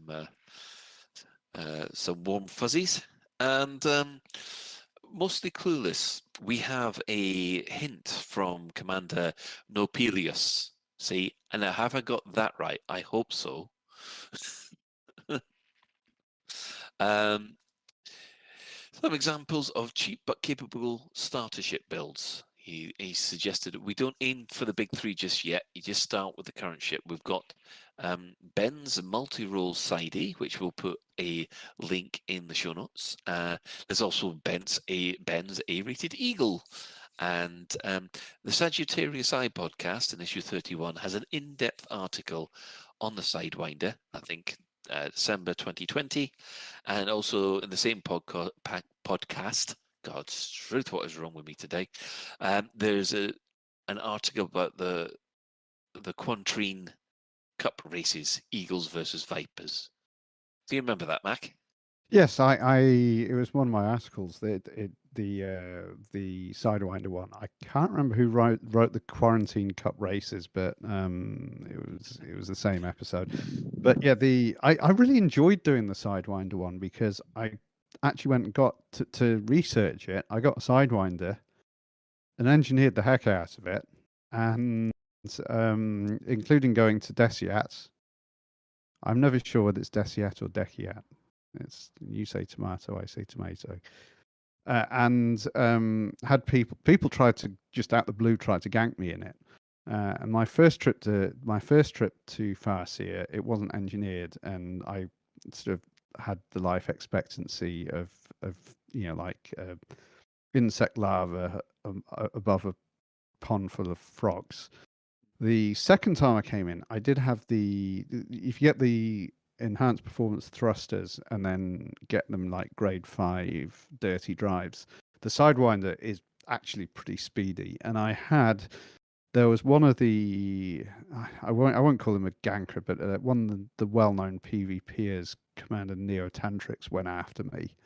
warm fuzzies. And mostly clueless. We have a hint from Commander Nopelius. See, and have I got that right? I hope so. Some examples of cheap but capable starter ship builds. He suggested we don't aim for the big three just yet. You just start with the current ship. We've got Ben's multi-role sidey, which we'll put a link in the show notes. There's also Ben's A-rated Eagle. And the Sagittarius Eye podcast in issue 31 has an in-depth article on the Sidewinder, I think December 2020. And also in the same podcast, God's truth, what is wrong with me today? There's an article about the Quantrine Cup races, Eagles versus Vipers. Do you remember that, Mac? Yes, it was one of my articles. The Sidewinder one. I can't remember who wrote the Quarantine Cup races, but it was the same episode. But yeah, I really enjoyed doing the Sidewinder one because I actually went and got to research it. I got a Sidewinder and engineered the heck out of it, and including going to Deciat. I'm never sure whether it's Deciat or Deciat. It's, you say tomato, I say tomato. And had people tried to just out the blue try to gank me in it. And my first trip to Farseer, it wasn't engineered, and I sort of had the life expectancy of like insect larva above a pond full of frogs. The second time I came in, I did have if you get the enhanced performance thrusters and then get them like grade 5 dirty drives, the Sidewinder is actually pretty speedy. And there was one of the I won't call him a ganker, but one of the well-known PvPers, Commander Neotantrix, went after me,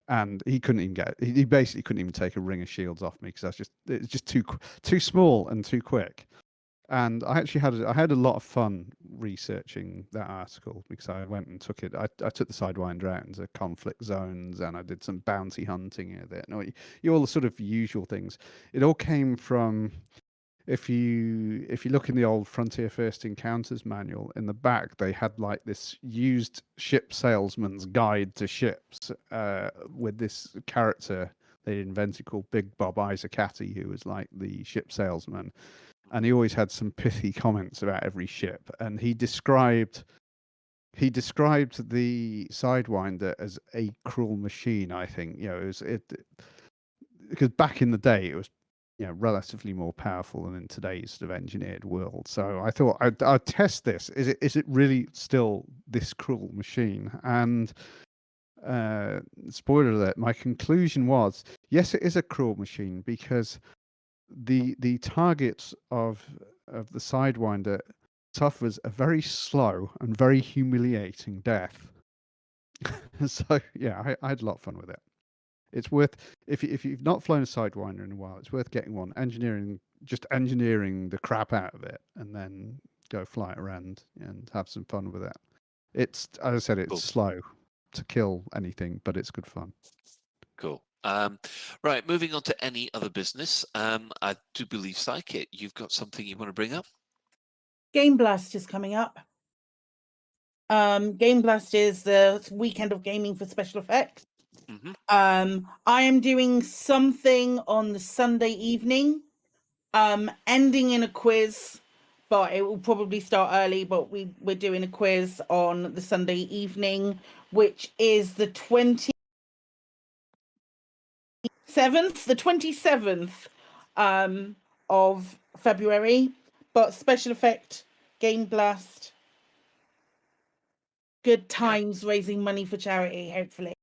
and he basically couldn't even take a ring of shields off me because it's just too small and too quick. And I actually had a lot of fun researching that article because I went and took it. I took the Sidewinder out into conflict zones, and I did some bounty hunting with it. And all the sort of usual things. It all came from, if you look in the old Frontier First Encounters manual, in the back they had like this used ship salesman's guide to ships with this character they invented called Big Bob Isacati, who was like the ship salesman. And he always had some pithy comments about every ship. And he described the Sidewinder as a cruel machine. I think because back in the day it was relatively more powerful than in today's sort of engineered world. So I thought I'd test this. Is it really still this cruel machine? And spoiler alert, my conclusion was yes, it is a cruel machine because the targets of the Sidewinder suffers a very slow and very humiliating death. So yeah, I had a lot of fun with it. It's worth, if you've not flown a Sidewinder in a while, it's worth getting one, engineering the crap out of it, and then go fly it around and have some fun with it. It's, as I said, it's slow to kill anything, but it's good fun. Cool. Right, moving on to any other business. I do believe, Psykit, you've got something you want to bring up? Game Blast is coming up. Game Blast is the weekend of gaming for special effects. Mm-hmm. I am doing something on the Sunday evening, ending in a quiz, but it will probably start early, but we're doing a quiz on the Sunday evening, which is the 27th of February. But special effect, Game Blast, good times, raising money for charity, hopefully.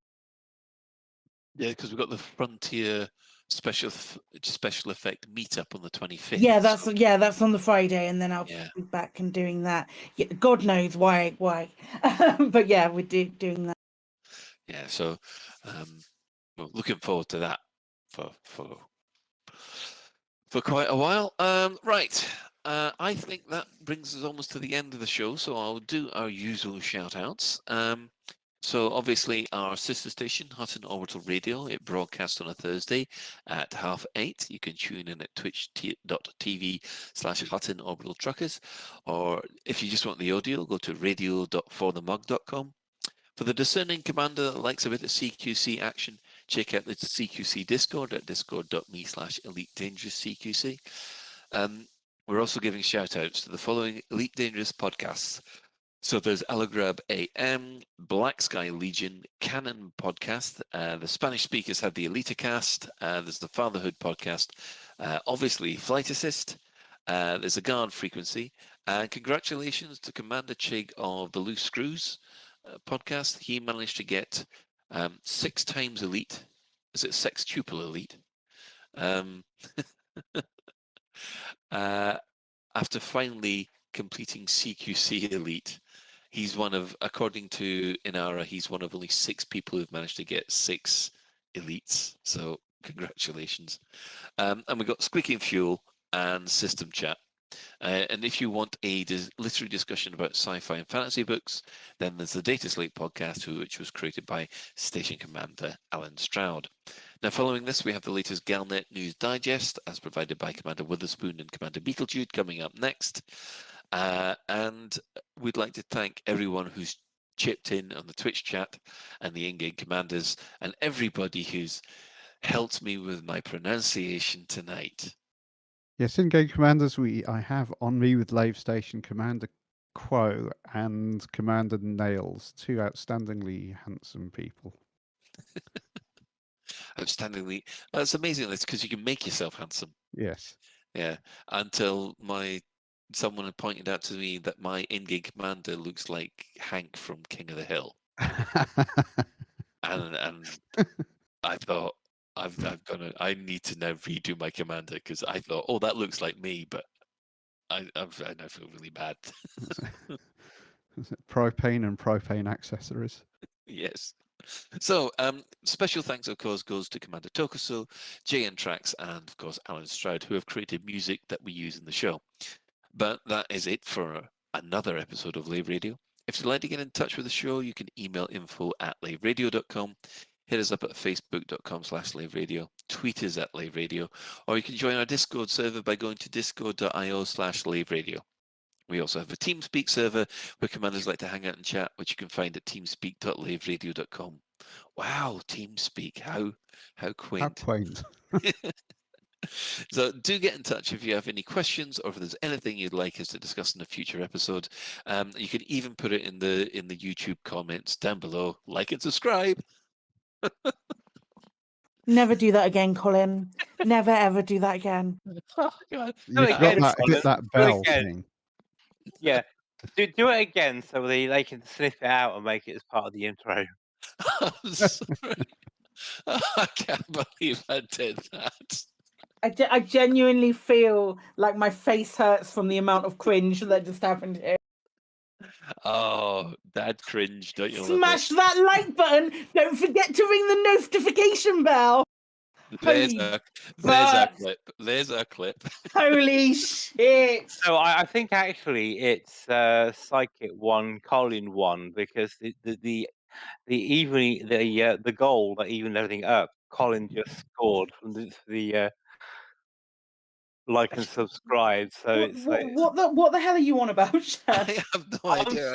Yeah, because we've got the Frontier special effect meetup on the 25th. Yeah, that's on the Friday, and then I'll be back and doing that. Yeah, God knows why. But yeah, we're doing that. Yeah, so well, looking forward to that for quite a while. Right, I think that brings us almost to the end of the show, so I'll do our usual shout outs. So obviously our sister station, Hutton Orbital Radio, it broadcasts on a Thursday at 8:30. You can tune in at twitch.tv/Hutton Orbital Truckers, or if you just want the audio, go to radio.forthemug.com. For the discerning commander that likes a bit of CQC action, check out the CQC Discord at discord.me/Elite Dangerous CQC. We're also giving shout-outs to the following Elite Dangerous podcasts. So there's Alagrab AM, Black Sky Legion, Canon Podcast, the Spanish speakers have the Elitacast, there's the Fatherhood Podcast, obviously Flight Assist, there's a Guard Frequency, and congratulations to Commander Chig of the Loose Screws podcast. He managed to get 6 times Elite. Is it sextuple Elite? After finally completing CQC Elite. He's one of, according to Inara, he's one of only 6 people who've managed to get 6 elites. So congratulations. And we've got Squeaking Fuel and System Chat. And if you want a literary discussion about sci-fi and fantasy books, then there's the Data Slate podcast, which was created by Station Commander Alan Stroud. Now, following this, we have the latest Galnet News Digest, as provided by Commander Witherspoon and Commander Beetlejude, coming up next. And we'd like to thank everyone who's chipped in on the Twitch chat and the in-game commanders and everybody who's helped me with my pronunciation tonight. Yes, in-game commanders, I have on me with Lave Station Commander Quo and Commander Nails, 2 outstandingly handsome people. Outstandingly, that's amazing. That's because you can make yourself handsome. Yes. Yeah. Until someone had pointed out to me that my in-game commander looks like Hank from King of the Hill, and I thought I need to now redo my commander because I thought, oh, that looks like me, but I now feel really bad. Propane and propane accessories. Yes. So, special thanks, of course, goes to Commander Tokuso, JN Trax, and, of course, Alan Stroud, who have created music that we use in the show. But that is it for another episode of Lave Radio. If you'd like to get in touch with the show, you can email info@laveradio.com, hit us up at facebook.com/laveradio, tweet us at laveradio, or you can join our Discord server by going to discord.io/laveradio. We also have a TeamSpeak server where commanders like to hang out and chat, which you can find at teamspeak.laveradio.com. Wow, TeamSpeak, how quaint. How quaint. So do get in touch if you have any questions or if there's anything you'd like us to discuss in a future episode. You can even put it in the YouTube comments down below. Like and subscribe. Never do that again, Colin. Never ever do that again. Oh, God. You've got hit that bell thing. Yeah. Do it again so they can sniff it out and make it as part of the intro. I'm sorry. I can't believe I did that. I genuinely feel like my face hurts from the amount of cringe that just happened here. Oh, Dad cringe, don't you? Smash that like button. Don't forget to ring the notification bell. There's our clip. There's our clip. Holy shit. So I think actually it's Psykit 1, Colin 1, because the goal that evened everything up, Colin just scored from the like and subscribe. So what the hell are you on about, Shan? I have no idea.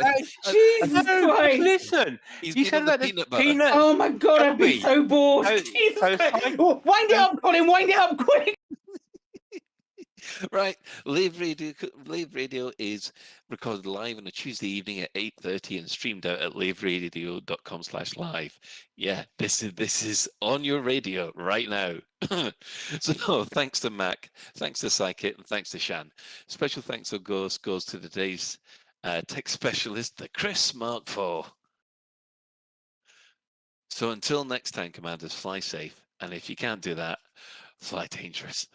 Jesus Christ! Listen, you said that the peanut. Oh my God, I've been so bored. Jesus Christ. Wind it up, Colin. Wind it up quick. Right, Lave Radio is recorded live on a Tuesday evening at 8:30 and streamed out at laveradio.com/live. Yeah, this is on your radio right now. So thanks to Mac, thanks to Psykit, and thanks to Shan. Special thanks goes to today's tech specialist, the Chris Mark IV. So until next time, commanders, fly safe, and if you can't do that, fly dangerous.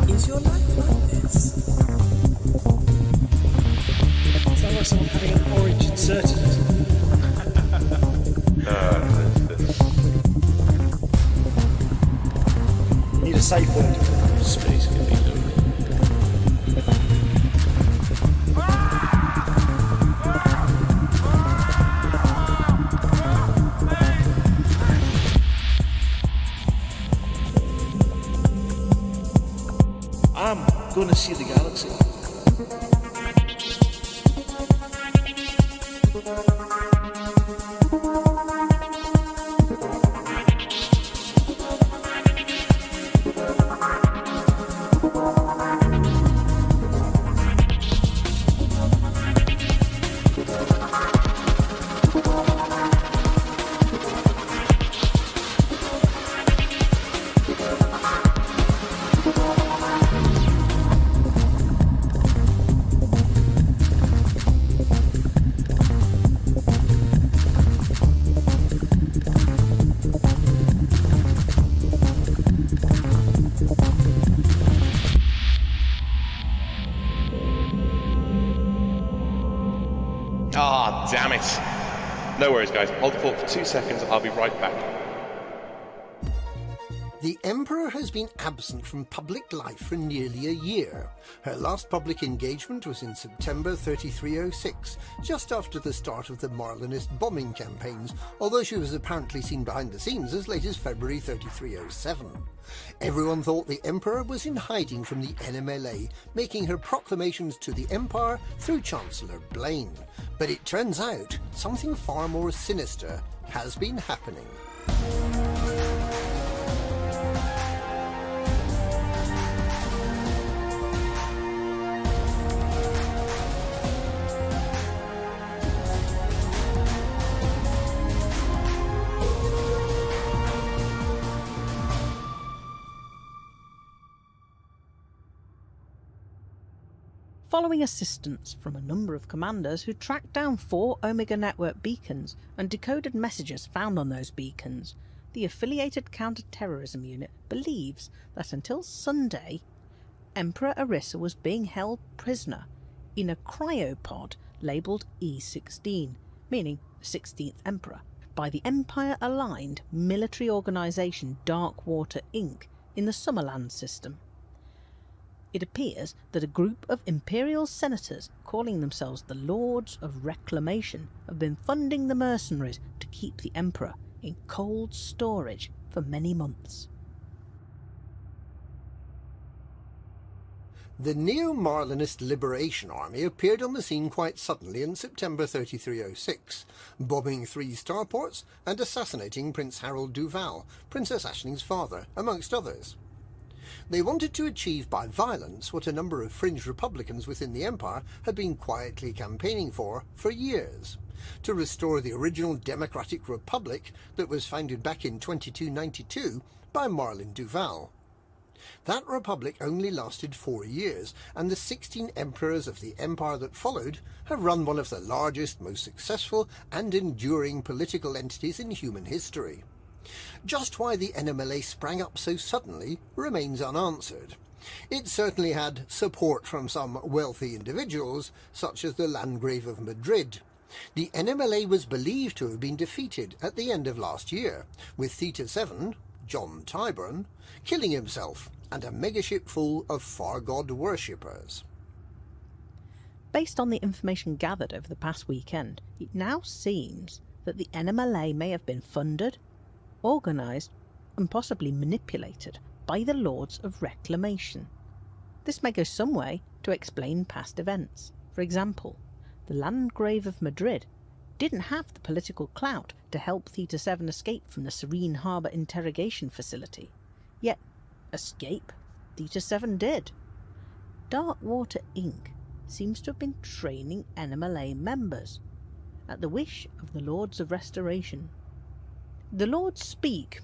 Is your life like this? Sounds like someone having an orange inserted. a safe word. Space can be done. I'm gonna see the galaxy. Ah, damn it. No worries, guys. Hold the fort for 2 seconds. I'll be right back. The Emperor has been absent from public life for nearly a year. Her last public engagement was in September 3306, just after the start of the Marlinist bombing campaigns, although she was apparently seen behind the scenes as late as February 3307. Everyone thought the Emperor was in hiding from the NMLA, making her proclamations to the Empire through Chancellor Blaine. But it turns out something far more sinister has been happening. Following assistance from a number of commanders who tracked down 4 Omega Network beacons and decoded messages found on those beacons, the affiliated counter-terrorism unit believes that until Sunday, Emperor Orissa was being held prisoner in a cryopod labelled E16, meaning the 16th Emperor, by the Empire-aligned military organisation Darkwater Inc. in the Summerland system. It appears that a group of Imperial senators calling themselves the Lords of Reclamation have been funding the mercenaries to keep the Emperor in cold storage for many months. The Neo-Marlinist Liberation Army appeared on the scene quite suddenly in September 3306, bombing 3 starports and assassinating Prince Harold Duval, Princess Ashling's father, amongst others. They wanted to achieve by violence what a number of fringe Republicans within the Empire had been quietly campaigning for years, to restore the original Democratic Republic that was founded back in 2292 by Marlin Duval. That republic only lasted 4 years, and the 16 emperors of the empire that followed have run one of the largest, most successful and enduring political entities in human history. Just why the NMLA sprang up so suddenly remains unanswered. It certainly had support from some wealthy individuals, such as the Landgrave of Madrid. The NMLA was believed to have been defeated at the end of last year, with Theta 7, John Tyburn, killing himself, and a megaship full of Far God worshippers. Based on the information gathered over the past weekend, it now seems that the NMLA may have been funded, organised and possibly manipulated by the Lords of Reclamation. This may go some way to explain past events. For example, the Landgrave of Madrid didn't have the political clout to help Theta 7 escape from the Serene Harbour interrogation facility, yet escape Theta 7 did. Darkwater Inc. seems to have been training NMLA members at the wish of the Lords of Restoration. The Lords speak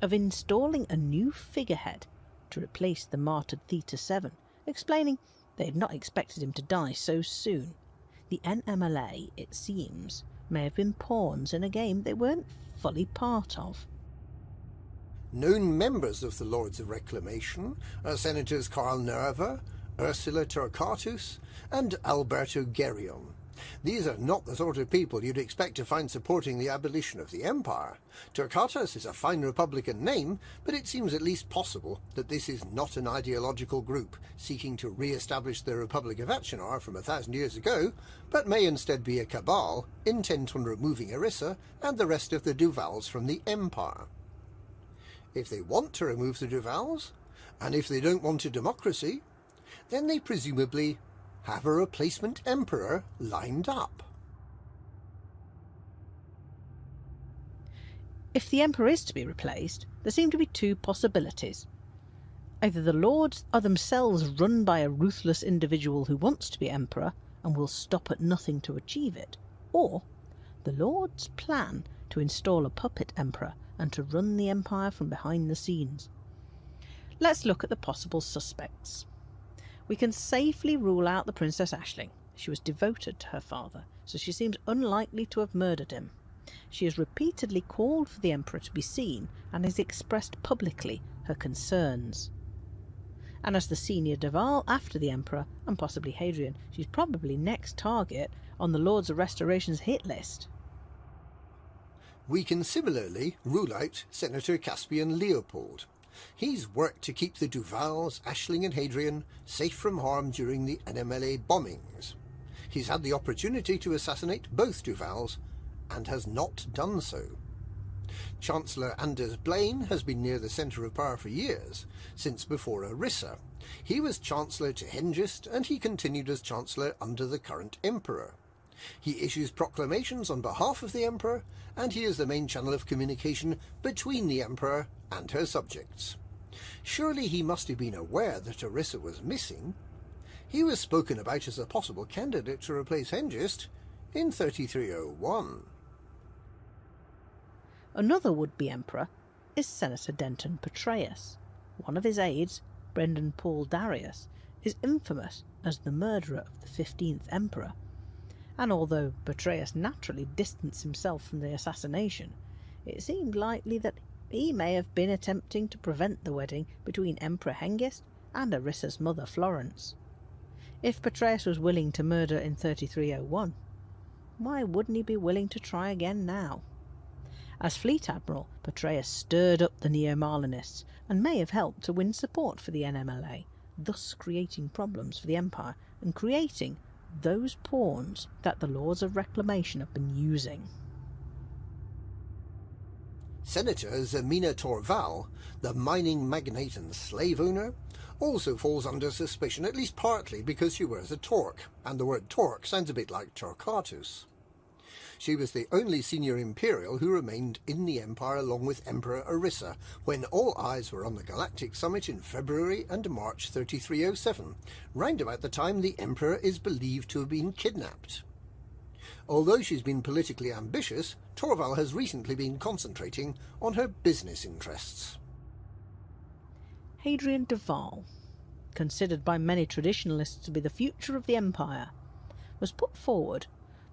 of installing a new figurehead to replace the martyred Theta 7, explaining they had not expected him to die so soon. The NMLA, it seems, may have been pawns in a game they weren't fully part of. Known members of the Lords of Reclamation are Senators Carl Nerva, Ursula Torquatus, and Alberto Guerrion. These are not the sort of people you'd expect to find supporting the abolition of the Empire. Torquatus is a fine Republican name, but it seems at least possible that this is not an ideological group seeking to re-establish the Republic of Achenar from 1,000 years ago, but may instead be a cabal intent on removing Orissa and the rest of the Duvals from the Empire. If they want to remove the Duvals, and if they don't want a democracy, then they presumably have a replacement emperor lined up. If the emperor is to be replaced, there seem to be two possibilities. Either the lords are themselves run by a ruthless individual who wants to be emperor and will stop at nothing to achieve it, or the lords plan to install a puppet emperor and to run the empire from behind the scenes. Let's look at the possible suspects. We can safely rule out the Princess Aisling. She was devoted to her father, so she seems unlikely to have murdered him. She has repeatedly called for the Emperor to be seen and has expressed publicly her concerns. And as the senior Duval after the Emperor, and possibly Hadrian, she's probably next target on the Lords of Restoration's hit list. We can similarly rule out Senator Caspian Leopold. He's worked to keep the Duvals, Aisling and Hadrian safe from harm during the NMLA bombings. He's had the opportunity to assassinate both Duvals and has not done so. Chancellor Anders Blaine has been near the centre of power for years, since before Orissa. He was Chancellor to Hengist and he continued as Chancellor under the current Emperor. He issues proclamations on behalf of the Emperor, and he is the main channel of communication between the Emperor and her subjects. Surely he must have been aware that Orissa was missing. He was spoken about as a possible candidate to replace Hengist in 3301. Another would-be emperor is Senator Denton Petreius. One of his aides, Brendan Paul Darius, is infamous as the murderer of the 15th emperor. And although Petreius naturally distanced himself from the assassination, it seemed likely that he may have been attempting to prevent the wedding between Emperor Hengist and Orissa's mother Florence. If Petreius was willing to murder in 3301, why wouldn't he be willing to try again now? As Fleet Admiral, Petreius stirred up the Neo-Marlinists and may have helped to win support for the NMLA, thus creating problems for the Empire and creating those pawns that the Lords of Reclamation have been using. Senator Zemina Torval, the mining magnate and slave owner, also falls under suspicion, at least partly because she wears a torque, and the word torque sounds a bit like Torquatus. She was the only senior Imperial who remained in the Empire along with Emperor Orissa when all eyes were on the Galactic Summit in February and March 3307, round about the time the Emperor is believed to have been kidnapped. Although she's been politically ambitious, Torval has recently been concentrating on her business interests. Hadrian Duval, considered by many traditionalists to be the future of the Empire, was put forward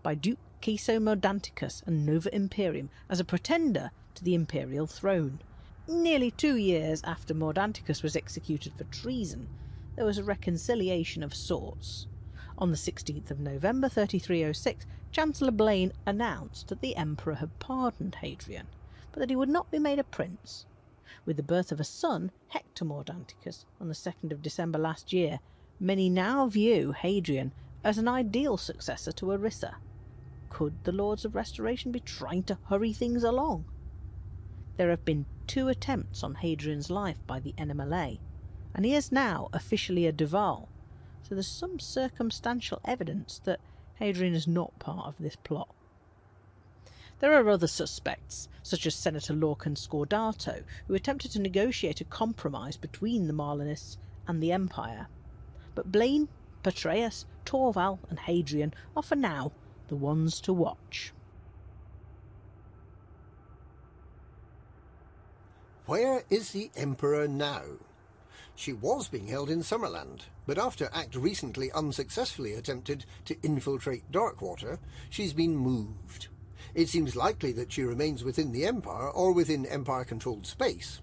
by Duke Caeso Mordanticus and Nova Imperium as a pretender to the imperial throne. Nearly 2 years after Mordanticus was executed for treason, there was a reconciliation of sorts. On the 16th of November 3306, Chancellor Blaine announced that the Emperor had pardoned Hadrian, but that he would not be made a prince. With the birth of a son, Hector Mordanticus, on the 2nd of December last year, many now view Hadrian as an ideal successor to Orissa. Could the Lords of Restoration be trying to hurry things along? There have been 2 attempts on Hadrian's life by the NMLA, and he is now officially a Duval, so there's some circumstantial evidence that Hadrian is not part of this plot. There are other suspects, such as Senator Lorcan Scordato, who attempted to negotiate a compromise between the Marlinists and the Empire. But Blaine, Petreius, Torval and Hadrian are for now the ones to watch. Where is the Emperor now? She was being held in Summerland, but after Act recently unsuccessfully attempted to infiltrate Darkwater, she's been moved. It seems likely that she remains within the Empire or within Empire-controlled space.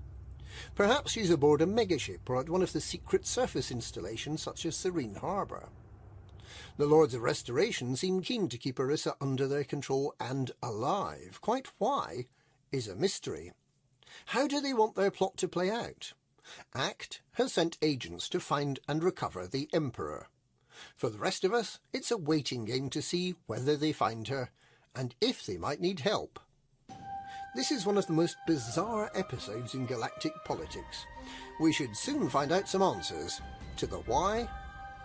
Perhaps she's aboard a megaship or at one of the secret surface installations such as Serene Harbour. The Lords of Restoration seem keen to keep Orissa under their control and alive. Quite why is a mystery. How do they want their plot to play out? Act has sent agents to find and recover the Emperor. For the rest of us, it's a waiting game to see whether they find her and if they might need help. This is one of the most bizarre episodes in galactic politics. We should soon find out some answers to the why,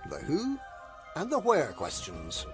the who, and the where questions.